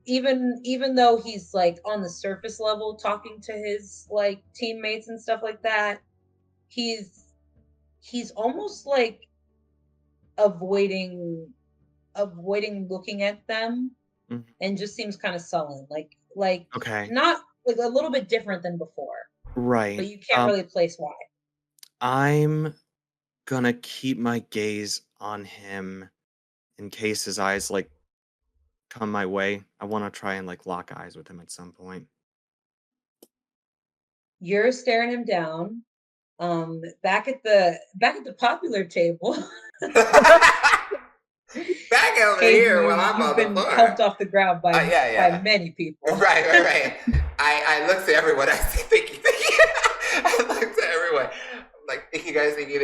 even though he's like on the surface level talking to his like teammates and stuff like that, he's he's almost like avoiding looking at them, Mhm. and just seems kind of sullen, like Okay. not like a little bit different than before, but Right. you can't really place why. I'm gonna keep my gaze on him in case his eyes like come my way. I want to try and like lock eyes with him at some point. You're staring him down. Back at the popular table. Back over Hayden, here while I'm you've on the been floor. helped off the ground by Yeah. many people. Right. I look to everyone. I say, thank you. I look to everyone. I'm like, thank you guys, thank you.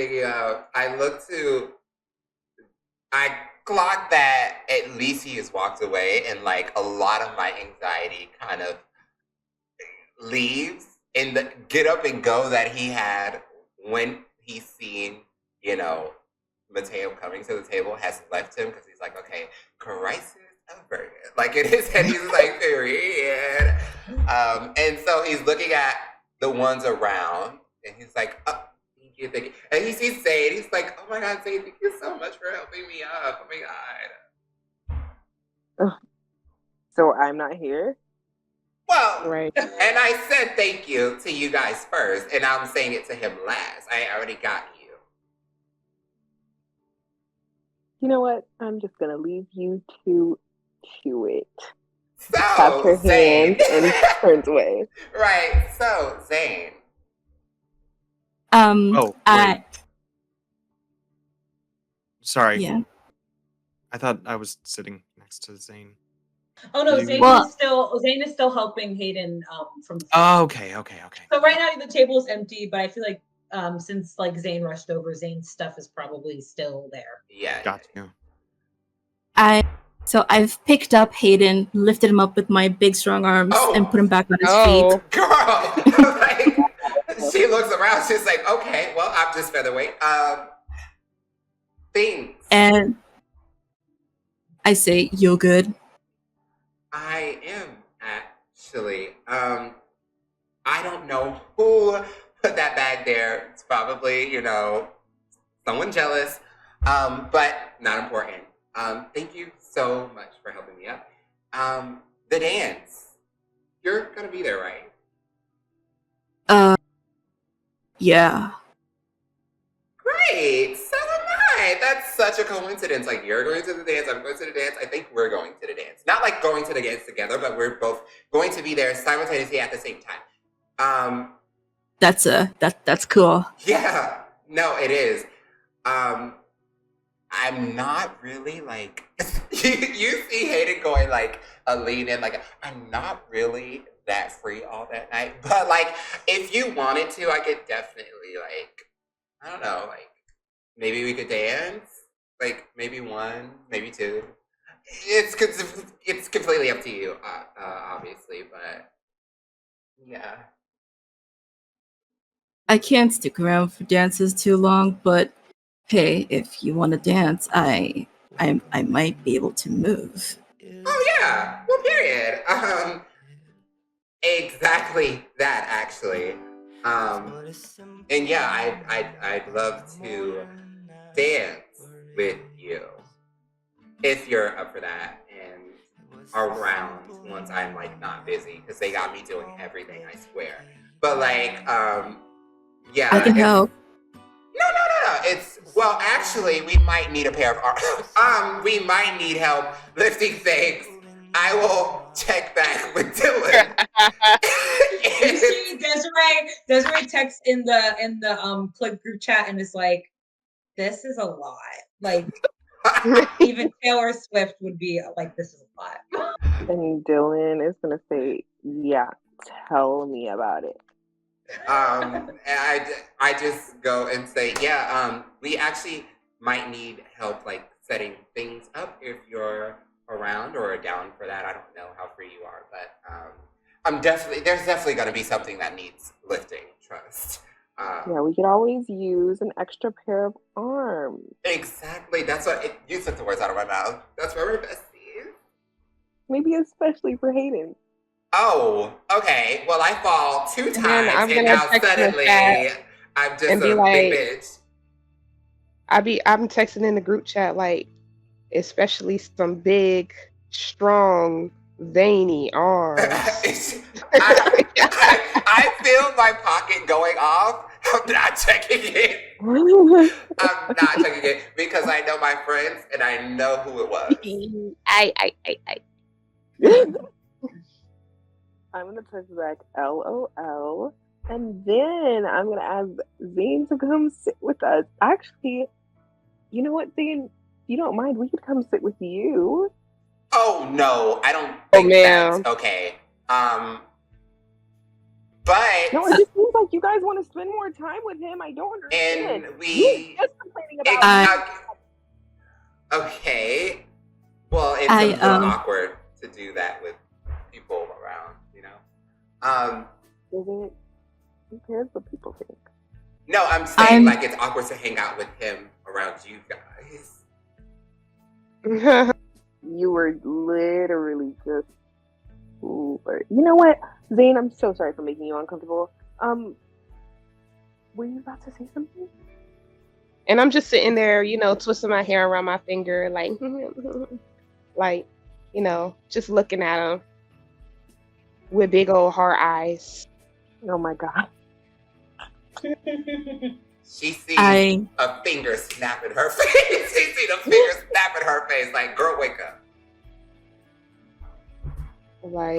I clock that at least he has walked away, and like a lot of my anxiety kind of leaves, and the get up and go that he had when he's seen, Mateo coming to the table has left him, because he's like, okay, crisis averted. Like in his head, he's like, period. And so he's looking at the ones around, and he's like, oh, thank you. And he sees Zane. He's like, oh my God, Zane, thank you so much for helping me up. Oh my God. So I'm not here? Well, Right. and I said thank you to you guys first, and I'm saying it to him last. I already got you. You know what? I'm just gonna leave you to chew it. So, Taps her Zane. hands and turns away. Right. So, Zane. Oh, wait. Sorry. Yeah. I thought I was sitting next to Zane. Oh no, You- Zane Well- is still helping Hayden from the Oh, okay. So right now the table is empty, but I feel like since like Zane rushed over, Zane's stuff is probably still there. Yeah. Got you. So I've picked up Hayden, lifted him up with my big strong arms, and put him back on his feet. Girl. Like, she looks around. She's like, okay, well, I'm just featherweight. Things. And I say, "You're good." I am actually. I don't know who put that bag there. It's probably, someone jealous. But not important. Thank you so much for helping me up. The dance. You're gonna be there, right? Yeah. Great. So am I. That's such a coincidence. Like, you're going to the dance, I'm going to the dance. I think we're going to the dance. Not like going to the dance together, but we're both going to be there simultaneously at the same time. That's cool. Yeah. No, it is. I'm not really like you see Hayden going like a lean in, like I'm not really that free all that night. But like if you wanted to, I could definitely like I don't know, like maybe we could dance. Like maybe one, maybe two. It's completely up to you, obviously, but yeah. I can't stick around for dances too long, but hey, if you want to dance, I might be able to move. Oh yeah. Well, period. Exactly that actually. And yeah, I'd love to dance with you if you're up for that and around once I'm like not busy because they got me doing everything, I swear. But like, yeah. I can help. No. It's well, actually, we might need a pair of arms. We might need help lifting things. I will check back with Dylan. You see Desiree texts in the click group chat and is like, this is a lot. Like even Taylor Swift would be like, this is a lot. And Dylan is gonna say, yeah, tell me about it. I just go and say, yeah, we actually might need help like setting things up if you're around or down for that. I don't know how free you are, but there's definitely gonna be something that needs lifting, trust. Yeah, we could always use an extra pair of arms. Exactly. That's what you took the words out of my mouth. That's where we're besties. Maybe especially for Hayden. Oh, okay. Well, I fall 2 then times, I'm and gonna now text her suddenly back I'm just and be a like- big bitch. I'm texting in the group chat like, especially some big, strong Veiny arms. I feel my pocket going off. I'm not checking it. I'm not checking it because I know my friends and I know who it was. I'm gonna text back LOL, and then I'm gonna ask Zane to come sit with us. Actually, you know what, Zane? If you don't mind, we could come sit with you. Oh no, I don't think that's okay. But no, it just seems like you guys want to spend more time with him. I don't understand. And we just complaining about okay. Well, it's a little awkward to do that with people around, you know. Is it? Who cares what people think? No, I'm saying like it's awkward to hang out with him around you guys. You were literally just. Ooh, you know what, Zane? I'm so sorry for making you uncomfortable. Were you about to say something? And I'm just sitting there, you know, twisting my hair around my finger, like, like, you know, just looking at him with big old hard eyes. Oh my god. She sees a finger snap in her face. She sees a finger snap in her face, like, girl, wake up. Like,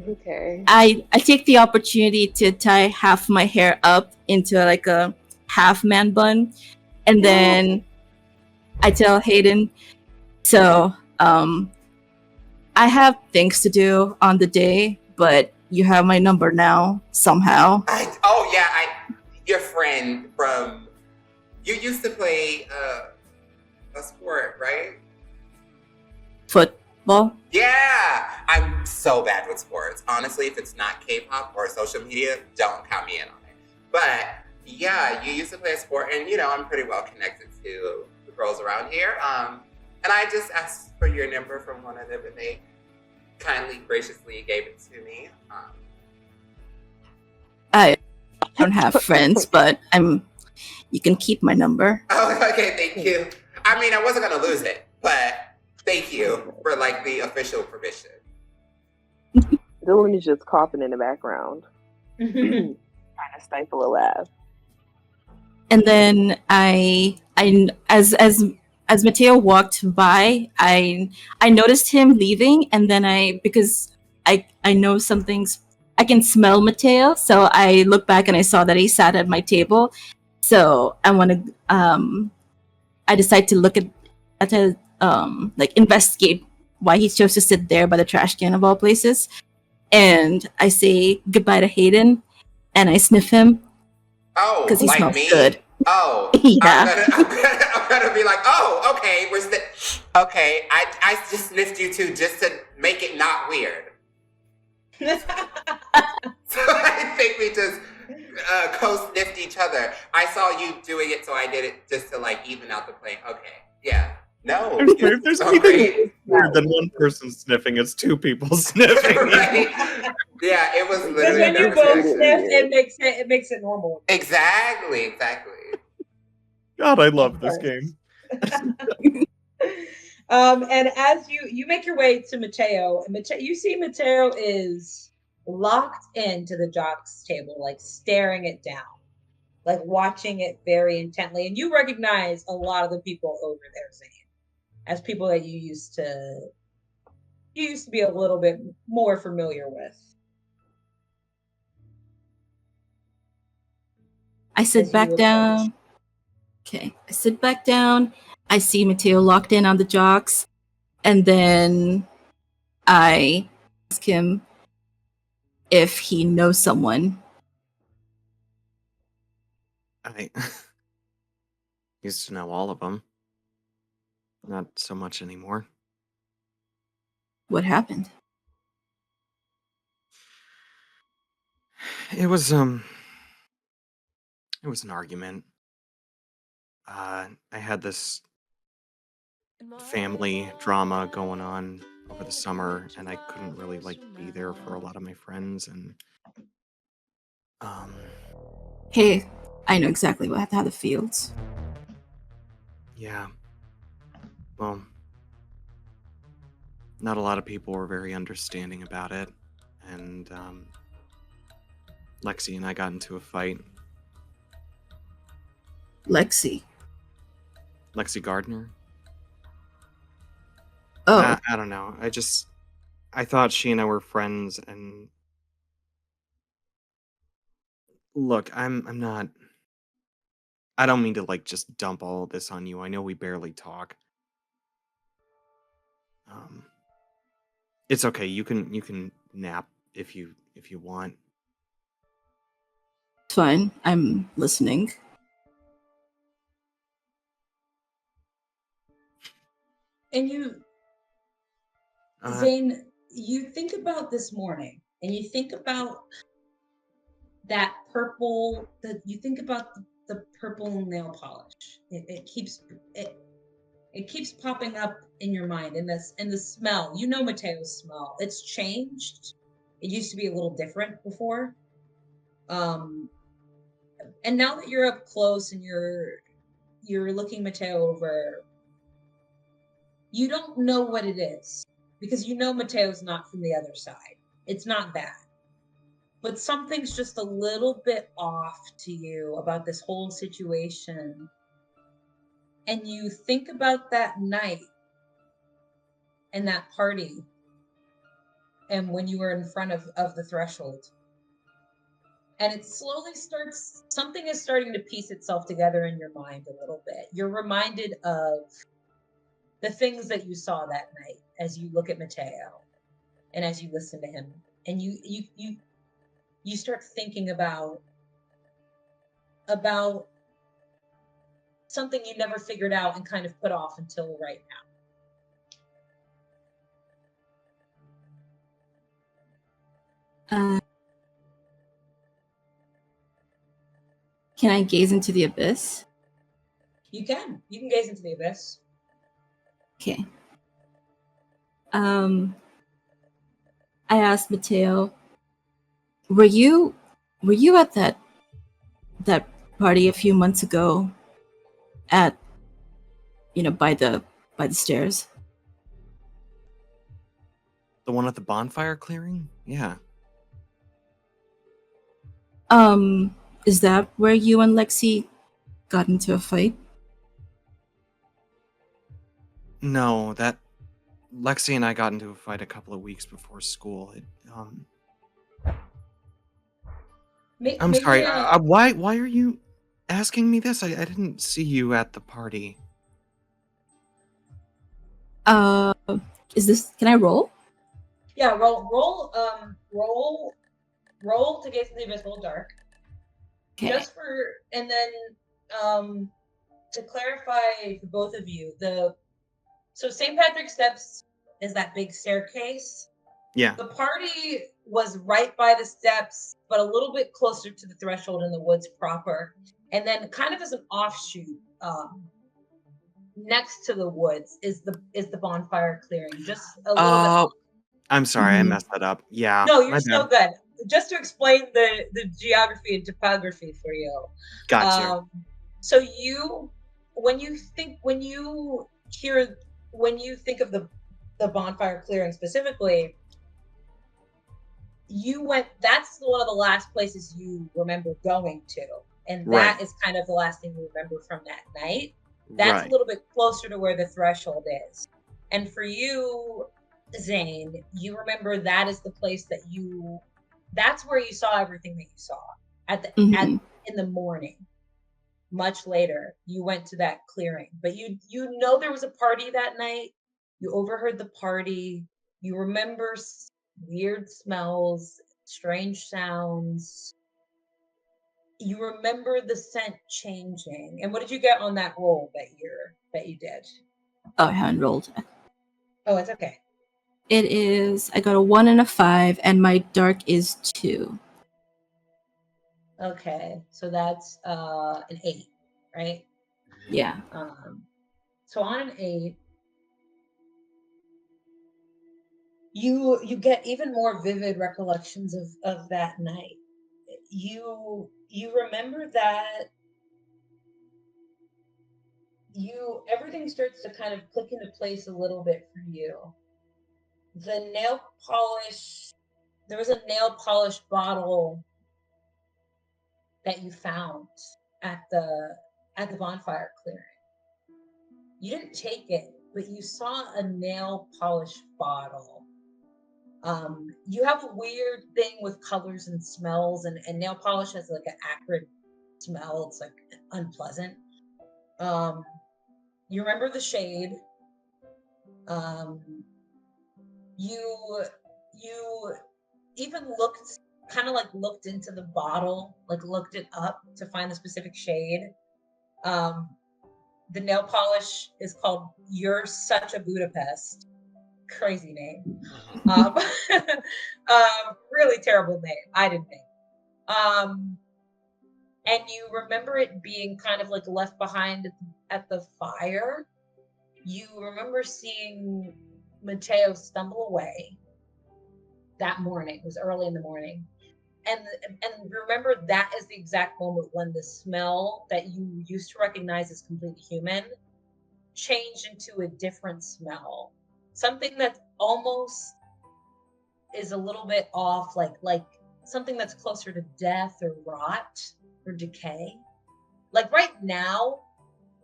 okay. I take the opportunity to tie half my hair up into like a half man bun, and then I tell Hayden, so I have things to do on the day, but you have my number now somehow. Your friend from, you used to play a sport, right? Football? Yeah, I'm so bad with sports. Honestly, if it's not K-pop or social media, don't count me in on it. But yeah, you used to play a sport, and you know, I'm pretty well connected to the girls around here. And I just asked for your number from one of them, and they kindly, graciously gave it to me. I don't have friends, but you can keep my number. Oh, okay, thank you. I mean, I wasn't gonna lose it, but thank you for like the official permission. Dylan is just coughing in the background, trying to stifle a laugh. And then as Mateo walked by, I noticed him leaving, and then because I know something's, I can smell Mateo, so I looked back and I saw that he sat at my table. So I decide to look at like investigate why he chose to sit there by the trash can of all places. And I say goodbye to Hayden, and I sniff him. Oh, because he like smells me? good. Oh, yeah. I'm gonna be like, oh, okay, okay, I just sniffed you too, just to make it not weird. So I think we just co-sniffed each other. I saw you doing it, so I did it just to like even out the plane. Okay, yeah. No, if there's anything weird than one person sniffing, it's two people sniffing. Right? Yeah, it was literally. When you both sniff, it makes it normal. Exactly. God, I love this game. And as you make your way to Mateo, and you see Mateo is locked into the jock's table, like staring it down, like watching it very intently. And you recognize a lot of the people over there, Zane, as people that you used to be a little bit more familiar with. I sit back down. Okay, I sit back down. I see Mateo locked in on the jocks, and then I ask him if he knows someone. I used to know all of them. Not so much anymore. What happened? It was an argument. I had this family drama going on over the summer, and I couldn't really like be there for a lot of my friends, and Hey, I know exactly how the feels. Yeah. Well, not a lot of people were very understanding about it, and Lexi and I got into a fight. Lexi. Lexi Gardner. Oh, I don't know. I thought she and I were friends, and look, I'm not. I don't mean to like just dump all of this on you. I know we barely talk. Um, it's okay. You can nap if you want. fine. I'm listening. And you, Uh, Zane, you think about this morning, and you think about that purple. You think about the purple nail polish. It keeps popping up in your mind, and the smell. You know Mateo's smell. It's changed. It used to be a little different before. Um, and now that you're up close and you're looking Mateo over, you don't know what it is because you know Mateo's not from the other side. It's not that. But something's just a little bit off to you about this whole situation. And you think about that night and that party and when you were in front of the threshold. And it slowly starts, something is starting to piece itself together in your mind a little bit. You're reminded of the things that you saw that night as you look at Mateo and as you listen to him. And you start thinking about something you never figured out and kind of put off until right Uh, can I gaze into the abyss? You can gaze into the abyss. Okay. I asked Mateo, were you at that party a few months ago at by the stairs? the one at the bonfire clearing. Yeah. Is that where you and Lexi got into a fight? No, that Lexi and I got into a fight a couple of weeks before school. I'm Make me sorry. a Why are you asking me this? I didn't see you at the party. Uh, is this? Can I roll? yeah, roll to gaze into the abyss, roll dark. Okay. Just for, and then to clarify for both of you, so St. Patrick's Steps is that big staircase. Yeah. The party was right by the steps, but a little bit closer to the threshold in the woods proper. And then kind of as an offshoot, next to the woods is the bonfire clearing, just a little bit off. I'm sorry, I Mhm. messed that up. Yeah. No, you're my so bad. good. Just to explain the geography and topography for you. Got you. So when you think of the bonfire clearing specifically, that's one of the last places you remember going to, and that Right. is kind of the last thing you remember from that night. That's Right. a little bit closer to where the threshold is. And for you, Zane, you remember that is the place that's where you saw everything that you saw in the morning. Much later, you went to that clearing, but you know there was a party that night. You overheard the party. You remember weird smells, strange sounds. You remember the scent changing. And what did you get on that roll that you did? Oh, I haven't rolled. Oh, it's okay. It is. I got a 1 and a 5, and my dark is 2. Okay, so that's an 8, right? Yeah. So on an 8, you get even more vivid recollections of that night. You remember that everything starts to kind of click into place a little bit for you. the nail polish. There was a nail polish bottle that you found at the bonfire clearing. You didn't take it, but you saw a nail polish bottle. You have a weird thing with colors and smells, and nail polish has like an acrid smell. It's like unpleasant. You remember the shade. You even looked into the bottle, like looked it up to find the specific shade. The nail polish is called You're Such a Budapest. Crazy name. Really terrible name. I didn't think. And you remember it being kind of like left behind at the fire. You remember seeing Mateo stumble away that morning. It was early in the morning. And remember, that is the exact moment when the smell that you used to recognize as completely human changed into a different smell. Something that almost is a little bit off, like something that's closer to death or rot or decay. Like right now,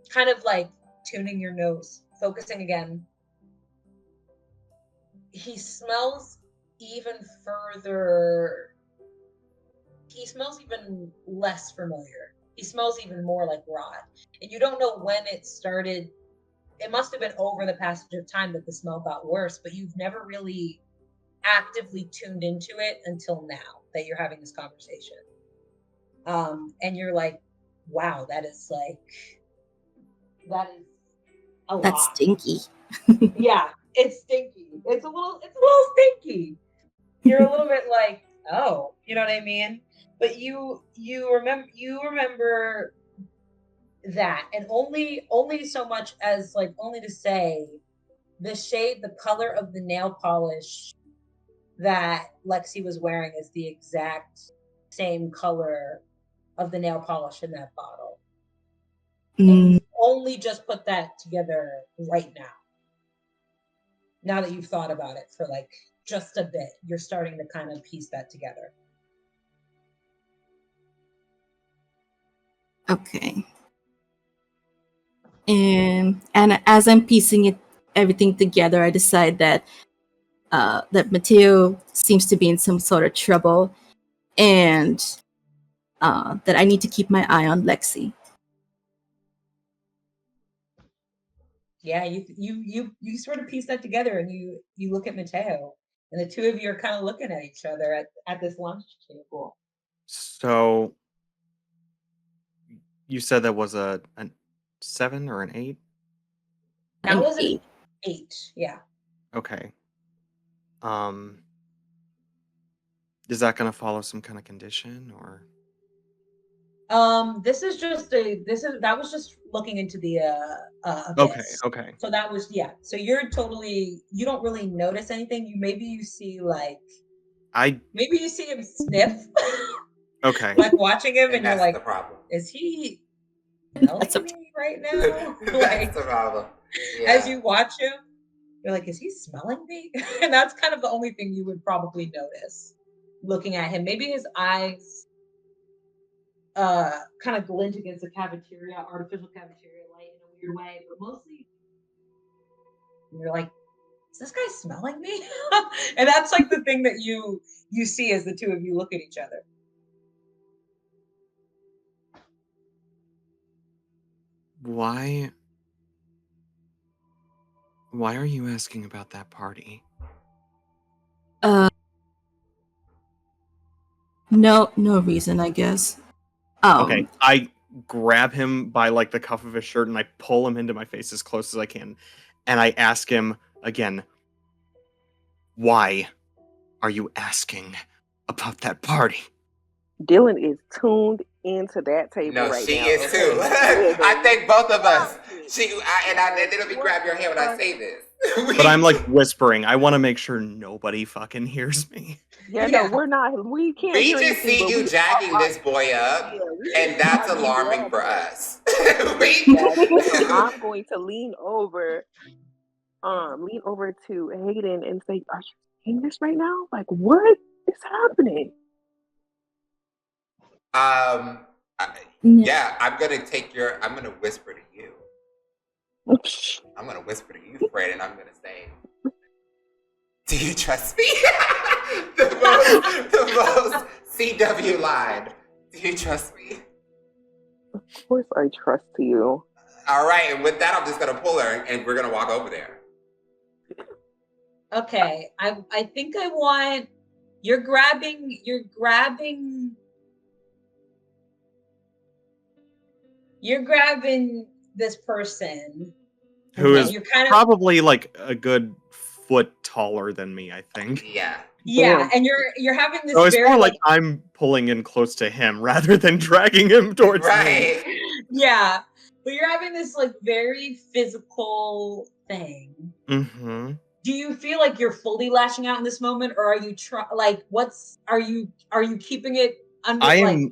kind of like tuning your nose, focusing again. He smells even further. He smells even less familiar. He smells even more like rot. And you don't know when it started. It must have been over the passage of time that the smell got worse, but you've never really actively tuned into it until now that you're having this conversation. And you're like, wow, that is a lot. That's stinky. Yeah, it's stinky. It's a little stinky. You're a little bit like, oh, you know what I mean? But you remember that, and only so much as like only to say the shade, the color of the nail polish that Lexi was wearing is the exact same color of the nail polish in that bottle. And you only just put that together right now. Now that you've thought about it for like just a bit, you're starting to kind of piece that together. Okay. And as I'm piecing everything together, I decide that that Mateo seems to be in some sort of trouble, and that I need to keep my eye on Lexi. Yeah, you sort of piece that together, and you look at Mateo, and the two of you are kind of looking at each other at this lunch table. So you said that was a 7 or an 8? That was an 8, yeah. Okay. Is that gonna follow some kind of condition or? That was just looking into the abyss. Okay. So that was, yeah. So you don't really notice anything. Maybe you see him sniff. Okay. Like watching him, and you're that's like, the problem. is he smelling me right now? That's the problem. Yeah. As you watch him, you're like, is he smelling me? And that's kind of the only thing you would probably notice looking at him. Maybe his eyes kind of glint against the artificial cafeteria light in a weird way, but mostly you're like, is this guy smelling me? And that's like the thing that you see as the two of you look at each other. Why are you asking about that party? No reason, I guess. Okay, I grab him by like the cuff of his shirt and I pull him into my face as close as I can, and I ask him again, why are you asking about that party? Dylan is tuned into that table No, right she now. is too. I think both of us. And it'll be grab your hand when I say this. But I'm like whispering. I want to make sure nobody fucking hears me. Yeah, no, we're not. We can't. We hear just anything, see but you jacking this boy up, and that's alarming for us. So I'm going to lean over lean over to Hayden and say, "Are you seeing this right now? Like, what is happening?" Um, No. yeah, I'm gonna whisper to you. I'm gonna whisper to you, Fred, and I'm gonna say, "Do you trust me?" the most CW line. Do you trust me? Of course, I trust you. All right, and with that, I'm just gonna pull her, and we're gonna walk over there. Okay, I think I want you're grabbing this person Who and is you're kind of probably like a good foot taller than me, I think. Yeah. yeah, Damn. and you're having this So it's very more like I'm pulling in close to him rather than dragging him towards me. Right. yeah, but you're having this like very physical thing. Mm-hmm. Do you feel like you're fully lashing out in this moment, or are you are you keeping it under I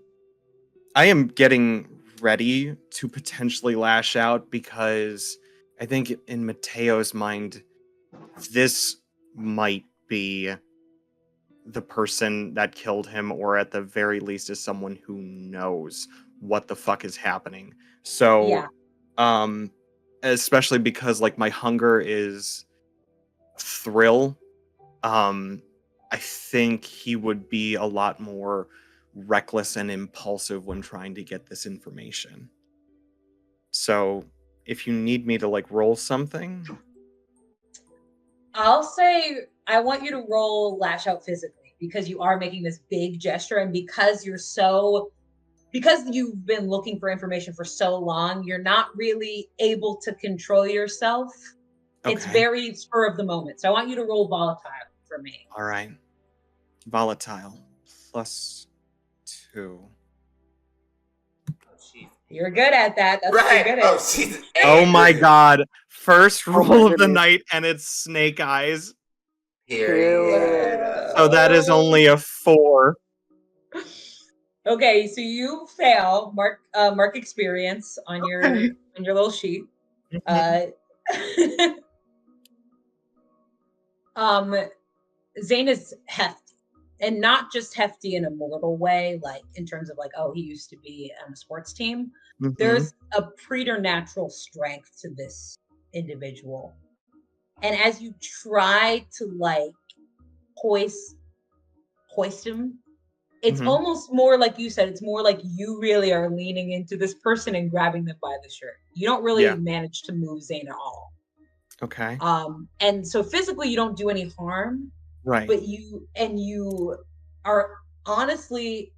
am getting ready to potentially lash out because I think in Mateo's mind, this might be the person that killed him, or at the very least is someone who knows what the fuck is happening. So, especially because like my hunger is thrill, I think he would be a lot more reckless and impulsive when trying to get this information. So, if you need me to like roll something, I'll say I want you to roll lash out physically because you are making this big gesture and because you've been looking for information for so long, you're not really able to control yourself. okay. It's very spur of the moment. So I want you to roll volatile for me. All right. Volatile +2. You're good at that. That's Right. you're good Oh, at. she's Oh my god. First Oh my roll of the goodness. night and it's snake eyes. Period. So that is only a 4. Okay, so you fail. Mark experience on your little sheet. Zane is hefty, and not just hefty in a mortal way, like in terms of like, oh, he used to be on a sports team. Mhm. There's a preternatural strength to this individual, and as you try to like hoist him, it's Mhm. almost more like you said. It's more like you really are leaning into this person and grabbing them by the shirt. You don't really Yeah. manage to move Zane at all. Okay. And so physically you don't do any harm, Right. but you are honestly,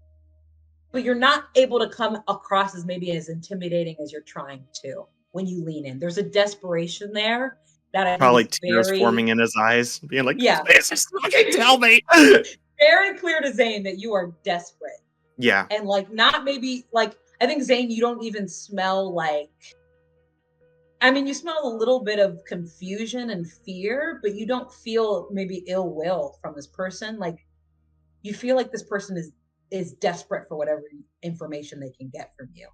but you're not able to come across as maybe as intimidating as you're trying to when you lean in. There's a desperation there that I Probably think is tears very, forming in his eyes, being like, yeah, just fucking tell me. very clear to Zane that you are desperate. Yeah. And like not maybe like I think Zane, you don't even smell like I mean, you smell a little bit of confusion and fear, but you don't feel maybe ill will from this person. Like you feel like this person is desperate for whatever information they can get from you,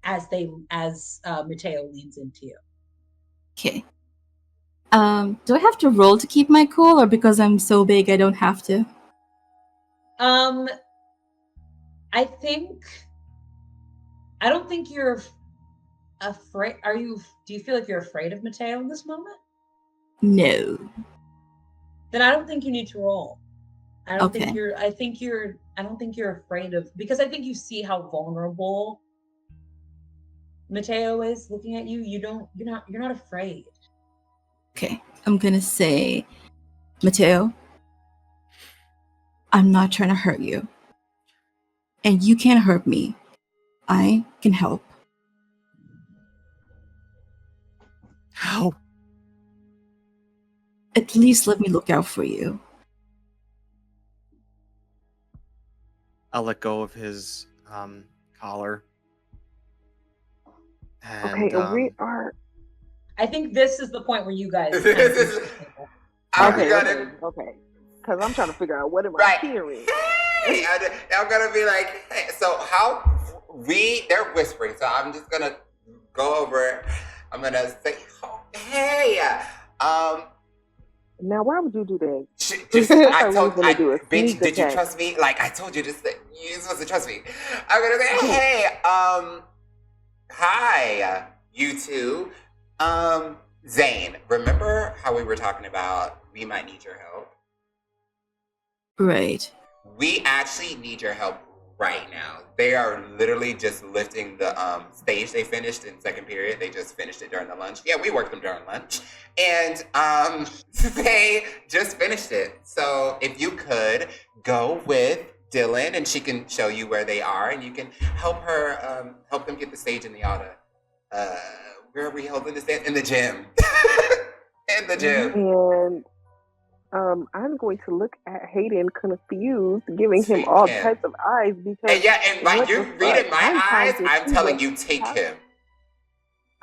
as Mateo leans into you. Okay. Do I have to roll to keep my cool, or because I'm so big I don't have to? I don't think you're afraid. Do you feel like you're afraid of Mateo in this moment? No. Then I don't think you need to roll. I don't think Okay. I don't think you're afraid of, because I think you see how vulnerable Mateo is looking at you. You're not afraid. Okay. I'm gonna say, Mateo, I'm not trying to hurt you. And you can't hurt me. I can help. How? At least let me look out for you. I'll let go of his collar. And Okay, we are. I think this is the point where you guys. Okay. Because I'm trying to figure out what am I hearing. Hey, I'm gonna be like, hey, so they're whispering, so I'm just gonna go over. I'm gonna say, oh, hey, Um, Now, why would you do that? just I I thought we was told gonna do a bitch, sneak did you attack. trust me? Like I told you, just that you're supposed to trust me. I'm gonna say, Okay. hey, hi, you two. Zane, remember how we were talking about we might need your help? Right. We actually need your help right now. They are literally just lifting the stage they finished in second period. They just finished it during the lunch. Yeah, we worked them during lunch. And they just finished it. So if you could go with Dylan and she can show you where they are and you can help her help them get the stage in the auto. Where are we holding this in the gym? In the gym. And I'm going to look at Hayden confused, giving him Take all him. types of eyes because And yeah, and like what you the read fuck? in my trying eyes, to I'm see telling what's you, take him.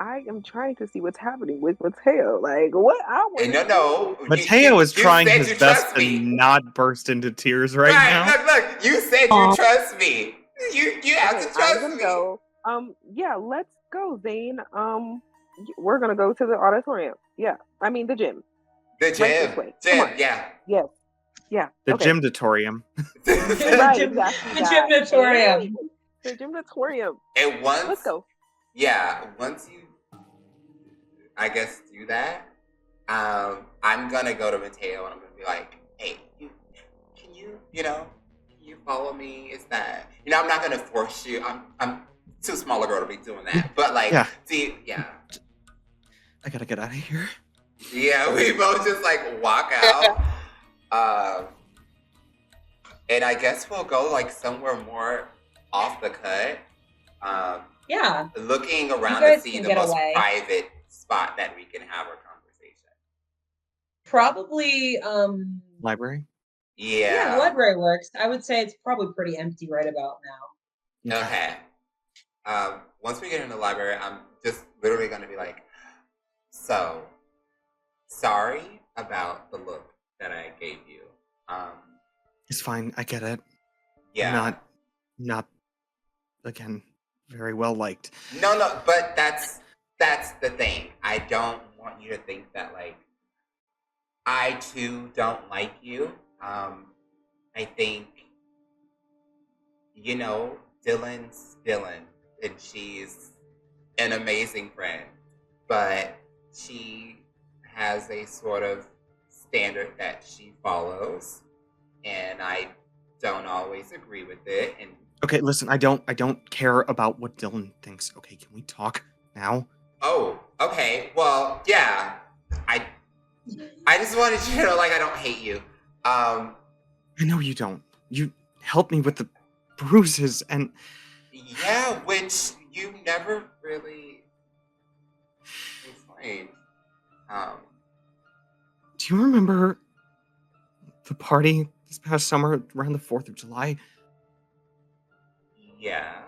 I am trying to see what's happening with Mateo. Like, what? I want And to no, Mateo is you trying said his you best trust to me. not burst into tears right now. Look, you said you trust me. You have Okay, to I'm trust gonna me. go. Yeah, let's go, Zane. We're gonna go to the auditorium. Yeah, I mean the gym. The Right gym. this way. Gym, Come on. yeah. Yes. Yeah. The Okay. gymdatorium. Right, exactly. The That. gymnatorium. Hey, the gymnatorium. And once Let's go. Yeah, once you I guess do that, I'm gonna go to Mateo and I'm gonna be like, hey, can you follow me? Is that I'm not gonna force you. I'm too small a girl to be doing that. But like Yeah. see, yeah. I gotta get out of here. Yeah, we both just like walk out. And I guess we'll go like somewhere more off the cut. Yeah. Looking You around to guys see can the get most away. private spot that we can have our conversation. Probably Library? yeah, the library works. I would say it's probably pretty empty right about now. Okay. Once we get in the library, I'm just literally gonna be like, so sorry about the look that I gave you. It's fine, I get it. Yeah. I'm not again very well liked. No, but that's the thing. I don't want you to think that like I too don't like you. I think Dylan's Dylan, and she's an amazing friend, but she has a sort of standard that she follows, and I don't always agree with it. And Okay, listen, I don't care about what Dylan thinks. Okay, can we talk now? oh, okay. Well, yeah. I just wanted you to know, like, I don't hate you. I know you don't. You helped me with the bruises and Yeah, which you never really explained. Do you remember the party this past summer around the 4th of July? Yeah.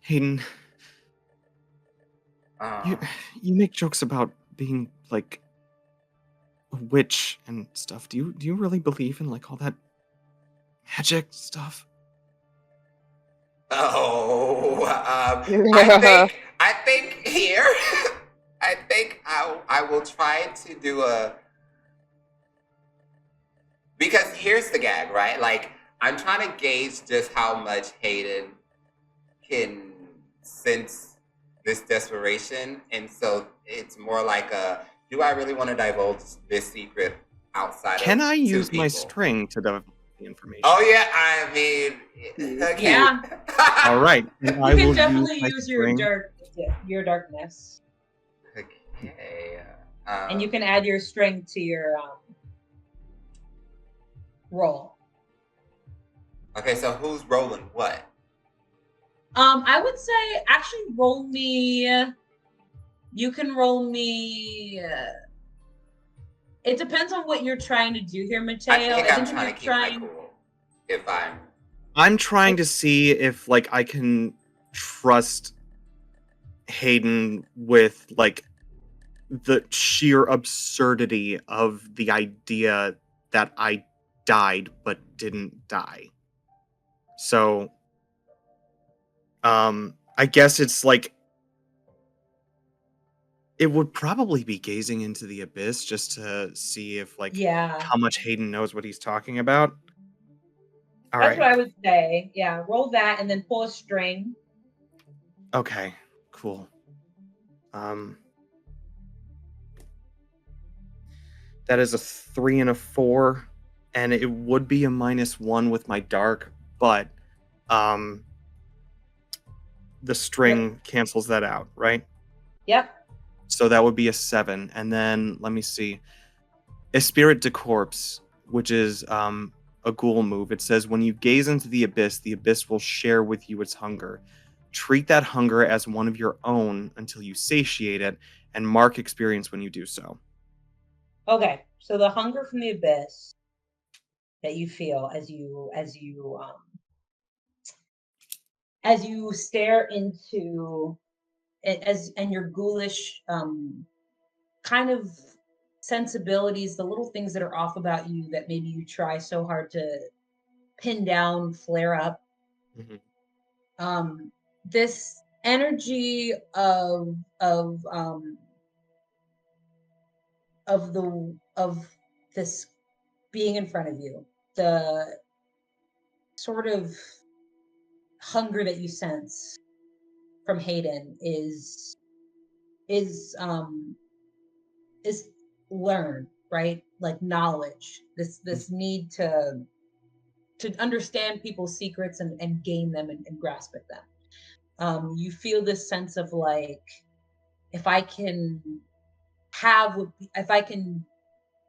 Hayden, you make jokes about being like a witch and stuff. Do you really believe in like all that magic stuff? Oh, I think here, I think I will try to do because here's the gag, right? Like, I'm trying to gauge just how much Hayden can sense this desperation. And so it's more like do I really want to divulge this secret outside Can of I two use my people? string to divulge the information? Oh, yeah, I mean, okay. Yeah. All right. You can definitely use your darkness. Okay. And you can add your string to your roll. Okay, so who's rolling what? I would say actually roll me. You can roll me. It depends on what you're trying to do here, Mateo. I think I'm if trying you're to keep my cool. If I'm trying to see if like I can trust Hayden with like the sheer absurdity of the idea that I died but didn't die. So I guess it's like It would probably be gazing into the abyss just to see if, like, Yeah, how much Hayden knows what he's talking about. All that's what right. I would say. Yeah, roll that and then pull a string. Okay. Cool. Um, that is a 3 and a 4, and it would be a -1 with my dark, but um, the Yep. string cancels that out, right? Yep. So that would be a 7, and then let me see. Esprit de Corpse, which is a ghoul move. It says when you gaze into the abyss will share with you its hunger. Treat that hunger as one of your own until you satiate it, and mark experience when you do so. Okay. So the hunger from the abyss that you feel as you stare into it, as and your ghoulish kind of sensibilities, the little things that are off about you that maybe you try so hard to pin down, flare up. Mhm. This energy of this being in front of you, the sort of hunger that you sense from Hayden is um is learned, right? Like knowledge. This need to understand people's secrets and gain them and grasp at them. You feel this sense of like, if I can have if I can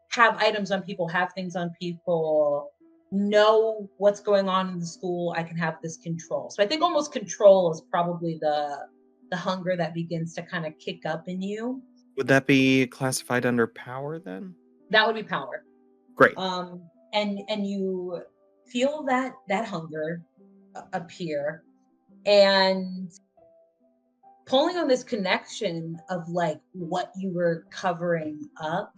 have items on people, have things on people, know what's going on in the school, I can have this control. So I think almost control is probably the hunger that begins to kind of kick up in you. Would that be classified under power then? That would be power. Great. And you feel that hunger appear, and pulling on this connection of like what you were covering up.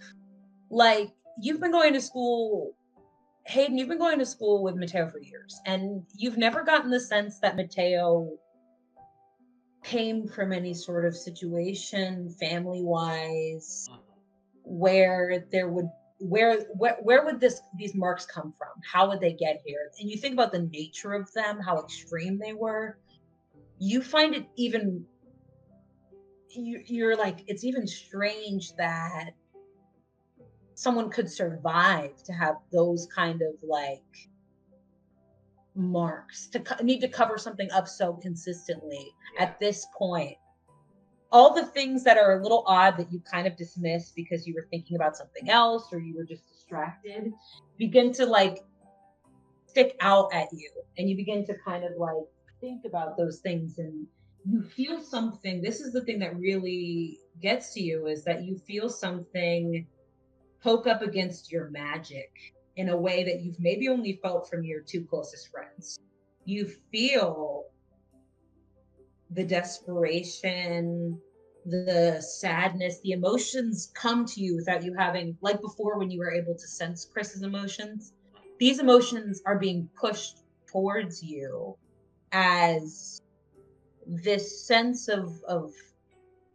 Like, you've been going to school, Hayden, you've been going to school with Mateo for years, and you've never gotten the sense that Mateo came from any sort of situation, family wise, where there would where would these marks come from? How would they get here? And you think about the nature of them, how extreme they were. You find it even you're like, it's even strange that someone could survive to have those kind of like marks to need to cover something up so consistently at this point. All the things that are a little odd that you kind of dismiss because you were thinking about something else or you were just distracted begin to like stick out at you, and you begin to kind of like think about those things, and you feel something. This is the thing that really gets to you, is that you feel something poke up against your magic in a way that you've maybe only felt from your two closest friends. You feel the desperation, the sadness, the emotions come to you without you having, like before when you were able to sense Chris's emotions. These emotions are being pushed towards you as this sense of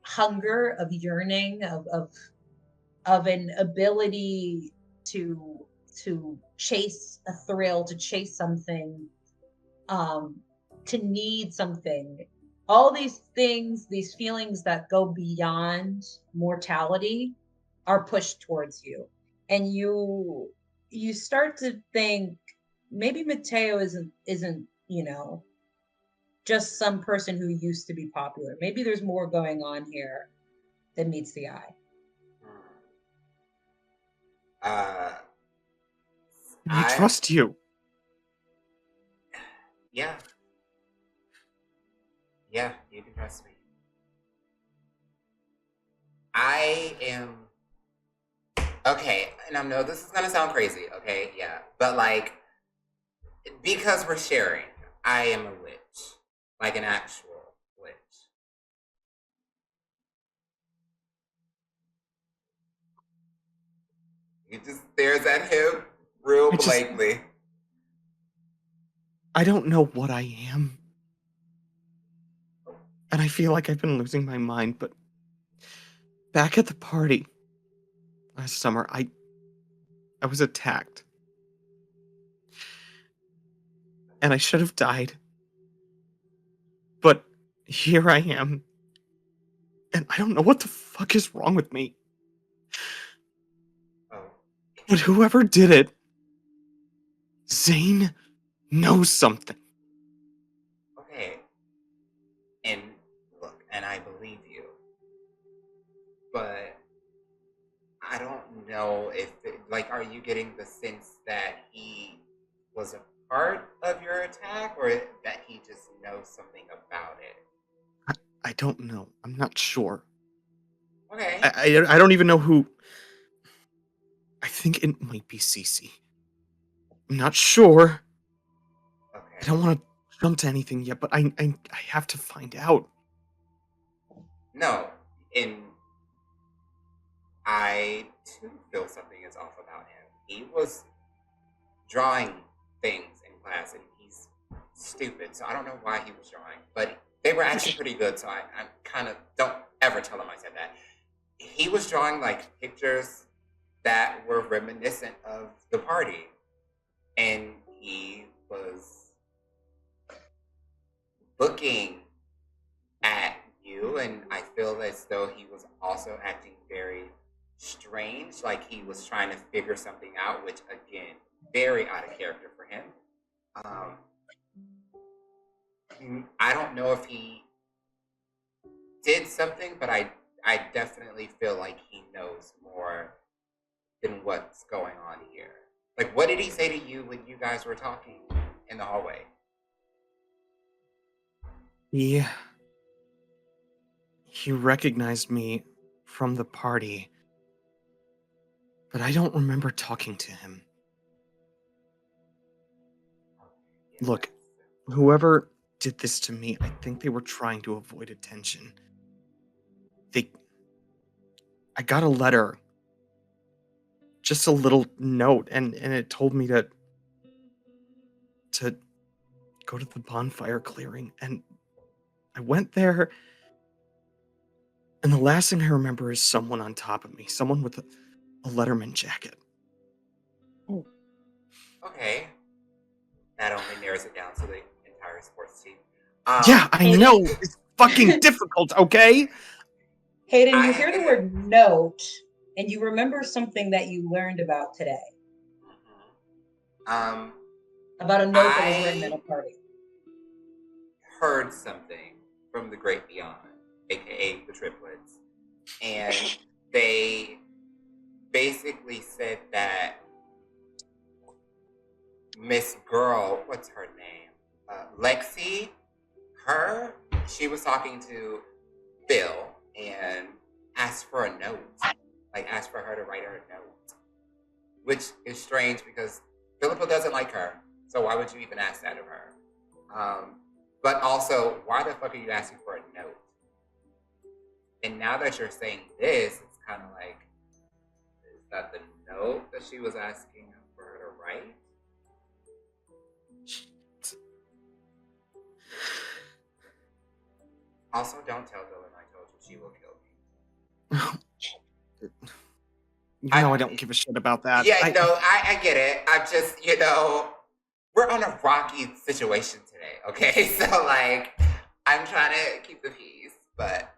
hunger, of yearning, of an ability to chase a thrill, to chase something, um, to need something. All these things, these feelings that go beyond mortality, are pushed towards you, and you start to think maybe Mateo isn't just some person who used to be popular. Maybe there's more going on here than meets the eye. Uh, I I trust you. yeah, yeah, you can trust me. I am okay, and I know this is gonna sound crazy, okay? Yeah, but like because we're sharing, I am a witch, like an actual witch. He just stares at him real I just blankly. I don't know what I am. And I feel like I've been losing my mind, but back at the party last summer, I was attacked. And I should have died. But here I am. And I don't know what the fuck is wrong with me. Oh, But whoever did it, Zane knows something. okay. And look, and I believe you. But I don't know if, are you getting the sense that he was a part of your attack or that he just knows something about it? I don't know. I'm not sure. Okay. I don't even know who. I think it might be Cece. I'm not sure. I Okay. don't want to jump to anything yet, but I have to find out. No, and I too feel something is off about him. He was drawing things in class and he's stupid, so I don't know why he was drawing, but they were actually pretty good, so I kind of don't ever tell him I said that. He was drawing like pictures that were reminiscent of the party, and he was looking at you, and I feel as though he was also acting very strange, like he was trying to figure something out, which again, very out of character for him. I don't know if he did something, but I definitely feel like he knows more than what's going on here. Like, what did he say to you when you guys were talking in the hallway? He recognized me from the party, but I don't remember talking to him. Look, whoever did this to me, I think they were trying to avoid attention. I got a letter, just a little note, and it told me to go to the bonfire clearing, and I went there, and the last thing I remember is someone on top of me, someone with a Letterman jacket. Okay, that only narrows it down to the entire sports team. Yeah, I know. It's fucking difficult, okay? Hayden, you hear the word note, and you remember something that you learned about today. About a note that was written at a party. Heard something from the great beyond, aka the triplets, and they basically said that Miss Girl, what's her name? Lexi, she was talking to Phil and asked for a note. Like, asked for her to write her a note. Which is strange because Philippa doesn't like her. So why would you even ask that of her? But also, why the fuck are you asking for a note? And now that you're saying this, it's kind of like, is that the note that she was asking for her to write? Also, don't tell Dylan I told you she will kill me. You know I don't give a shit about that. Yeah, no, I get it. I'm just, we're on a rocky situation today, okay? So, like, I'm trying to keep the peace. But,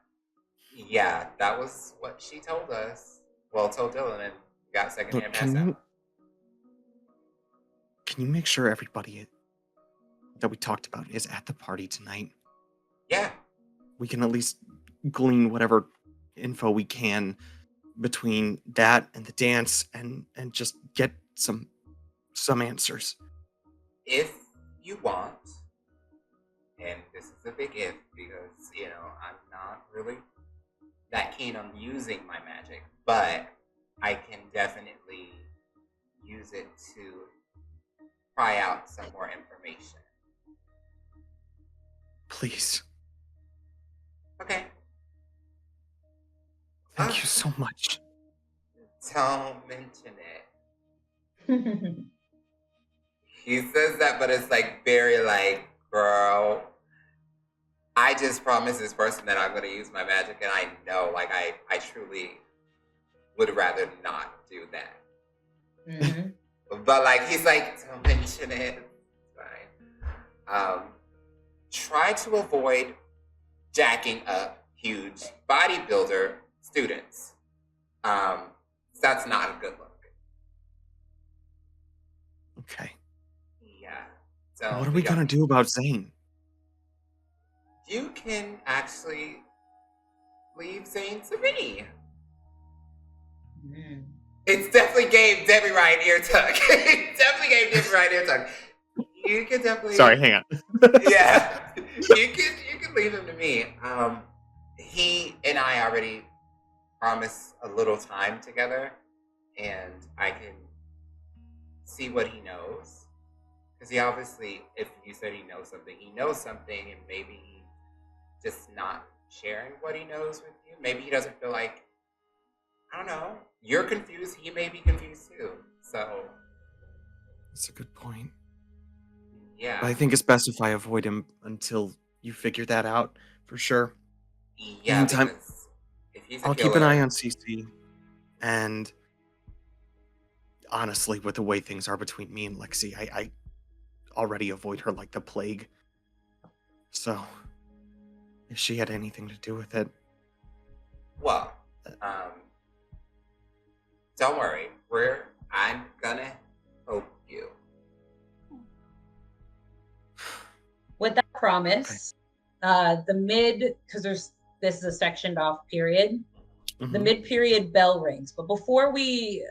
yeah, that was what she told us. Well, told Dylan and got secondhand pass out. Can you make sure everybody that we talked about is at the party tonight? Yeah. We can at least glean whatever info we can between that and the dance and just get some answers. If you want, and this is a big if because, I'm not really that keen on using my magic, but I can definitely use it to pry out some more information. Please. Okay. Thank you so much. Don't mention it. He says that, but it's like very like, girl, I just promised this person that I'm going to use my magic, and I know, like, I truly would rather not do that. Mm-hmm. But, like, he's like, don't mention it. Fine. Try to avoid jacking up huge bodybuilder students. That's not a good look. Okay. Yeah. So What are we gonna do about Zane? You can actually leave Zane to me. It's definitely gave Debbie right ear tug. It definitely gave Debbie right ear tug. You can definitely. Sorry, hang on. Yeah, you can leave him to me. He and I already promised a little time together, and I can see what he knows. Because he obviously, if you said he knows something, and maybe he's just not sharing what he knows with you. Maybe he doesn't feel like, I don't know, you're confused, he may be confused too. So. That's a good point. Yeah. But I think it's best if I avoid him until you figure that out, for sure. Yeah, Meantime, because if he's a I'll killer, keep an eye on CC, and honestly, with the way things are between me and Lexi, I already avoid her like the plague. So, if she had anything to do with it... Well, don't worry. I'm gonna help you. With that promise, because this is a sectioned off period, the mid-period bell rings. But before we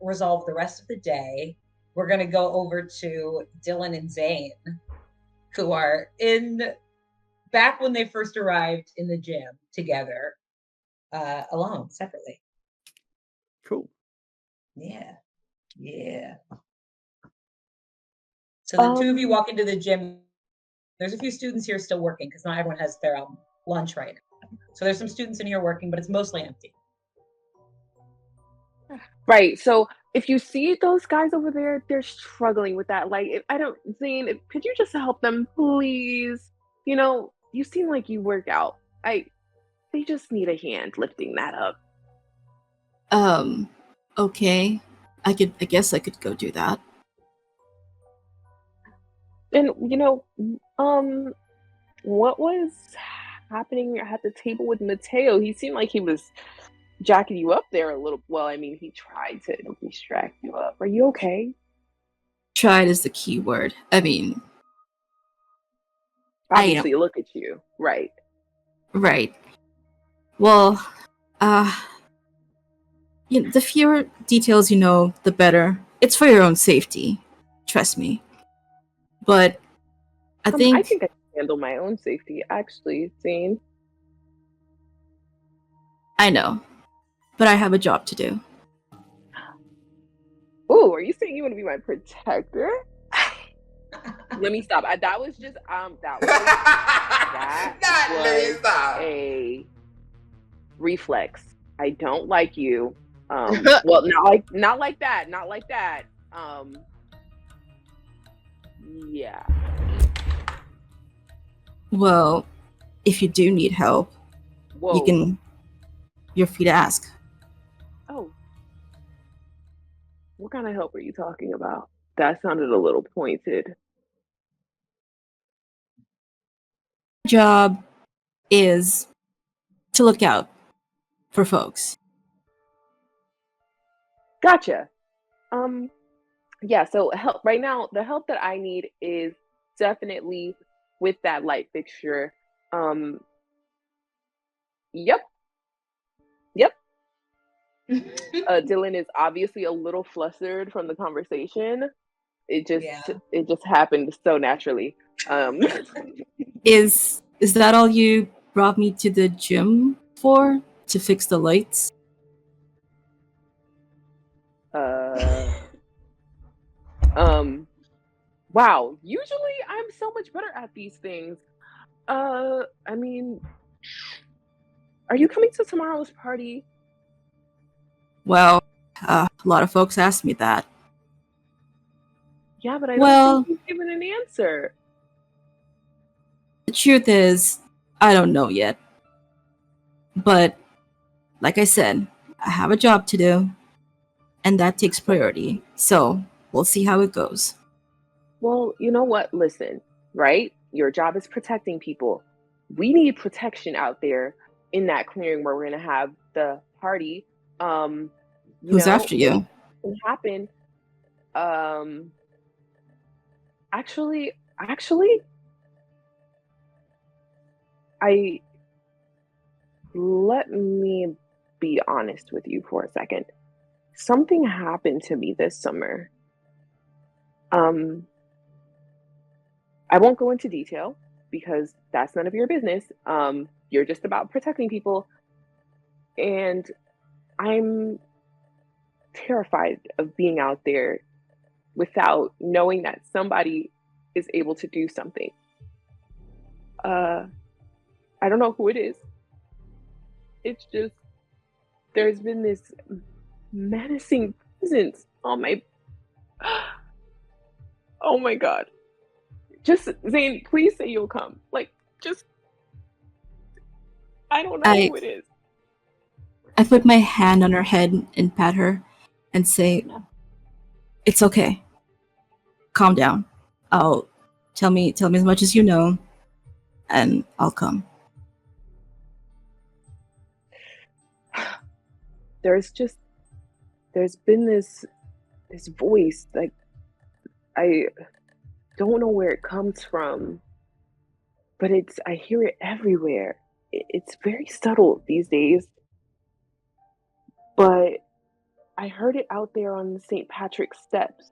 resolve the rest of the day, we're going to go over to Dylan and Zane, who are back when they first arrived in the gym together, alone, separately. Cool. Yeah. So the two of you walk into the gym. There's a few students here still working because not everyone has their lunch right now. So there's some students in here working, but it's mostly empty. Right. So if you see those guys over there, they're struggling with that. Like, Zane, could you just help them, please? You know, you seem like you work out. They just need a hand lifting that up. Okay. I guess I could go do that. And what was happening at the table with Mateo? He seemed like he was jacking you up there a little. Well, I mean, he tried to distract you up. Are you okay? Tried is the key word. I mean, obviously, look at you. Right. Well, the fewer details you know, the better. It's for your own safety. Trust me. But I think I can handle my own safety, actually, Zane. I know, but I have a job to do. Oh, are you saying you want to be my protector? Let me stop. That was just a reflex. I don't like you. Well, not like that. Yeah. Well, if you do need help, you're free to ask. Oh. What kind of help are you talking about? That sounded a little pointed. Job is to look out for folks. Gotcha. Yeah, so help right now, the help that I need is definitely with that light fixture. Yep. Dylan is obviously a little flustered from the conversation. It just happened so naturally. Is that all you brought me to the gym for? To fix the lights? Wow. Usually I'm so much better at these things. I mean, are you coming to tomorrow's party? Well, a lot of folks ask me that. Yeah, but I don't think you've given an answer. The truth is, I don't know yet. But like I said, I have a job to do, and that takes priority. So we'll see how it goes. Well, you know what? Listen, right? Your job is protecting people. We need protection out there in that clearing where we're gonna have the party. Um, Who's after you? Anything can happen. Um, actually, I let me be honest with you for a second. Something happened to me this summer. Um, I won't go into detail because that's none of your business. You're just about protecting people. And I'm terrified of being out there without knowing that somebody is able to do something. Uh, I don't know who it is. It's just there's been this menacing presence on my. Oh my god! Just Zane, please say you'll come. Like, just I don't know I who it is. I put my hand on her head and pat her and say, "It's okay. Calm down. I'll tell me as much as you know, and I'll come." There's been this voice, like, I don't know where it comes from, but I hear it everywhere. It's very subtle these days, but I heard it out there on the St. Patrick's steps.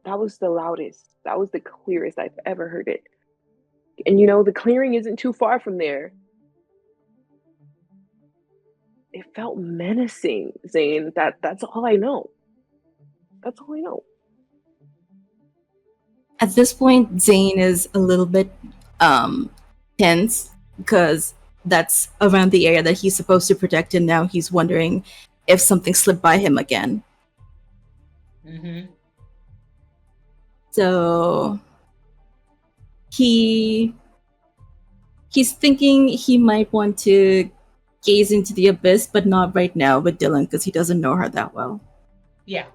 That was the loudest. That was the clearest I've ever heard it. And the clearing isn't too far from there. It felt menacing, Zane. That's all I know. That's all I know. At this point, Zane is a little bit tense because that's around the area that he's supposed to protect, and now he's wondering if something slipped by him again. Mm-hmm. So he's thinking he might want to gaze into the abyss, but not right now with Dylan because he doesn't know her that well. Yeah.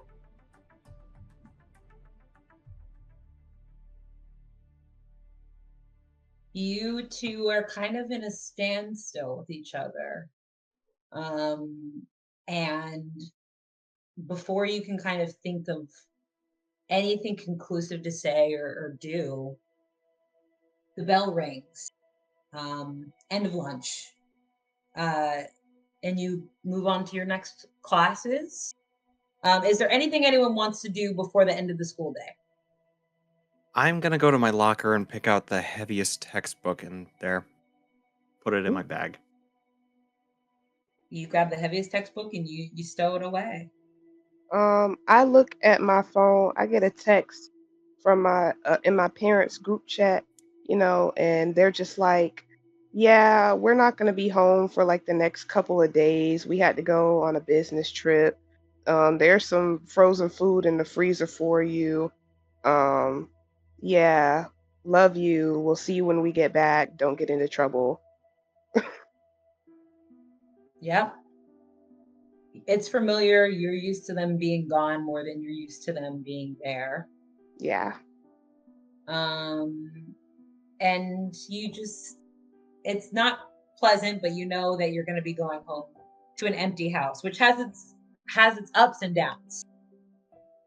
You two are kind of in a standstill with each other. And before you can kind of think of anything conclusive to say or do, the bell rings. End of lunch. And you move on to your next classes. Is there anything anyone wants to do before the end of the school day? I'm gonna go to my locker and pick out the heaviest textbook in there. Put it in my bag. You grab the heaviest textbook and you stow it away. I look at my phone. I get a text from my in my parents' group chat, and they're just like, "Yeah, we're not gonna be home for like the next couple of days. We had to go on a business trip. There's some frozen food in the freezer for you. Um, yeah, love you. We'll see you when we get back. Don't get into trouble." Yep. It's familiar. You're used to them being gone more than you're used to them being there. Yeah. And it's not pleasant, but you know that you're going to be going home to an empty house, which has its ups and downs,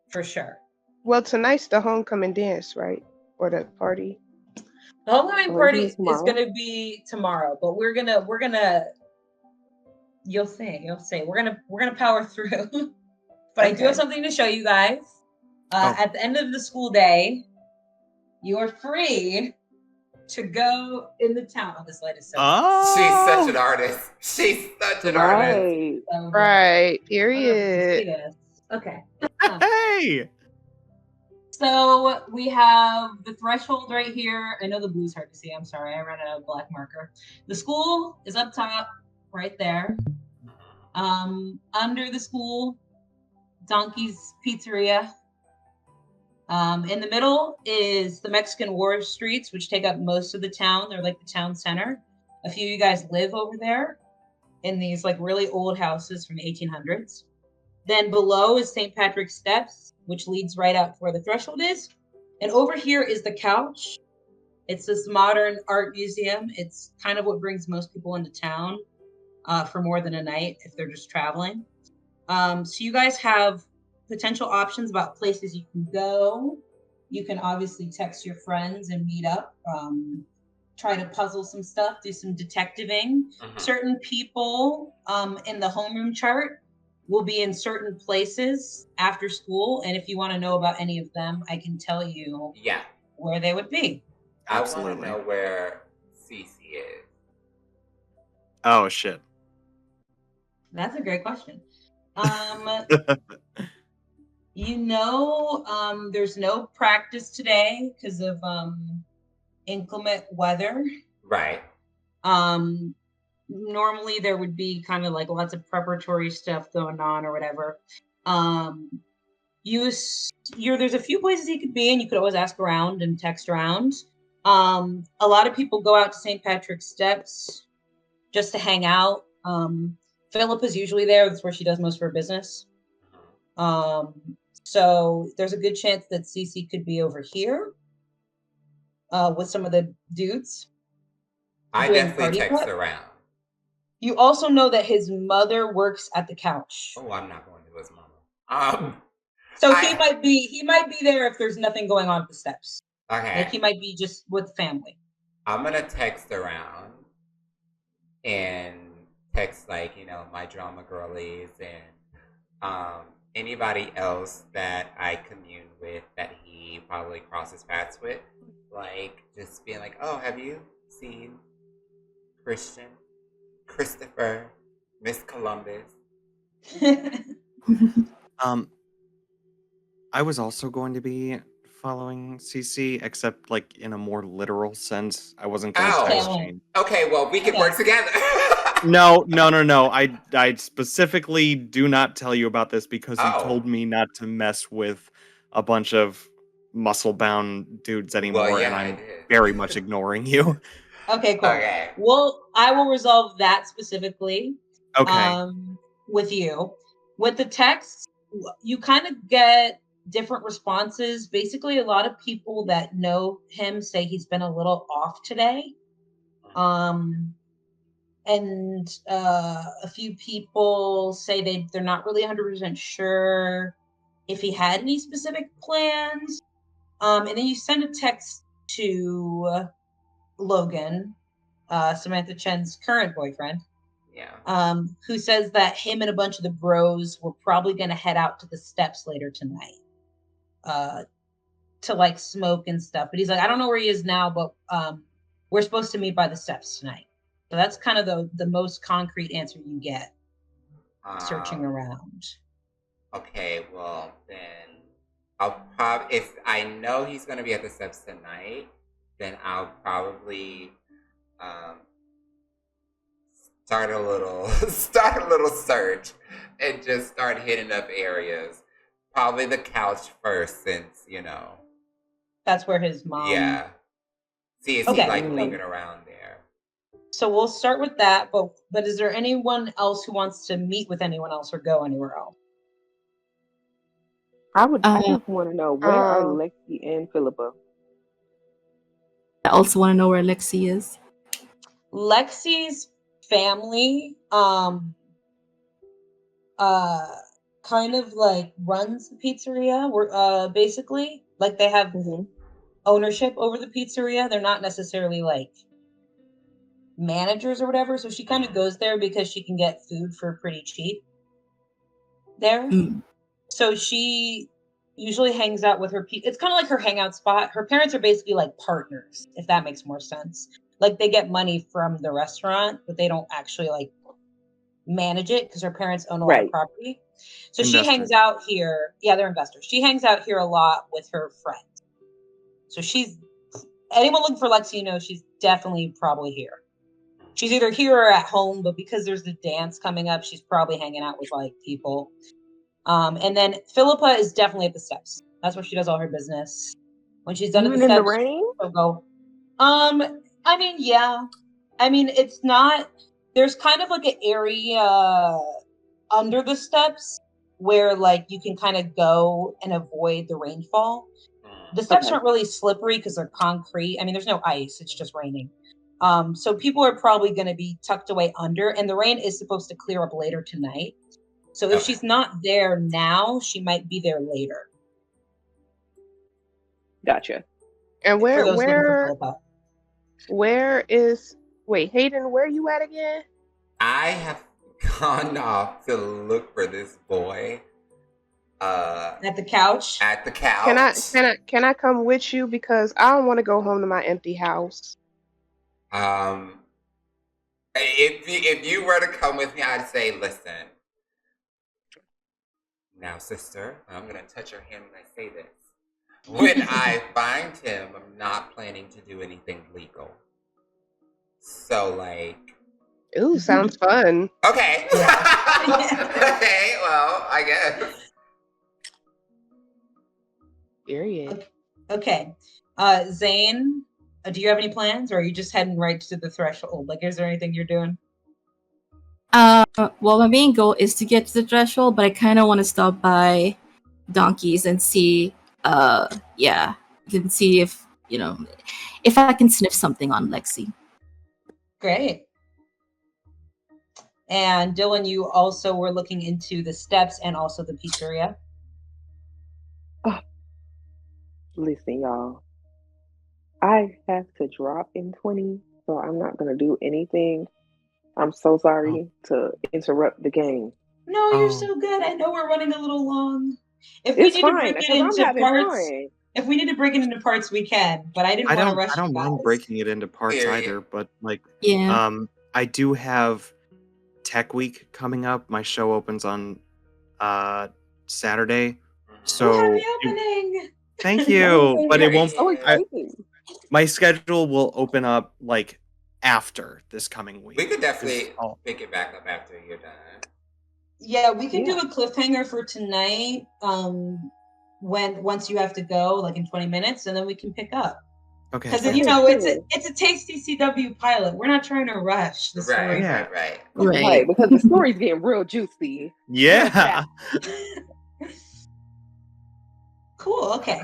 for sure. Well, tonight's the homecoming dance, right? Or the party. The homecoming party is tomorrow? going to be tomorrow, but we're gonna. You'll see. We're gonna power through. But I do have something to show you guys. At the end of the school day, you are free to go in the town. Oh, this light is so She's such an artist. She's such an artist. Right. Period. Okay. Hey! So we have the threshold right here. I know the blue's hard to see. I'm sorry. I ran out of black marker. The school is up top right there. Under the school, Donkey's Pizzeria. In the middle is the Mexican War Streets, which take up most of the town. They're like the town center. A few of you guys live over there in these like really old houses from the 1800s. Then below is St. Patrick's Steps, which leads right out to where the threshold is. And over here is the couch. It's this modern art museum. It's kind of what brings most people into town for more than a night if they're just traveling. So you guys have potential options about places you can go. You can obviously text your friends and meet up, try to puzzle some stuff, do some detectiving. Certain people in the homeroom chart will be in certain places after school. And if you want to know about any of them, I can tell you where they would be. I want to know where Cece is. Oh, shit. That's a great question. There's no practice today because of inclement weather. Right. Normally there would be kind of like lots of preparatory stuff going on or whatever. There's a few places you could be, and you could always ask around and text around. A lot of people go out to St. Patrick's Steps just to hang out. Philippa's usually there. That's where she does most of her business. So there's a good chance that Cece could be over here with some of the dudes. I definitely text around. You also know that his mother works at the couch. Oh, I'm not going to his mama. So he might be there if there's nothing going on at the steps. Okay. Like he might be just with family. I'm gonna text around and text like, my drama girlies and anybody else that I commune with that he probably crosses paths with. Like just being like, oh, have you seen Christian, Christopher, Miss Columbus? I was also going to be following CC, except like in a more literal sense. I wasn't going to text Jane. Okay, well, we can work together. No. I specifically do not tell you about this because you told me not to mess with a bunch of muscle-bound dudes anymore, and I'm very much ignoring you. Okay, cool. Okay. Well, I will resolve that specifically. Okay. With you. With the texts, you kind of get different responses. Basically, a lot of people that know him say he's been a little off today. And a few people say they're not really 100% sure if he had any specific plans. And then you send a text to Logan, Samantha Chen's current boyfriend. Yeah. Who says that him and a bunch of the bros were probably going to head out to the steps later tonight to like smoke and stuff. But he's like, I don't know where he is now, but we're supposed to meet by the steps tonight. So that's kind of the most concrete answer you get searching around. Okay, well then I'll probably, if I know he's going to be at the steps tonight, then I'll probably start a little search and just start hitting up areas. Probably the couch first, since that's where his mom. Yeah. See, is he like leaving around there? So we'll start with that. But is there anyone else who wants to meet with anyone else or go anywhere else? I just want to know, where are Lexi and Philippa? I also want to know where Lexi is. Lexi's family kind of like runs the pizzeria. We're basically like they have ownership over the pizzeria. They're not necessarily like managers or whatever. So she kind of goes there because she can get food for pretty cheap there. So she usually hangs out with her people. It's kind of like her hangout spot. Her parents are basically like partners, if that makes more sense. Like they get money from the restaurant, but they don't actually like manage it because her parents own a lot of property. So she hangs out here. Yeah, they're investors. She hangs out here a lot with her friends. So anyone looking for Lexi, she's definitely probably here. She's either here or at home, but because there's the dance coming up, she's probably hanging out with like people. And then Philippa is definitely at the steps. That's where she does all her business. When she's done at the steps, in the rain? she'll go. I mean, yeah. I mean, it's not. There's kind of like an area under the steps where like you can kind of go and avoid the rainfall. The steps Okay. aren't really slippery because they're concrete. I mean, there's no ice; it's just raining. So people are probably going to be tucked away under, and the rain is supposed to clear up later tonight. So if Okay. she's not there now, she might be there later. Gotcha. And For those looking for Philippa. wait, Hayden, where you at again? I have gone off to look for this boy. At the couch. At the couch. Can I come with you, because I don't want to go home to my empty house. If you were to come with me, I'd say, listen. Now, sister, I'm gonna touch your hand when I say this. When I find him, I'm not planning to do anything legal. So, like. Ooh, sounds fun. Okay. Okay. Well, I guess. Period. Okay. Zane, do you have any plans, or are you just heading right to the threshold? Like, is there anything you're doing? Well, my main goal is to get to the threshold, but I kind of want to stop by Donkeys and see, yeah, can see if, if I can sniff something on Lexi. Great. And Dylan, you also were looking into the steps and also the pizzeria. Oh, listen, y'all. I have to drop in 20, so I'm not going to do anything. I'm so sorry to interrupt the game. No, you're so good. I know we're running a little long. If we It's need fine, to break it because I'm into having parts, fun. if we need to break it into parts, we can. But I didn't want to rush I don't you mind guys. breaking it into parts Period. either, but like, Yeah. I do have Tech Week coming up. My show opens on Saturday, so happy opening! thank you. But it won't. So exciting. My schedule will open up like after this coming week. We could definitely Is all. pick it back up after you're done. Yeah, we can do Yeah. a cliffhanger for tonight. Once you have to go, like in 20 minutes, and then we can pick up. Okay. Because sounds you good. know it's a tasty CW pilot. We're not trying to rush the story. Yeah. Right, because the story's getting real juicy. Yeah. Cool. Okay.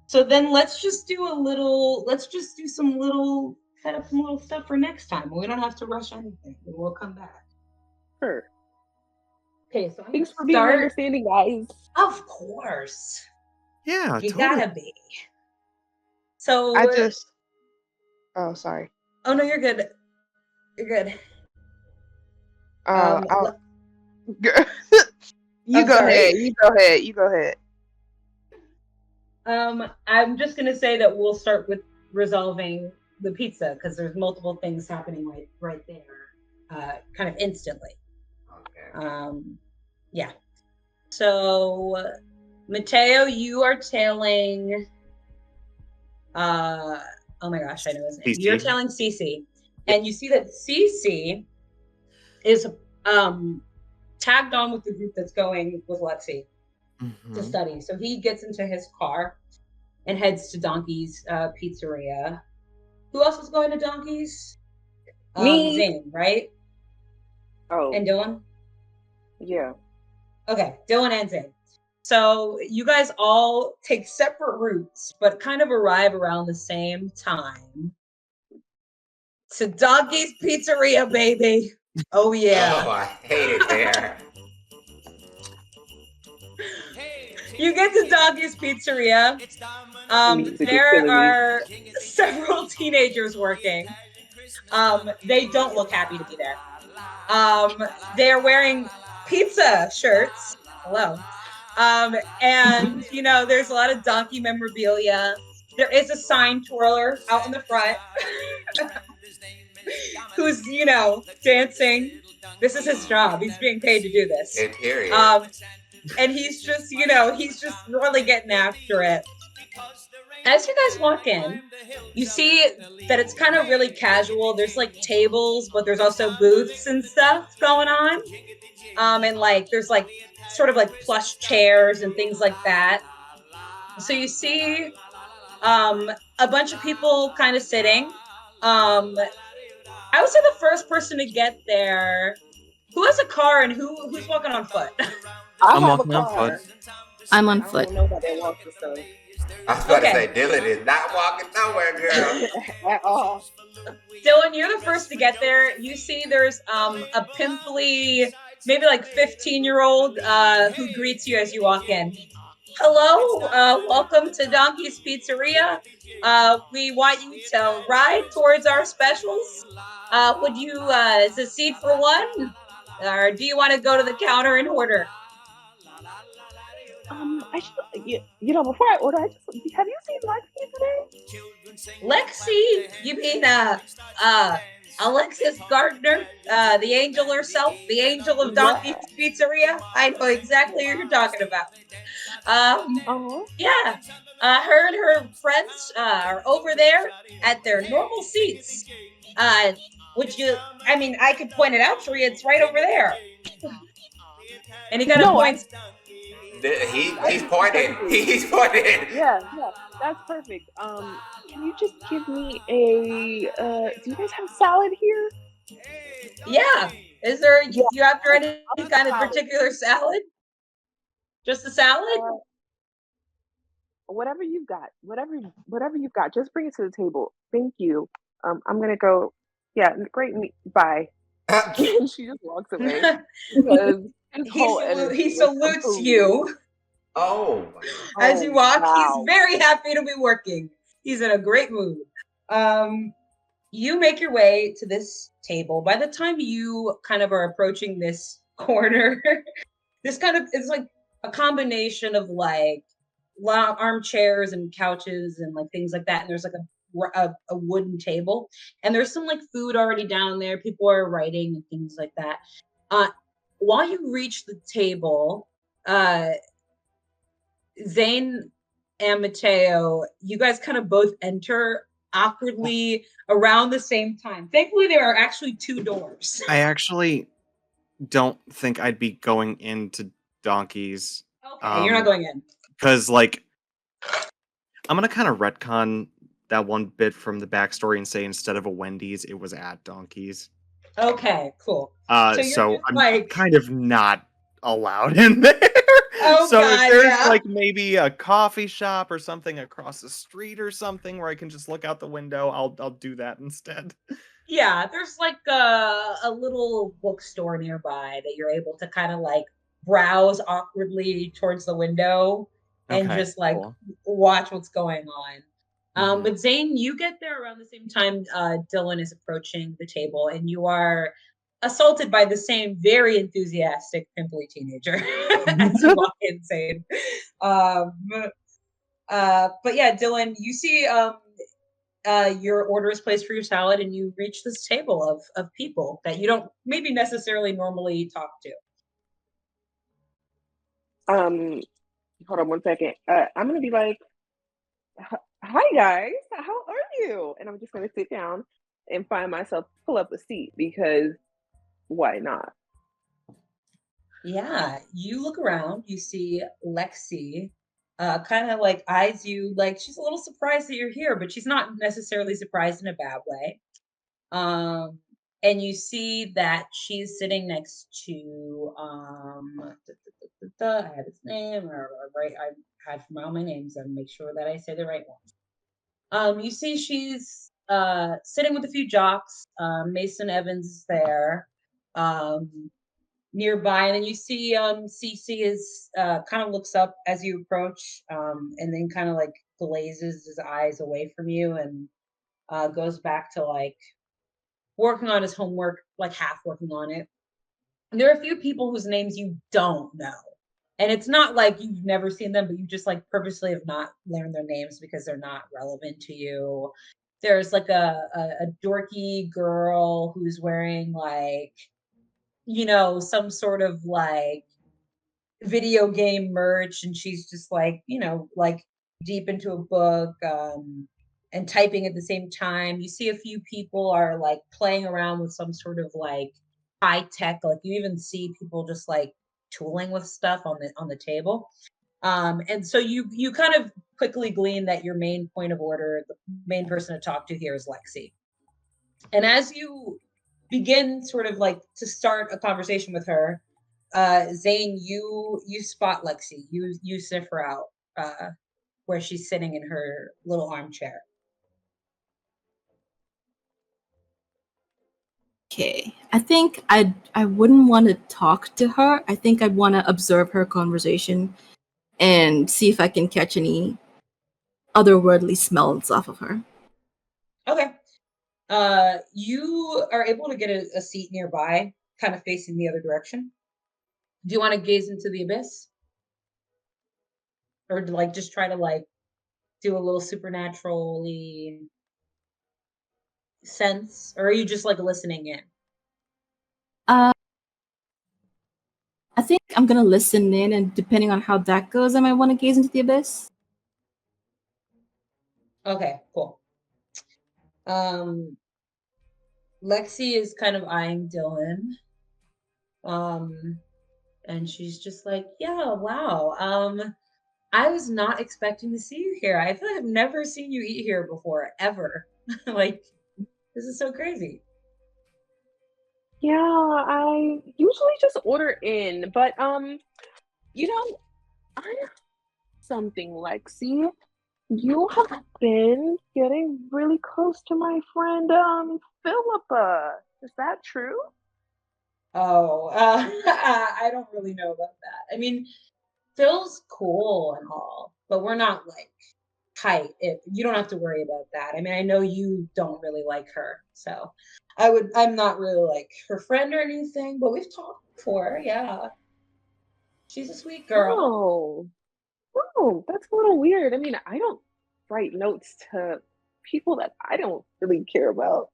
So then let's just do some little set up some little stuff for next time. We don't have to rush anything. We'll come back. Sure. Okay, so Thanks for being understanding, guys. Of course. Yeah, You totally. gotta be. So Oh, sorry. Oh no, you're good. You're good. You go ahead. You go ahead. I'm just gonna say that we'll start with resolving the pizza because there's multiple things happening right there, kind of instantly. Okay. Yeah. So, Mateo, you are tailing. Oh my gosh, I know his name. Cece. You're tailing Cece, and you see that Cece is tagged on with the group that's going with Lexi to study. So he gets into his car and heads to Donkey's pizzeria. Who else is going to Donkey's? Me. Zane, right? Oh. And Dylan? Yeah. Okay, Dylan and Zane. So you guys all take separate routes, but kind of arrive around the same time to Donkey's Pizzeria, baby. Oh, yeah. Oh, I hate it there. You get to Donkey's Pizzeria. There are several teenagers working. They don't look happy to be there. They're wearing pizza shirts. Hello. And, there's a lot of Donkey memorabilia. There is a sign twirler out in the front who's, dancing. This is his job. He's being paid to do this. Period. And he's just really getting after it. As you guys walk in, you see that it's kind of really casual. There's like tables, but there's also booths and stuff going on. And like there's like sort of like plush chairs and things like that. So you see a bunch of people kind of sitting. I would say the first person to get there. Who has a car and who's walking on foot? I I'm have a walking on car. foot. I'm on I foot. don't know about that walking stuff I was about to say, Okay, Dylan is not walking nowhere, girl. at all. Dylan, you're the first to get there. You see, there's a pimply, maybe like 15-year-old who greets you as you walk in. Hello, welcome to Donkey's Pizzeria. We want you to ride towards our specials. Would you, is a seat for one? Or do you want to go to the counter and order? I should, before I order, have you seen Lexi today? Lexi, you mean Alexis Gardner, the angel herself, the angel of Donkey's Yeah. Pizzeria? I know exactly who you're talking about. Um, Oh, yeah, her and her friends are over there at their normal seats. Uh, would you? I mean, I could point it out for you. It's right over there. And he kind of no, points. I He's think that's pointing. perfectly. He's pointing. Yeah, yeah, that's perfect. Can you just give me a, do you guys have salad here? Yeah, is there? Yeah, You after any I'll have kind of salad. particular salad? Just a salad? Uh, whatever you've got, whatever you've got, just bring it to the table. Thank you. I'm gonna go. Yeah, great. Bye. And she just walks away because his whole He energy was salutes completely. you Oh, as you Oh walk. He's wow. very happy to be working. He's in a great mood. Um, you make your way to this table. By the time you kind of are approaching this corner, this kind of it's like a combination of like armchairs and couches and like things like that. And there's like a wooden table, and there's some like food already down there. People are writing and things like that. Uh, while you reach the table, uh, Zane and Mateo, you guys kind of both enter awkwardly around the same time. Thankfully, there are actually two doors. I actually don't think I'd be going into Donkeys. Okay, you're not going in. Because, like, I'm going to kind of retcon that one bit from the backstory and say instead of a Wendy's, it was at Donkeys. Okay, cool. So you're So just I'm like, kind of not allowed in there. oh So if god, there's yeah. like maybe a coffee shop or something across the street or something where I can just look out the window, I'll do that instead. Yeah, there's like a little bookstore nearby that you're able to kind of like browse awkwardly towards the window and Okay, just like cool. watch what's going on. Mhm. But Zane, you get there around the same time Dylan is approaching the table, and you are assaulted by the same very enthusiastic pimply teenager as you walk in, Zane. Um, but yeah, Dylan, you see your order is placed for your salad, and you reach this table of people that you don't maybe necessarily normally talk to. Um, Hold on one second. I'm gonna be like, "Hi guys, how are you?" And I'm just gonna sit down and find myself pull up a seat because why not? Yeah, you look around, you see Lexi kind of like eyes you like she's a little surprised that you're here, but she's not necessarily surprised in a bad way. Um, and you see that she's sitting next to I have his name or right. I had from all my names and make sure that I say the right one. You see she's sitting with a few jocks. Mason Evans is there nearby, and then you see CC is kind of looks up as you approach, and then kind of like glazes his eyes away from you and goes back to like working on his homework, like half working on it. And there are a few people whose names you don't know. And it's not like you've never seen them, but you just like purposely have not learned their names because they're not relevant to you. There's like a dorky girl who's wearing like, some sort of like video game merch, and she's just like, like deep into a book, and typing at the same time. You see a few people are like playing around with some sort of like high tech, like you even see people just like tooling with stuff on the table. And so you kind of quickly glean that your main point of order, the main person to talk to here is Lexi. And as you begin sort of like to start a conversation with her. Zane, you spot Lexi. You sniff her out where she's sitting in her little armchair. Okay. I think I wouldn't want to talk to her. I think I'd want to observe her conversation and see if I can catch any otherworldly smells off of her. Okay. You are able to get a seat nearby, kind of facing the other direction. Do you want to gaze into the abyss? Or like just try to like do a little supernaturally sense? Or are you just like listening in? Uh, I think I'm gonna listen in, and depending on how that goes, I might want to gaze into the abyss. Okay, cool. Lexi is kind of eyeing Dylan. And she's just like, yeah, wow. I was not expecting to see you here. I feel like I've never seen you eat here before, ever. Like, this is so crazy. Yeah, I usually just order in, but you know, I have something, Lexi. You have been getting really close to my friend Philippa. Is that true? Oh, I don't really know about that. I mean, Phil's cool and all, but we're not like tight. You don't have to worry about that. I mean, I know you don't really like her, so I'm not really like her friend or anything, but we've talked before. Yeah, she's a sweet girl. Oh, oh, that's a little weird. I mean, I don't write notes to people that I don't really care about.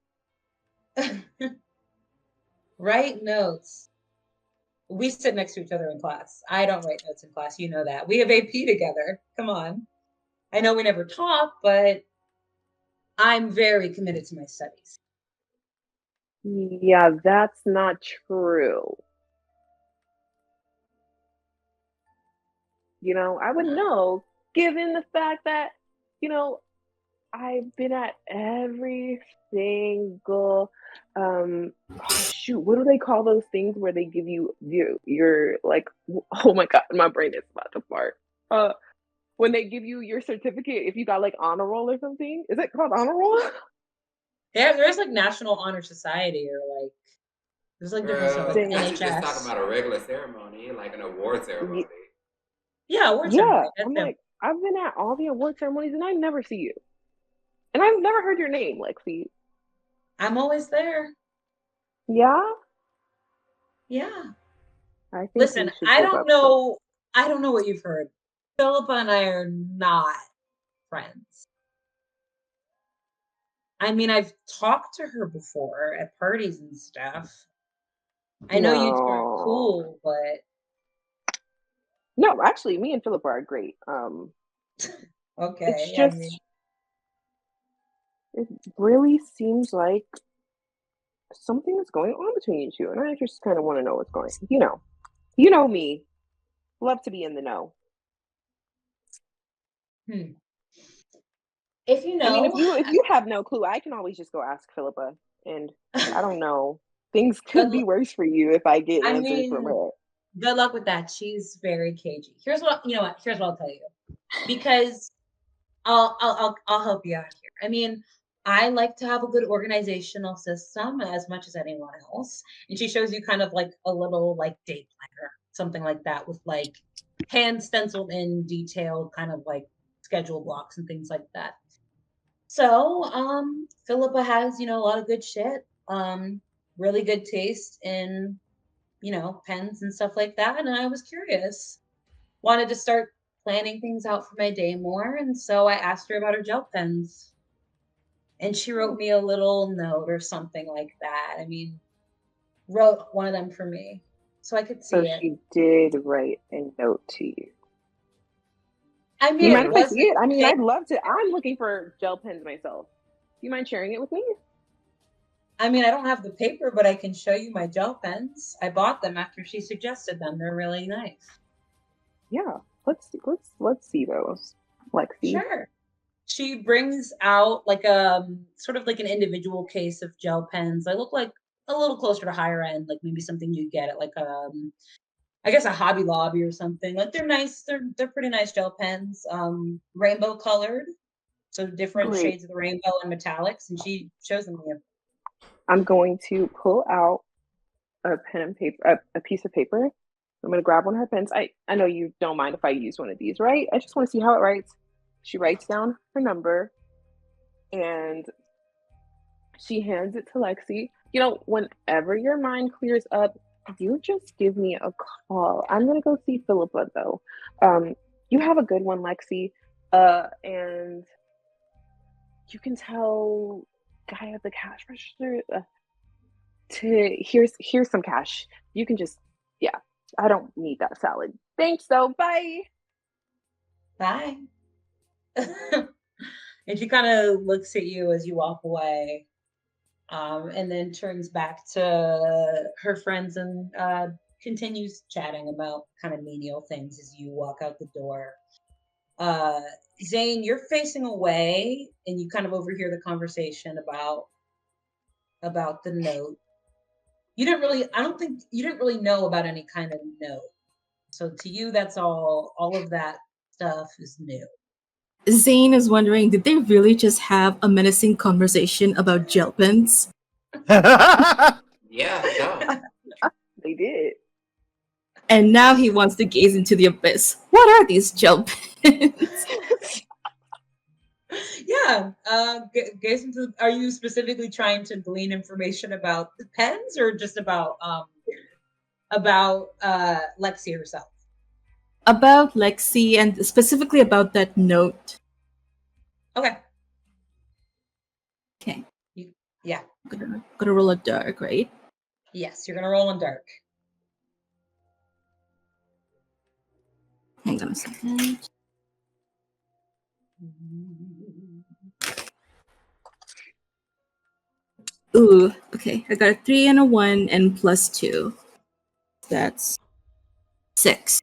Write notes. We sit next to each other in class. I don't write notes in class. You know that. We have AP together. Come on. I know we never talk, but I'm very committed to my studies. Yeah, that's not true. I would know given the fact that, you know, I've been at every single shoot, what do they call those things where they give you your like oh my god, my brain is about to fart. When they give you your certificate if you got like honor roll or something. Is it called honor roll? There's like National Honor Society or like there's like different stuff like Girl, I was just talking NHS. about a regular ceremony, like an award ceremony. Yeah, award Yeah, ceremony. That's I'm him. like, I've been at all the award ceremonies and I never see you. And I've never heard your name, Lexi. I'm always there. Yeah? Yeah. I think we Listen, should give up some. I don't know what you've heard. Philippa and I are not friends. I mean, I've talked to her before at parties and stuff. I know you two are No. cool, but No, actually, me and Philip are great. It's okay. I mean, just, it really seems like something is going on between you two, and I just kind of want to know what's going. You know me. Love to be in the know. hmm. If you I mean, know, if you have no clue, I can always just go ask Philippa, and I don't know. Things good. could be worse for you if I get I answers from mean, her. good luck with that. She's very cagey. Here's what you know. What? Here's what I'll tell you, because I'll help you out here. I mean, I like to have a good organizational system as much as anyone else. And she shows you kind of like a little like date planner, something like that, with like hand stenciled in detailed kind of like schedule blocks and things like that. So, Philippa has, a lot of good shit. Really good taste in, pens and stuff like that. And I was curious. Wanted to start planning things out for my day more. And so I asked her about her gel pens. And she wrote me a little note or something like that. I mean, wrote one of them for me so I could So see it. she did write a note to you. I Do you mean, mind it if I see wasn't it? I mean, big. I'd love to. I'm looking for gel pens myself. Do you mind sharing it with me? I mean, I don't have the paper, but I can show you my gel pens. I bought them after she suggested them. They're really nice. Yeah, let's see those, Lexi. Sure. She brings out like a sort of like an individual case of gel pens. They look like a little closer to higher end, like maybe something you get at like I guess a Hobby Lobby or something. Like they're nice. They're pretty nice gel pens. Rainbow colored, so different Great. shades of the rainbow and metallics. And she shows them to you. I'm going to pull out a pen and paper, a piece of paper. I'm going to grab one of her pens. I know you don't mind if I use one of these, right? I just want to see how it writes. She writes down her number and she hands it to Lexi. Whenever your mind clears up, you just give me a call. I'm going to go see Philippa, though. You have a good one, Lexi. And you can tell guy at the cash register to here's some cash. You can just yeah. I don't need that salad. Thanks though. Bye. Bye. And she kind of looks at you as you walk away, and then turns back to her friends and continues chatting about kind of menial things as you walk out the door. Zane, you're facing away, and you kind of overhear the conversation about the note. I don't think you didn't really know about any kind of note. So to you, that's all of that stuff is new. Zane is wondering, did they really just have a menacing conversation about gel pens? Yeah, no. They did. And now he wants to gaze into the abyss. What are these gel pens? Yeah. Gaze into. Are you specifically trying to glean information about the pens, or just about Lexi herself? About Lexi and specifically about that note. Okay. Okay. Yeah. Gonna roll a dark, right? Yes, you're gonna roll in dark. Hang on a second. Ooh, okay. I got a 3 and a 1 and +2. That's 6.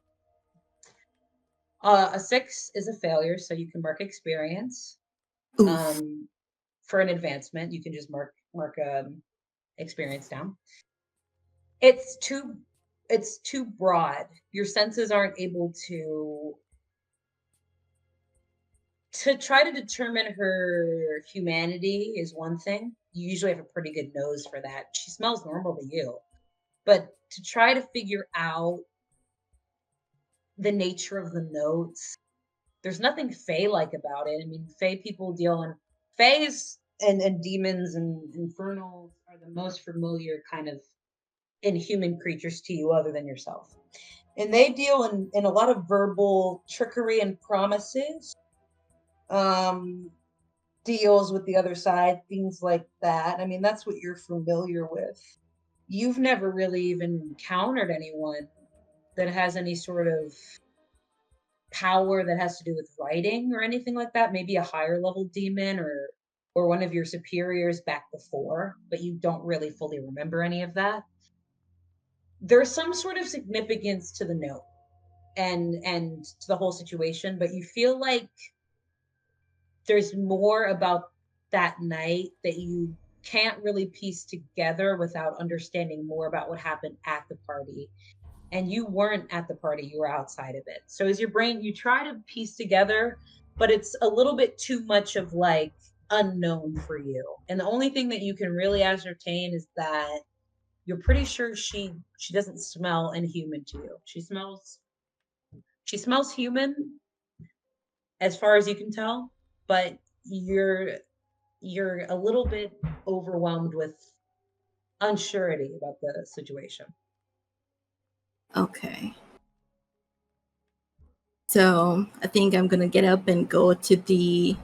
A 6 is a failure, so you can mark experience. Oof. For an advancement, you can just mark experience down. It's too broad. Your senses aren't able to try to determine her humanity is one thing. You usually have a pretty good nose for that. She smells normal to you. But to try to figure out the nature of the notes, there's nothing Fae-like about it. I mean, Fae people deal in Faes and demons and infernals are the most familiar kind of inhuman creatures to you other than yourself. And they deal in a lot of verbal trickery and promises. Deals with the other side, things like that. I mean, that's what you're familiar with. You've never really even encountered anyone that has any sort of power that has to do with writing or anything like that. Maybe a higher level demon or one of your superiors back before, but you don't really fully remember any of that. There's some sort of significance to the note and to the whole situation, but you feel like there's more about that night that you can't really piece together without understanding more about what happened at the party. And you weren't at the party, you were outside of it. So as your brain, you try to piece together, but it's a little bit too much of like unknown for you. And the only thing that you can really ascertain is that you're pretty sure she doesn't smell inhuman to you. She smells human as far as you can tell, but you're a little bit overwhelmed with unsurety about the situation. Okay. So I think I'm gonna get up and go to the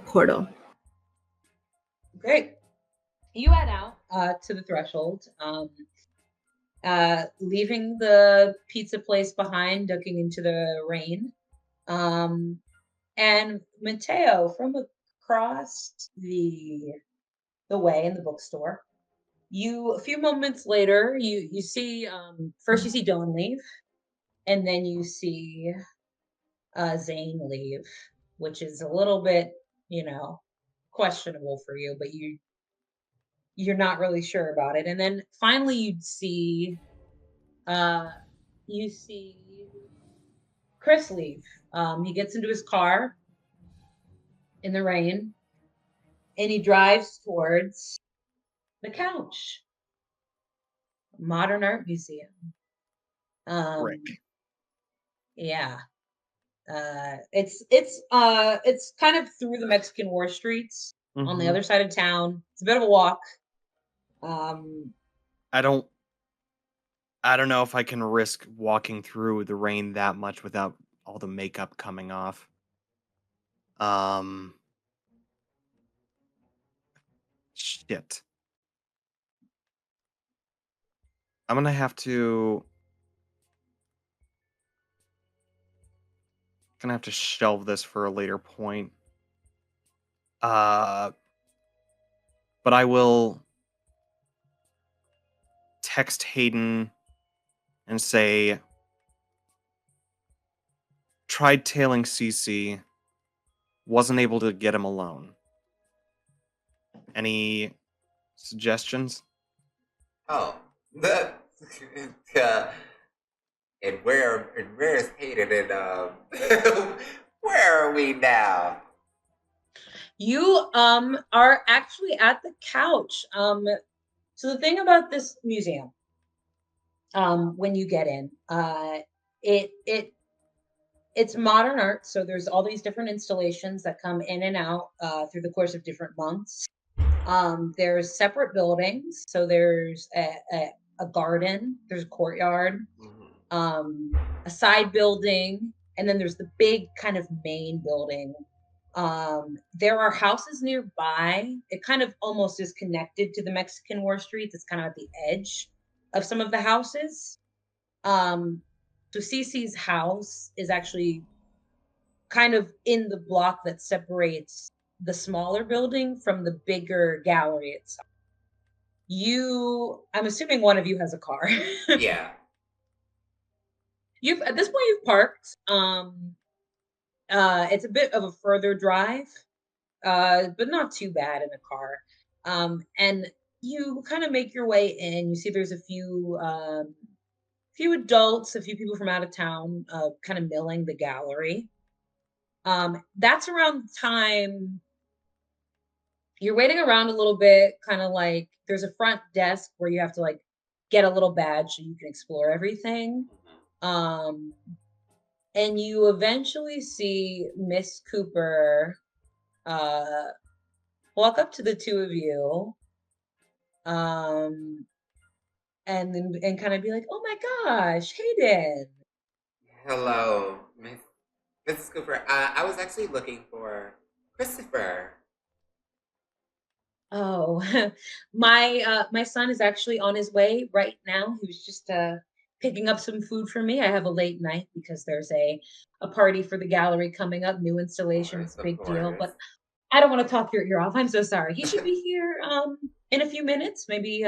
portal. Great. You head out to the threshold, leaving the pizza place behind, ducking into the rain. And Mateo, from across the way in the bookstore, a few moments later, you see first you see Dylan leave, and then you see Zane leave, which is a little bit you know, questionable for you, but you're not really sure about it. And then finally uh you see Chris leave. He gets into his car in the rain and he drives towards the couch, modern art museum. Rick. Yeah. It's kind of through the Mexican War streets on the Mhm. other side of town. It's a bit of a walk. Um, I don't know if I can risk walking through the rain that much without all the makeup coming off. Um, shit. I'm gonna have to shelve this for a later point. Uh, but I will text Hayden and say, tried tailing CC, wasn't able to get him alone. Any suggestions? Oh, the uh, and where is Hayden and where are we now? you are actually at the couch. So the thing about this museum, when you get in, it it it's modern art. So there's all these different installations that come in and out through the course of different months. There's separate buildings. So there's a garden, there's a courtyard, a side building, and then there's the big kind of main building. There are houses nearby. It kind of almost is connected to the Mexican War streets. It's kind of at the edge of some of the houses. Um, so Cece's house is actually kind of in the block that separates the smaller building from the bigger gallery itself. I'm assuming one of you has a car. Yeah. You've at this point you've parked. It's a bit of a further drive, but not too bad in a car. And you kind of make your way in. You see there's a few adults, a few people from out of town, kind of milling the gallery. That's around the time you're waiting around a little bit, kind of like there's a front desk where you have to like get a little badge so you can explore everything. Um, and you eventually see Miss Cooper uh walk up to the two of you, um and kind of be like, oh my gosh, Hayden. Hello, Mrs. Cooper. I was actually looking for Christopher. Oh, my son is actually on his way right now. He was just picking up some food for me. I have a late night because there's a party for the gallery coming up, new installations, Of big deal. course. But I don't want to talk your ear off. I'm so sorry. He should be here in a few minutes, maybe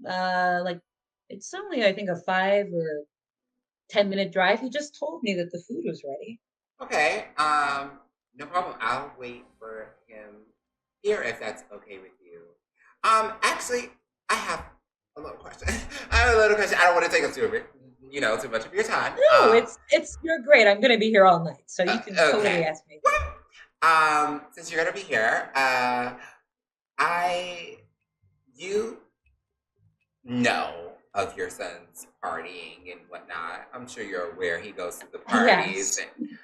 like it's only I think a 5 or 10 minute drive. He just told me that the food was ready. Okay. No problem. I'll wait for him here if that's okay with you. Actually, I have a little question. I have a little question. I don't want to take up too much of your time. No, it's you're great. I'm gonna be here all night, so you can totally Okay. ask me. Since you're gonna be here, I you know of your son's partying and whatnot. I'm sure you're aware he goes to the parties Yes.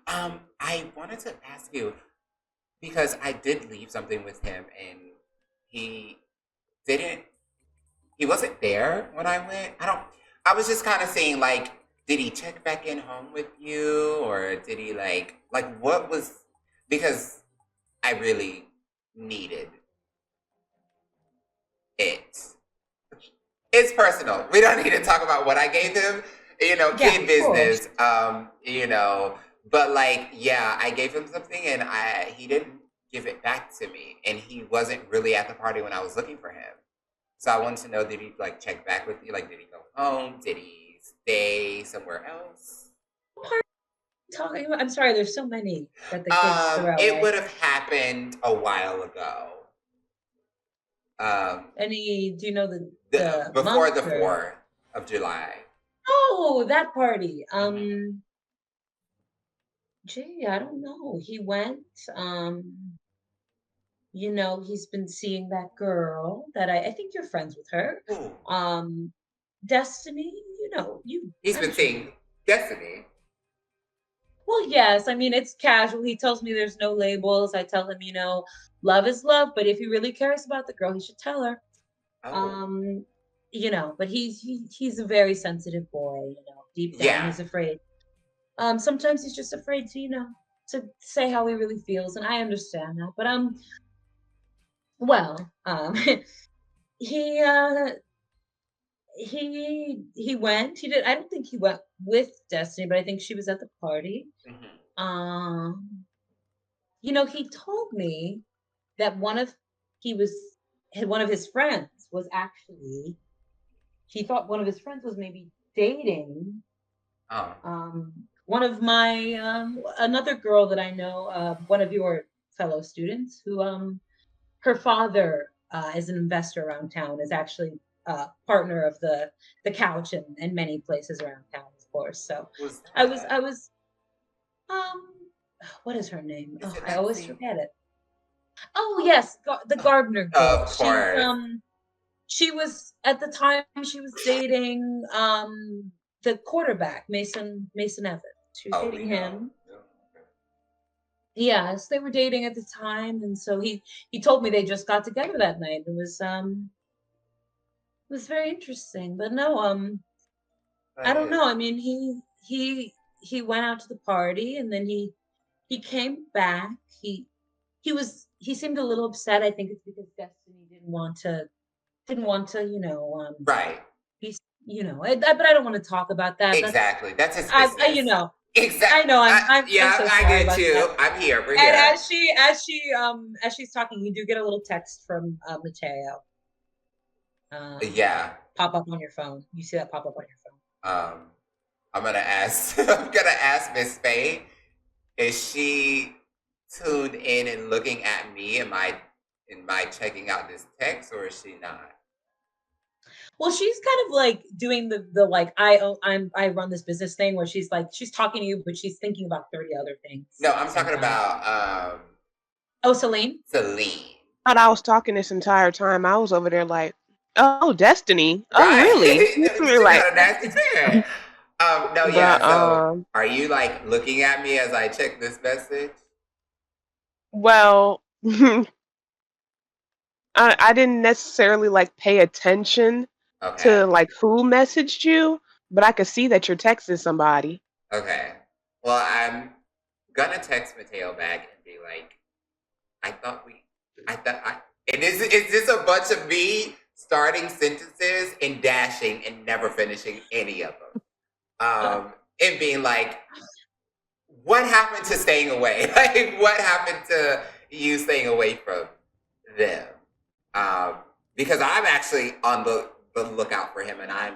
and I wanted to ask you because I did leave something with him and he didn't he wasn't there when I went. I was just kind of saying like did he check back in home with you or did he like what was because I really needed it. It's personal. We don't need to talk about what I gave him. Yeah, Kid of course. business. But like, yeah, I gave him something and he didn't give it back to me. And he wasn't really at the party when I was looking for him. So I wanted to know, did he like check back with you? Like, did he go home? Did he stay somewhere else? talking about? I'm sorry, there's so many that the kids throw. It would have happened a while ago. Do you know the Before month the or? 4th of July. Oh, that party. Mm-hmm. Gee, I don't know. He went. He's been seeing that girl that I think you're friends with her. Ooh. Destiny, He's I'm been sure seeing Destiny. Well, yes. I mean, it's casual. He tells me there's no labels. I tell him, love is love, but if he really cares about the girl, he should tell her. Oh. But he's a very sensitive boy, deep down Yeah. he's afraid. Sometimes he's just afraid to say how he really feels, and I understand that. But well, he he went. He did. I don't think he went with Destiny, but I think she was at the party. Mm-hmm. He told me that one of his friends was actually he thought one of his friends was maybe dating Oh. one of my another girl that I know, one of your fellow students who her father is an investor around town, is actually partner of the couch and many places around town, of course. So Who's I was that? um what is her name? Is it I always Maxine? forget it. Oh yes, the Gardner girl. Of course. She was at the time she was dating the quarterback, Mason Evans. She was Oh, we dating know. him. Yes, they were dating at the time, and so he told me they just got together that night. It was very interesting. But no, I That don't is. know. I mean, he went out to the party, and then he came back. He seemed a little upset. I think it's because Destiny didn't want to, Right. be, but I don't want to talk about that. Exactly. That's his I business. I Exactly. know I'm Yeah, so I sorry get about you. that. I'm here. We're And here. as she's talking, you do get a little text from Mateo. Yeah. Pop up on your phone. You see that pop up on your phone. I'm gonna ask. I'm gonna ask Miss Faye. Is she tuned in and looking at me? Am I checking out this text, or is she not? Well, she's kind of like doing the like I run this business thing where she's talking to you, but she's thinking about 30 other things No, at the I'm same talking time. about Oh, Celine? Celine. Thought I was talking this entire time. I was over there like, oh, Destiny. Oh, Right. really? You're She like, got a nasty spirit. No, but yeah. So, are you like looking at me as I check this message? well, I didn't necessarily like pay attention Okay. to like who messaged you, but I could see that you're texting somebody. Okay. Well, I'm gonna text Mateo back and be like, I thought I and is this a bunch of me starting sentences and dashing and never finishing any of them? And being like, what happened to staying away? Like, what happened to you staying away from them? Because I'm actually on the lookout for him, and I'm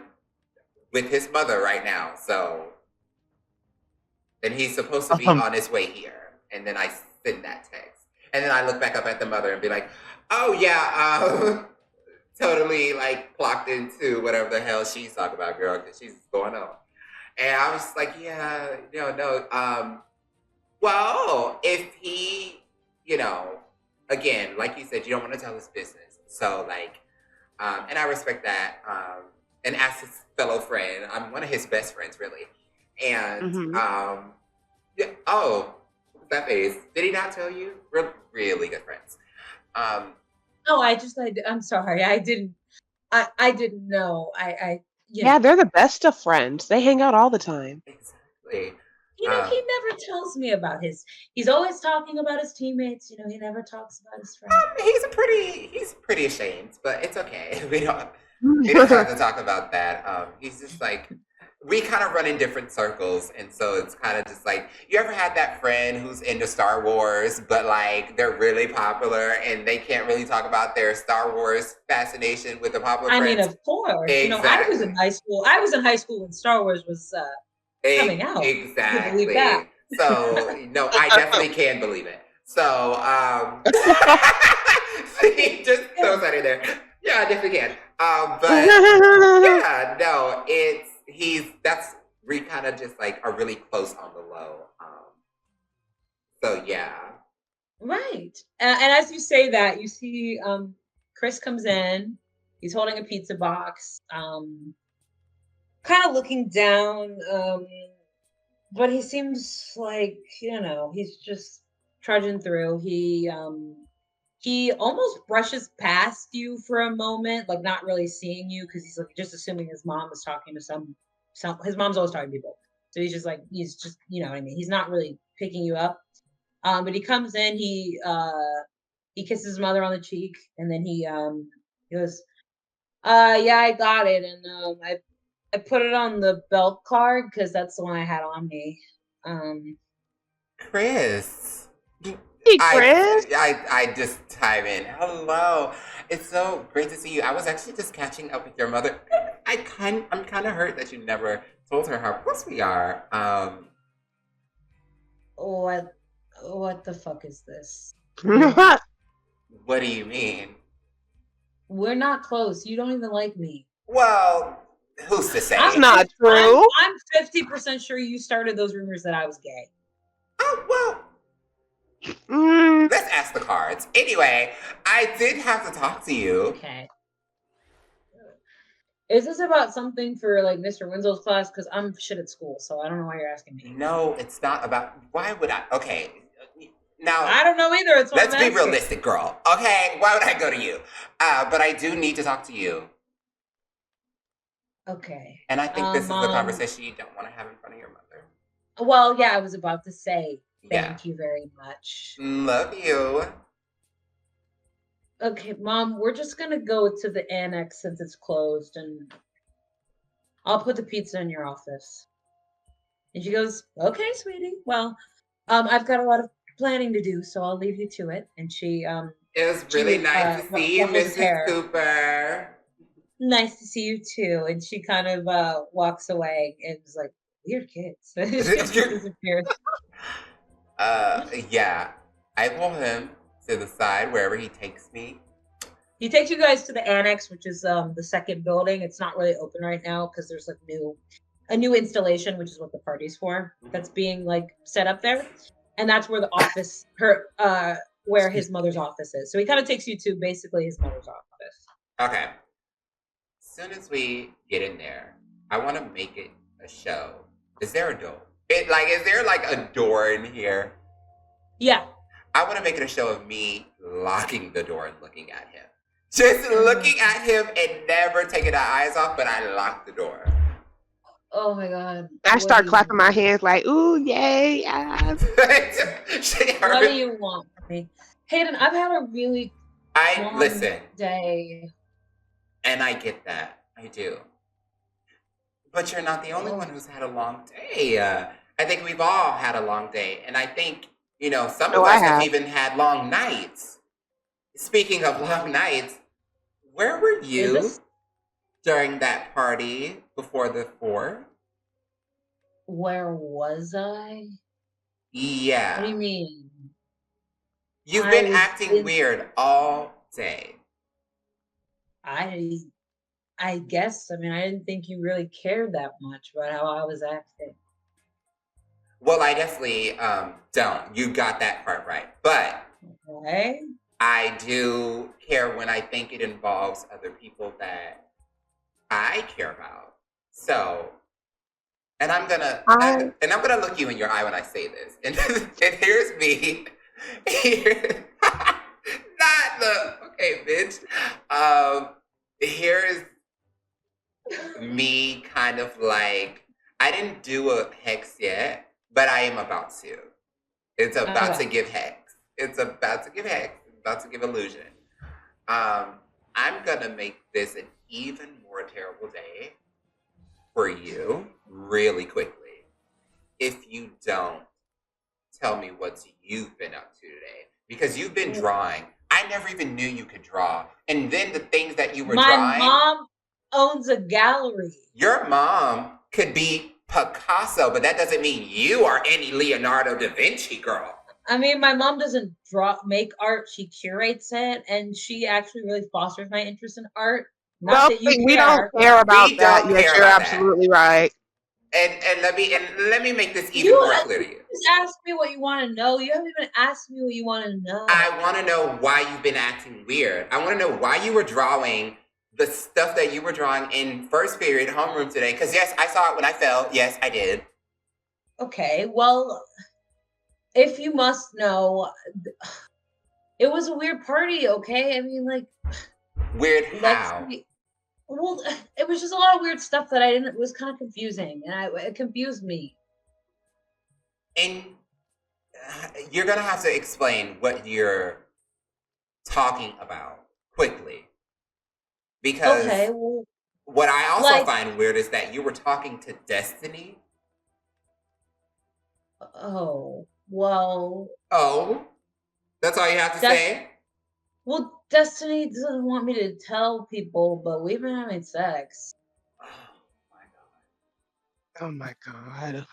with his mother right now. So, and he's supposed to be on his way here. And then I send that text, and then I look back up at the mother and be like, "Oh yeah, totally like clocked into whatever the hell she's talking about, girl, because she's going on." And I was like, "Yeah, no. Well, if he, again, like you said, you don't want to tell his business. So, like, and I respect that. And as his fellow friend, I'm one of his best friends, really. And, yeah, oh, that face. Did he not tell you? We're really good friends. No, I'm sorry. I didn't know. Yeah, they're the best of friends. They hang out all the time. Exactly. He never tells me about he's always talking about his teammates. He never talks about his friends. He's pretty ashamed, but it's okay. We don't have to talk about that. He's just like, we kind of run in different circles, and so it's kind of just like, you ever had that friend who's into Star Wars, but like they're really popular and they can't really talk about their Star Wars fascination with the popular I friends? mean, of course. Exactly. I was in high school when Star Wars was coming out. Exactly. You believe that? So no, I definitely can believe it. So he just throws that in there. Yeah, I definitely can. But yeah, no, we kind of just like are really close on the low. So yeah. Right. And as you say that, you see Chris comes in. He's holding a pizza box, kind of looking down. But he seems like, he's just trudging through. He almost brushes past you for a moment, like not really seeing you, because he's like just assuming his mom is talking to some his mom's always talking to people. So he's just, you know what I mean? He's not really picking you up. But he comes in, he kisses his mother on the cheek, and then he goes, yeah, I got it. And I put it on the belt card because that's the one I had on me. Chris. Hey, Chris. I just time in. Hello. It's so great to see you. I was actually just catching up with your mother. I'm kind of hurt that you never told her how close we are. What the fuck is this? What do you mean? We're not close. You don't even like me. Well, who's to say? That's not true. I'm 50% sure you started those rumors that I was gay. Oh, well. Let's ask the cards. Anyway, I did have to talk to you. Okay. Is this about something for like Mr. Winslow's class? Because I'm shit at school, so I don't know why you're asking me. No, it's not about. Why would I? Okay. Now, I don't know either. It's let's be realistic, girl. Okay, why would I go to you? But I do need to talk to you. Okay. And I think this is the conversation you don't want to have in front of your mother. Well, yeah, I was about to say thank you very much. Love you. Okay, Mom, we're just gonna go to the annex since it's closed, and I'll put the pizza in your office. And she goes, okay, sweetie. Well, I've got a lot of planning to do, so I'll leave you to it. And she it was really nice to see you, Mrs. Cooper. Nice to see you too. And she kind of walks away and is like, weird kids. She disappears. Yeah. I pull him to the side wherever he takes me. He takes you guys to the annex, which is the second building. It's not really open right now because there's like a new installation, which is what the party's for, that's being like set up there. And that's where the office, where his mother's office is. So he kind of takes you to basically his mother's office. Okay. As soon as we get in there, I want to make it a show. Is there a door? Is there like a door in here? Yeah. I want to make it a show of me locking the door and looking at him. Just looking at him and never taking our eyes off, but I lock the door. Oh my God. I start clapping my hands like, ooh, yay. What do you want from me? Hayden, I've had a really long day. And I get that. I do. But you're not the only one who's had a long day. I think we've all had a long day. And I think, some of us have even had long nights. Speaking of long nights, where were you during that party before the 4th? Where was I? Yeah. What do you mean? You've been acting weird all day. I guess. I mean, I didn't think you really cared that much about how I was acting. Well, I definitely don't. You got that part right. But I do care when I think it involves other people that I care about. So, and I'm gonna look you in your eye when I say this. And here's me. Bitch. Here's me kind of like, I didn't do a hex yet, but I am about to. It's about to give hex. It's about to give hex. It's about to give illusion. I'm gonna make this an even more terrible day for you really quickly if you don't tell me what you've been up to today. Because you've been drawing. I never even knew you could draw. And then the things that you were drawing. My mom owns a gallery. Your mom could be Picasso, but that doesn't mean you are any Leonardo da Vinci, girl. I mean, my mom doesn't make art; she curates it, and she actually really fosters my interest in art. Not that you we don't care. care about We that. don't Yes, care you're about that. absolutely right. And let me make this even more clear to you. Just ask me what you want to know. You haven't even asked me what you want to know. I want to know why you've been acting weird. I want to know why you were drawing the stuff that you were drawing in first period homeroom today. Because yes, I saw it when I fell. Yes, I did. Okay, well, if you must know, it was a weird party. Okay, I mean, like, weird how? Well, it was just a lot of weird stuff that I didn't. It was kind of confusing, and it confused me. And you're gonna have to explain what you're talking about quickly, because okay, well, what I also find weird is that you were talking to Destiny. Oh, well. Oh, that's all you have to say? Well, Destiny doesn't want me to tell people, but we've been having sex. Oh my god.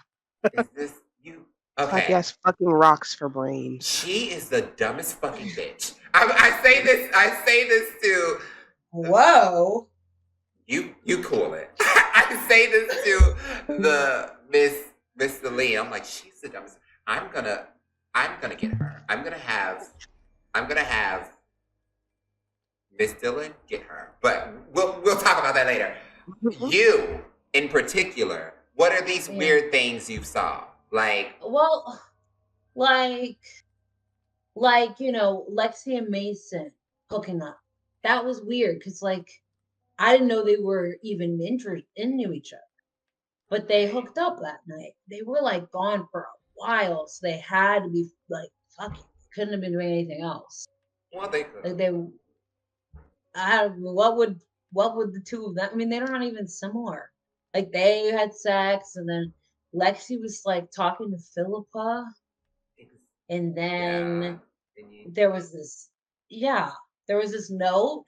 Is this you? Okay. Okay. I guess fucking rocks for brains. She is the dumbest fucking bitch. I say this to. Whoa. You cool it. I say this to the Miss Lee. I'm like, she's the dumbest. I'm gonna get her. I'm gonna have Miss Dillon get her. But we'll talk about that later. You in particular, what are these weird things you saw? Like, well, like Lexi and Mason hooking up. That was weird because I didn't know they were even into each other, but they hooked up that night. They were gone for a while, so they had to be fucking. Couldn't have been doing anything else. Well, they could. What would the two of them? I mean, they're not even similar. They had sex, and then Lexi was talking to Philippa, and then there was this note.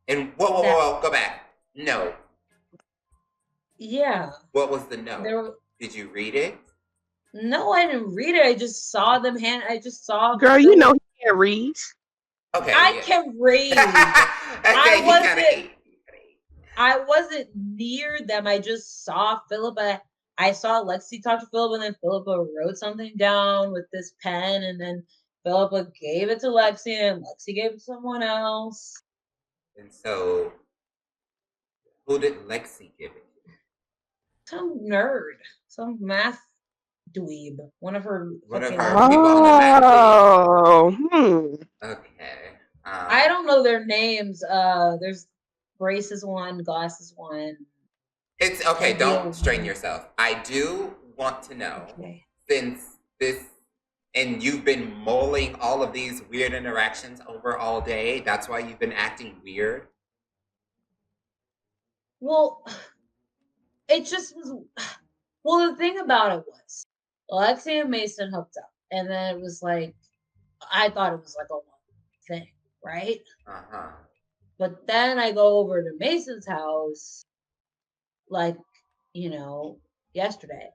And whoa, go back. No. Yeah. What was the note? Did you read it? No, I didn't read it. I just saw them I just saw. Girl, you know he can't read. Okay. I can read. I wasn't near them. I just saw Philippa. I saw Lexi talk to Philippa, and then Philippa wrote something down with this pen, and then Philippa gave it to Lexi, and Lexi gave it to someone else. And so, who did Lexi give it to? Some nerd, some math dweeb, one of her people on the math league. Okay. I don't know their names. There's braces one, glasses one. It's okay. Don't strain yourself. I do want to know, since this, and you've been mulling all of these weird interactions over all day. That's why you've been acting weird. Well, it just was. Well, the thing about it was, Lexi and Mason hooked up, and then it was I thought it was a one thing, right? But then I go over to Mason's house, yesterday,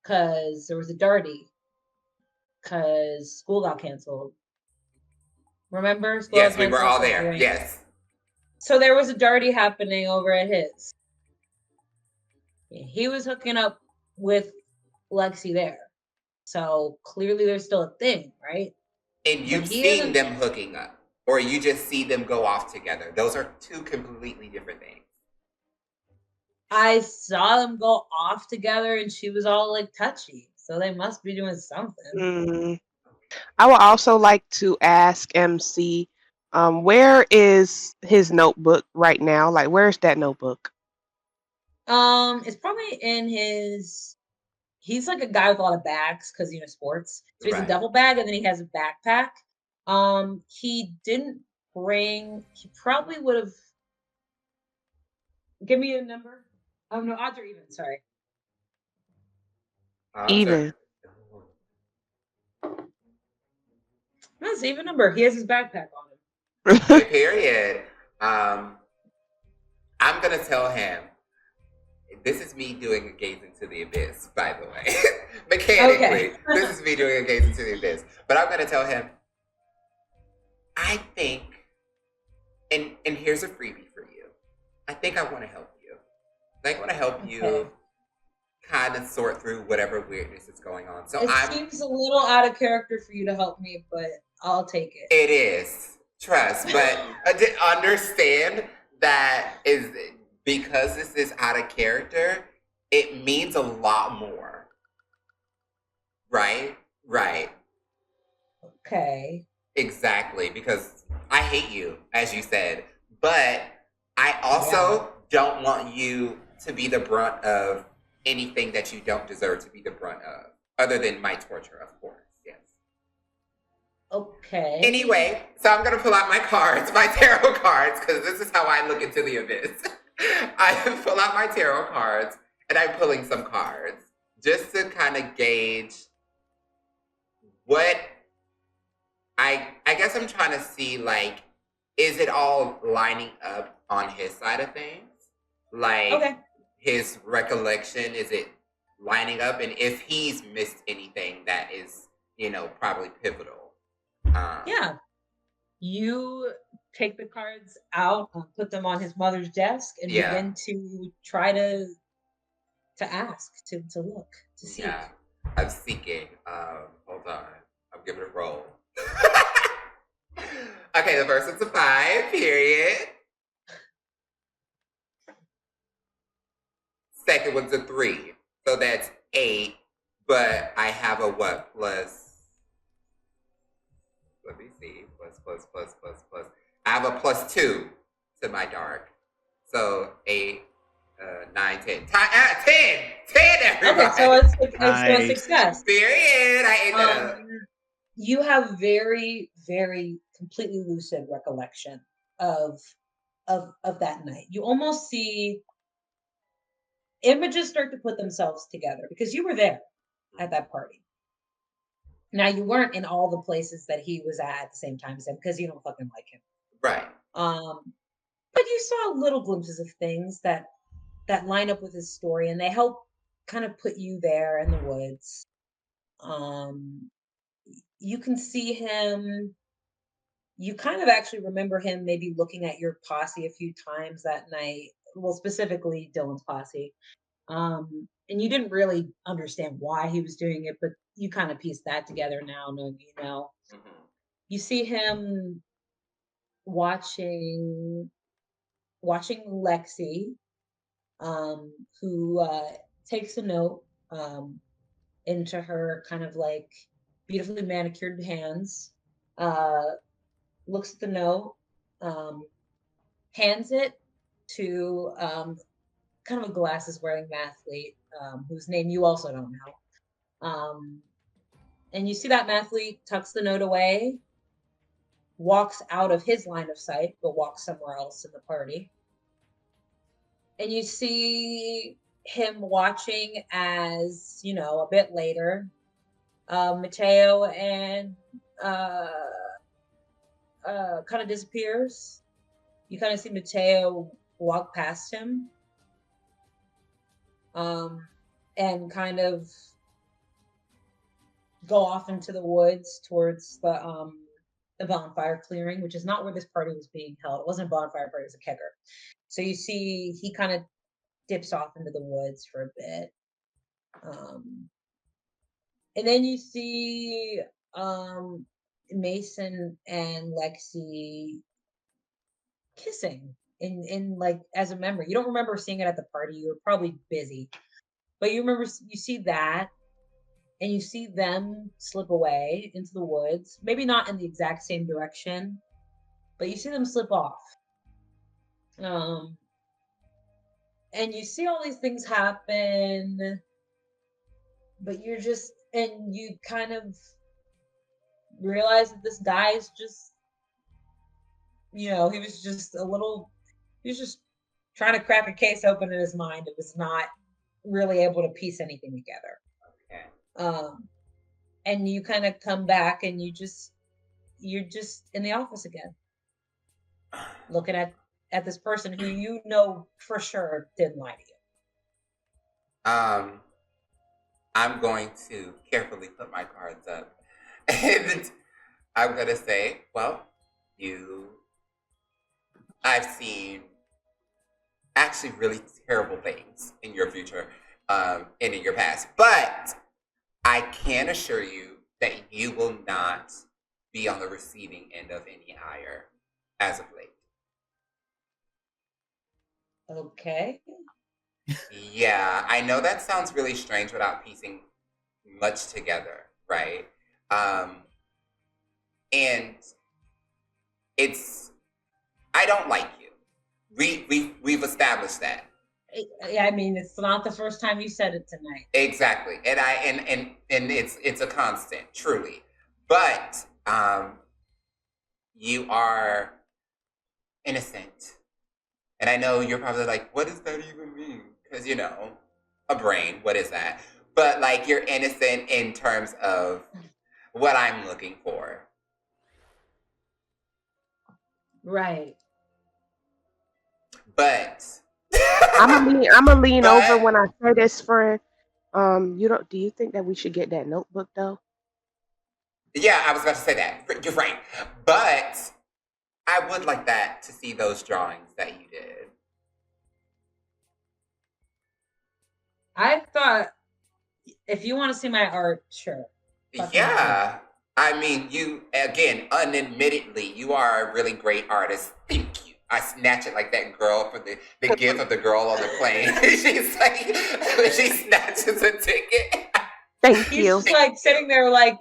because there was a darty, because school got canceled. Remember? Yes, we were all there. Yes. So there was a darty happening over at his. He was hooking up with Lexi there. So clearly there's still a thing, right? And you've seen them hooking up, or you just see them go off together. Those are two completely different things. I saw them go off together, and she was all touchy. So they must be doing something. I would also like to ask MC, where is his notebook right now? Where's that notebook? It's probably in his. He's a guy with a lot of bags because sports. So he's a duffel bag, and then he has a backpack. He didn't bring. He probably would have. Give me a number. Oh no, odds are even. Sorry. Even. That's an even number. He has his backpack on him. Okay, period. I'm gonna tell him This is me doing a gaze into the abyss, by the way. Mechanically, this is me doing a gaze into the abyss. But I'm going to tell him, I think, and here's a freebie for you. I think I want to help you. I want to help you kind of sort through whatever weirdness is going on. So it seems a little out of character for you to help me, but I'll take it. It is. Trust. But understand that is because this is out of character, it means a lot more. Right? Right. Okay. Exactly. Because I hate you, as you said. But I also don't want you to be the brunt of anything that you don't deserve to be the brunt of. Other than my torture, of course. Yes. Okay. Anyway, so I'm going to pull out my cards, my tarot cards, because this is how I look into the abyss. I pull out my tarot cards, and I'm pulling some cards just to kind of gauge what I guess I'm trying to see, like, is it all lining up on his side of things? Like, his recollection, is it lining up? And if he's missed anything that is, probably pivotal. Yeah. You take the cards out, put them on his mother's desk, and begin to try to ask, to look, to seek. Yeah, I'm seeking. Hold on. I'm giving it a roll. Okay, the first one's a 5, period. Second one's a 3. So that's 8. But I have a what? Plus. Let me see. Plus. I have a +2 to my dark. So 8, 9, 10. 10! 10, everybody! Okay, so it's a success. Period. I ate that up. You have very, very completely lucid recollection of that night. You almost see images start to put themselves together because you were there at that party. Now, you weren't in all the places that he was at the same time as him because you don't fucking like him. Right. But you saw little glimpses of things that line up with his story, and they help kind of put you there in the woods. You can see him. You kind of actually remember him maybe looking at your posse a few times that night. Well, specifically Dylan's posse. And you didn't really understand why he was doing it, but you kind of pieced that together now, knowing You see him watching Lexi, who takes a note into her kind of like beautifully manicured hands, looks at the note, hands it to kind of a glasses wearing mathlete, whose name you also don't know. And you see that mathlete tucks the note away, walks out of his line of sight, but walks somewhere else in the party. And you see him watching as, a bit later, Mateo and kind of disappears. You kind of see Mateo walk past him, and kind of go off into the woods towards the bonfire clearing, which is not where this party was being held. It wasn't a bonfire party, it was a kegger. So you see he kind of dips off into the woods for a bit. And then you see Mason and Lexi kissing in like as a memory. You don't remember seeing it at the party. You were probably busy. But you see that, and you see them slip away into the woods. Maybe not in the exact same direction, but you see them slip off. And you see all these things happen, but you kind of realize that this guy is just, he was just trying to crack a case open in his mind. It was not really able to piece anything together. Okay. And you kind of come back and you're just in the office again, looking at this person who for sure didn't lie to you. Um, I'm going to carefully put my cards up, and I'm gonna say, well, I've seen actually really terrible things in your future, and in your past, but I can assure you that you will not be on the receiving end of any ire as of late. Okay. Yeah, I know that sounds really strange without piecing much together, right? And it's I don't like you. We've established that. I mean, it's not the first time you said it tonight. Exactly. And it's a constant, truly. But you are innocent. And I know you're probably like, what does that even mean? Because a brain, what is that? But like you're innocent in terms of what I'm looking for. Right. But I'm gonna lean over but when I say this, friend. Do you think that we should get that notebook though? yeah, I was about to say that. You're right. But I would like that to see those drawings that you did. I thought if you want to see my art, sure. Yeah. I mean, you, again, unadmittedly, you are a really great artist. Thank you. I snatch it like that girl for the gift of the girl on the plane. She's like, she snatches a ticket. Thank He's you. just like sitting there like,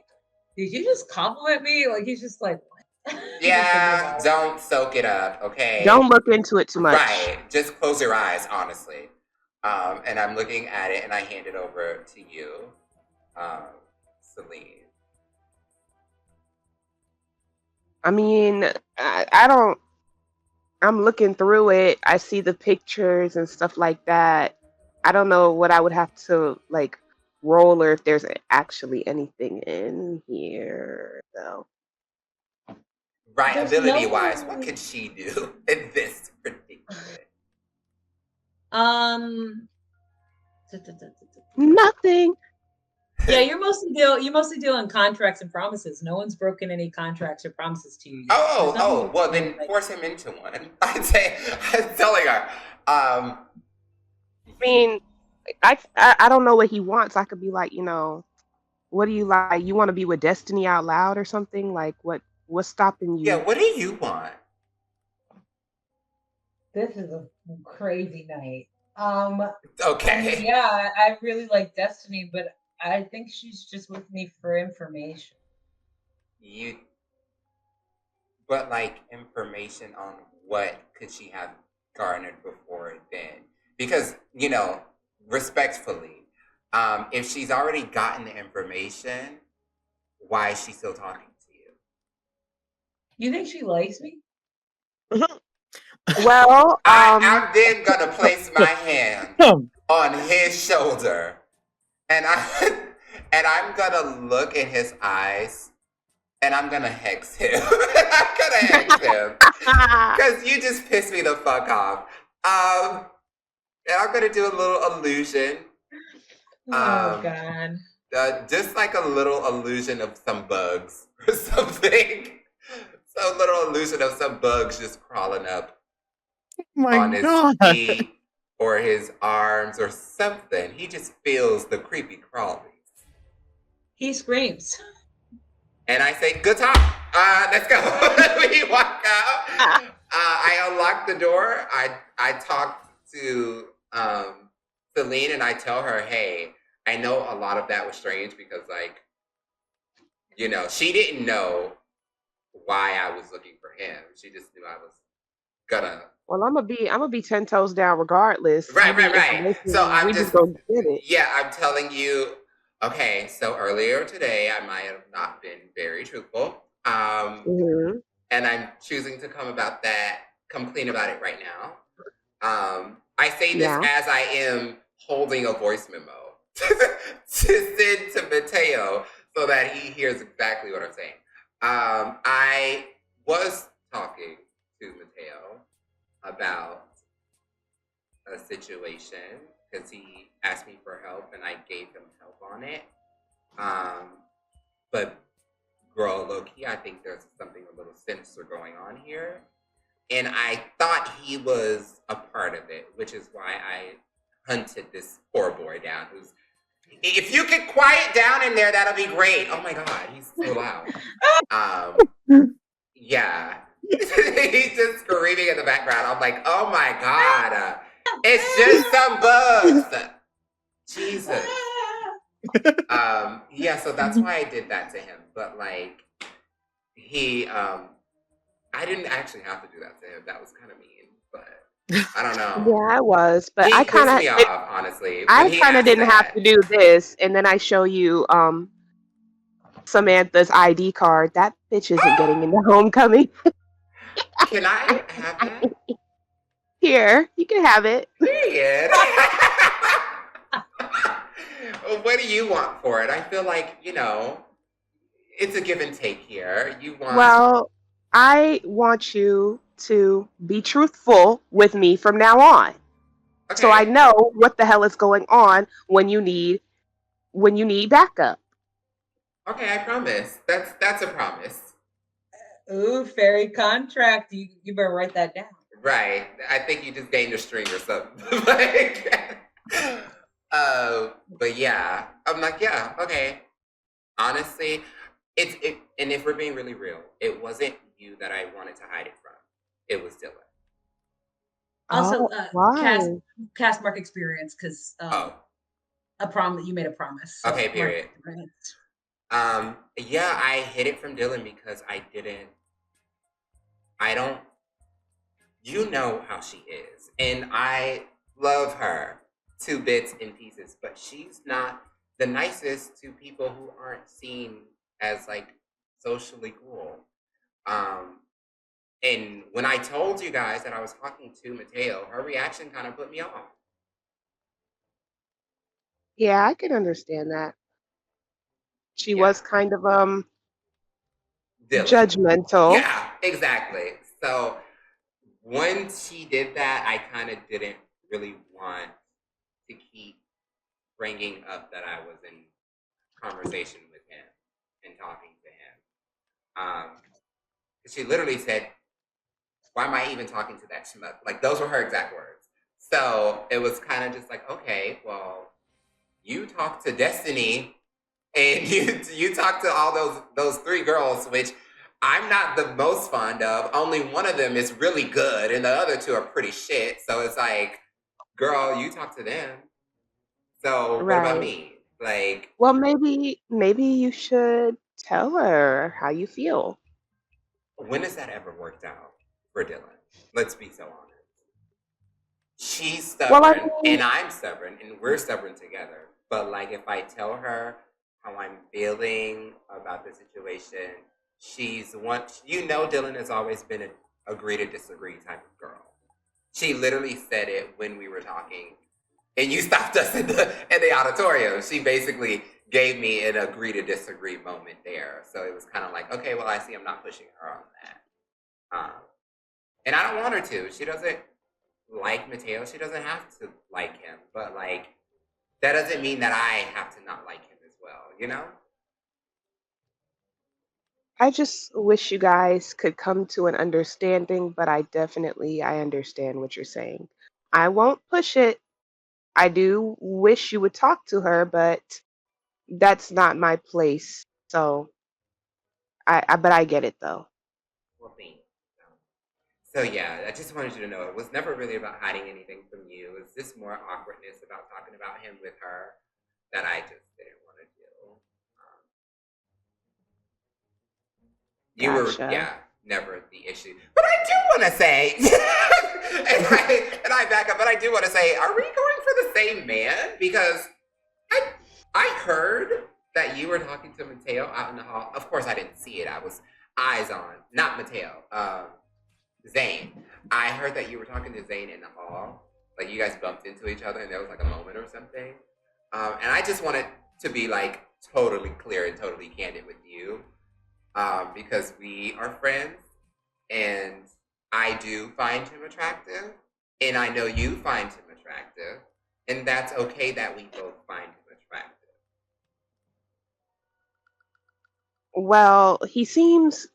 did you just compliment me? Like he's just like, what? Yeah, don't soak it up, okay? Don't look into it too much. Right. Just close your eyes, honestly. And I'm looking at it and I hand it over to you, Celine. I mean, I don't. I'm looking through it. I see the pictures and stuff like that. I don't know what I would have to like roll or if there's actually anything in here though. Right, There's ability no- wise, what can she do in this particular? Nothing. Yeah, you mostly deal in contracts and promises. No one's broken any contracts or promises to you yet. There's nothing Well to then like- force him into one. I'm telling her. I mean, I don't know what he wants. I could be like, what do you like? You want to be with Destiny out loud or something? Like what's stopping you? Yeah, what do you want? This is a crazy night. Okay. I mean, yeah, I really like Destiny, but I think she's just with me for information. But like information on what could she have garnered before then? Because, respectfully, if she's already gotten the information, why is she still talking to you? You think she likes me? Well, I'm then gonna place my hand on his shoulder, and I'm gonna look in his eyes, and I'm gonna hex him. I'm gonna hex him because you just pissed me the fuck off. And I'm gonna do a little illusion. Oh God. Just like a little illusion of some bugs or something. So little illusion of some bugs just crawling up on his feet or his arms or something. He just feels the creepy crawlies. He screams. And I say, good talk. Let's go. We walk out. I unlock the door. I talk to Celine and I tell her, hey, I know a lot of that was strange because she didn't know why I was looking for him. She just knew I was gonna. Well, I'm gonna be 10 toes down regardless. Right. So I'm just gonna get it. Yeah, I'm telling you. Okay, so earlier today I might have not been very truthful. Mm-hmm. And I'm choosing to come clean about it right now. I say this as I am holding a voice memo to send to Mateo so that he hears exactly what I'm saying. I was talking to Mateo about a situation because he asked me for help and I gave him help on it. But girl, low key, I think there's something a little sinister going on here. And I thought he was a part of it, which is why I hunted this poor boy down. Who's, if you could quiet down in there, that'll be great. Oh my god, he's so loud. Yeah, he's just screaming in the background. I'm like, oh my god, it's just some bugs. Jesus. Yeah, so that's why I did that to him. But like, he, I didn't actually have to do that to him. That was kind of mean, but I don't know. Yeah, I was, but He I pissed kind me of, off, honestly, when I he kind of asked didn't have that. to do this, and then I show you Samantha's ID card. That bitch isn't getting into homecoming. Can I have that? Here, you can have it. Period. What do you want for it? I feel like, it's a give and take here. You want. Well, I want you to be truthful with me from now on. So I Okay. know what the hell is going on when you need backup. Okay, I promise. That's a promise. Ooh, fairy contract. You better write that down. Right. I think you just gained a string or something. Like, but yeah. I'm like, yeah, okay. Honestly, and if we're being really real, it wasn't you that I wanted to hide it from. It was Dylan. Also, why? cast mark experience, because Oh, you made a promise. So okay, period. Right. Yeah, I hid it from Dylan because you know how she is. And I love her to bits and pieces, but she's not the nicest to people who aren't seen as like socially cool. And when I told you guys that I was talking to Mateo, her reaction kind of put me off. Yeah, I can understand that. She Yeah. was kind of Dylan. judgmental. Yeah, exactly. So when she did that, I kind of didn't really want to keep bringing up that I was in conversation with him and talking to him. She literally said, "Why am I even talking to that schmuck?" Like those were her exact words. So it was kind of just like, okay, well, you talk to Destiny, and you talk to all those three girls, which I'm not the most fond of. Only one of them is really good, and the other two are pretty shit. So it's like, girl, you talk to them. So what about Right. me? Like, Well, maybe you should tell her how you feel. when has that ever worked out for Dylan? Let's be so honest. She's Well, I stubborn, mean, and I'm stubborn, and we're stubborn together. But like, if I tell her how I'm feeling about the situation, she's one. Dylan has always been an agree to disagree type of girl. She literally said it when we were talking, and you stopped us in the auditorium. She basically gave me an agree to disagree moment there. So it was kind of like, okay, well, I see I'm not pushing her on that. And I don't want her to. She doesn't like Mateo. She doesn't have to like him. But like, that doesn't mean that I have to not like him as well, you know? I just wish you guys could come to an understanding, but I understand what you're saying. I won't push it. I do wish you would talk to her, but that's not my place. So but I get it though. Well, thanks. So yeah, I just wanted you to know it was never really about hiding anything from you. It was just more awkwardness about talking about him with her that I just didn't want to do. You were, Gotcha. yeah, never the issue. But I do want to say, and I back up, but I do want to say, are we going for the same man? Because I heard that you were talking to Mateo out in the hall. Of course, I didn't see it. I was eyes on, not Mateo, Zane. I heard that you were talking to Zane in the hall. Like you guys bumped into each other, and there was like a moment or something. And I just wanted to be like totally clear and totally candid with you, because we are friends, and I do find him attractive, and I know you find him attractive. And that's okay that we both find him attractive. Well, he seems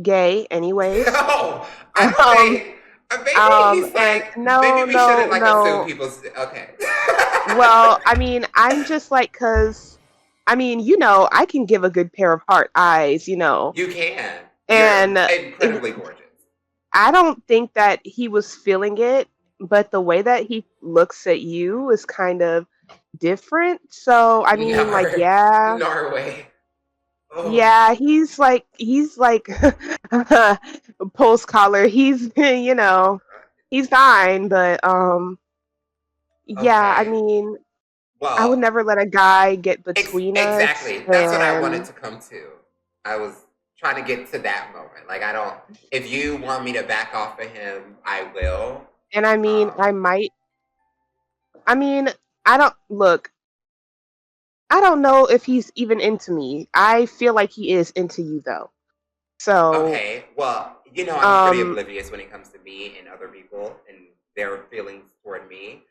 gay anyways. No, I don't think. Maybe he's And like. Maybe no, we shouldn't no, like assume no. people's. Okay. Well, I mean, I'm just like, cause, I mean, I can give a good pair of heart eyes, You can. You're and incredibly gorgeous. I don't think that he was feeling it, but the way that he looks at you is kind of different. So, I mean, like, yeah, Norway. Oh. yeah, he's like post collar. He's he's fine, but yeah, I Okay. mean, I would Well, never let a guy get between us, exactly. That's what I wanted and to come to. I was trying to get to that moment. Like, I don't. If you want me to back off of him, I will. I mean, Um, I mean, I don't look. I don't know if he's even into me. I feel like he is into you though. So, okay. Well, I'm pretty um, oblivious when it comes to me and other people and their feelings toward me.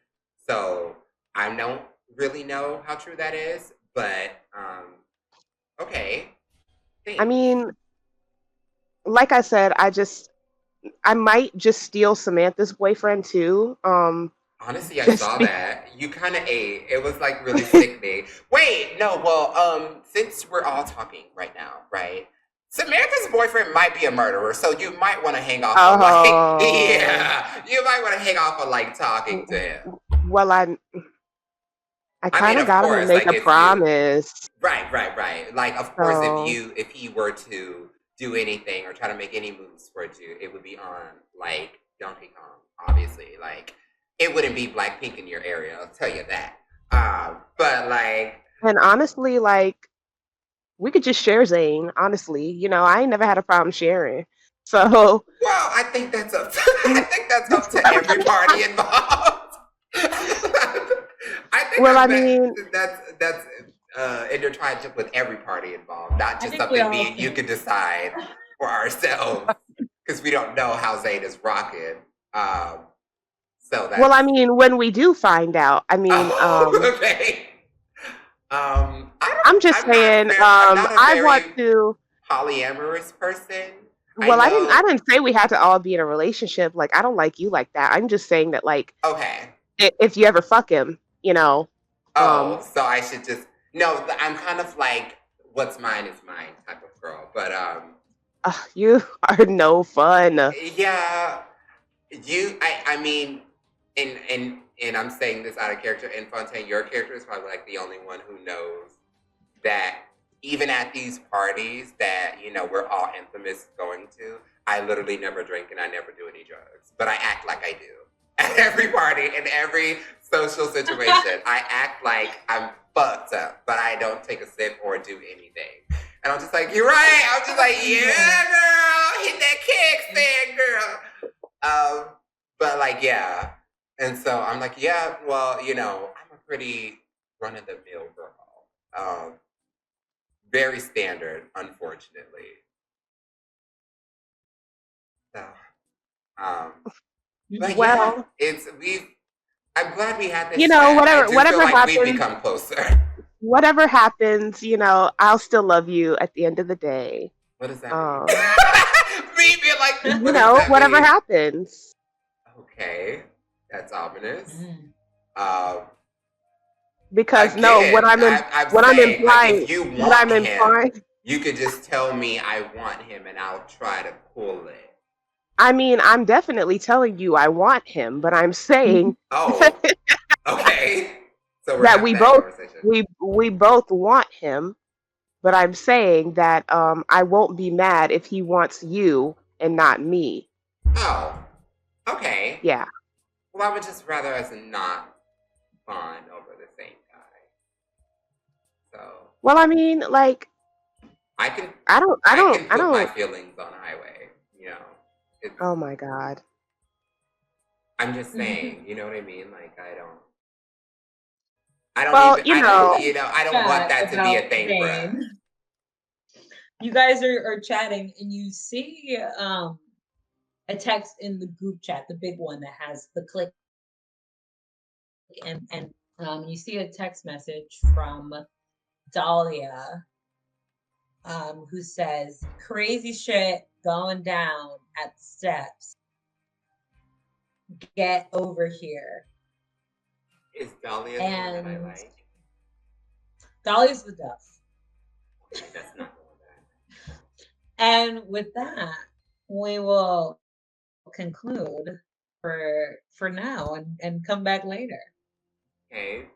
So I don't really know how true that is. But okay. I Thanks. mean, like I said, I might just steal Samantha's boyfriend too. Honestly, I Just saw be, that. You kind of ate. It was like really sickening. Wait, no, well, since we're all talking right now, right? Samantha's boyfriend might be a murderer, so you might want to hang off on like, oh, yeah, you might want to hang off on like talking to him. well, I I mean, kind of of gotta course, make like a if you, promise. right. Like, of course, So, if he were to do anything or try to make any moves towards you, it would be on like Donkey Kong, obviously. Like, it wouldn't be Blackpink in your area. I'll tell you that. But like, and honestly, like we could just share Zane. Honestly, I ain't never had a problem sharing. So, well, I think that's up. I think that's up to every party involved. I think well, I mean, that's intertwined with every party involved, not I just think we something all me and you think. can decide for ourselves because we don't know how Zayn is rocking. Um, so well, that's I mean, when we do find out, I mean, oh okay. I'm just saying, I'm not a I want very to. polyamorous person. I Well, I know. didn't say we had to all be in a relationship. Like, I don't like you like that. I'm just saying that, like, Okay. if you ever fuck him, Oh, so I should just no. I'm kind of like what's mine is mine type of girl. But you are no fun. yeah, I mean, and I'm saying this out of character. And Fontaine, your character is probably like the only one who knows that even at these parties that we're all infamous going to, I literally never drink and I never do any drugs, but I act like I do at every party in every social situation. I act like I'm fucked up, but I don't take a sip or do anything. And I'm just like, you're right. I'm just like, yeah, girl, hit that kickstand, girl. But like, yeah. And so I'm like, yeah, well, I'm a pretty run of the mill girl. Very standard, unfortunately. So, um, but yeah, Well, I'm glad we had this chat. I do feel like we've become closer. whatever happens, I'll still love you at the end of the day. What does that mean? Um, Me being like, what does that whatever mean? happens. Okay, that's ominous. Mm. Um, Because no, again, I'm what I'm saying like implying, if you what I'm want him, implying. you could just tell me I want him, and I'll try to pull it. I mean, I'm definitely telling you I want him, but I'm saying Oh, okay. So we're that having that conversation. we both want him, but I'm saying that I won't be mad if he wants you and not me. Oh, okay. Yeah. Well, I would just rather us not bond over the same guy. So Well, I mean, like I can I can put my don't. feelings on highway. It's Oh my God. I'm just saying. You know what I mean? Like I don't Well, even I don't I don't want Chat that to be a about thing for us. Zane. You guys are chatting and you see a text in the group chat, the big one that has the click and You see a text message from Dahlia, who says, "Crazy shit going down at the steps. Get over here." Is Dahlia the one that I And like? Dahlia's the dove. Okay, that's not the one that And with that, we will conclude for now and come back later. I like. Okay.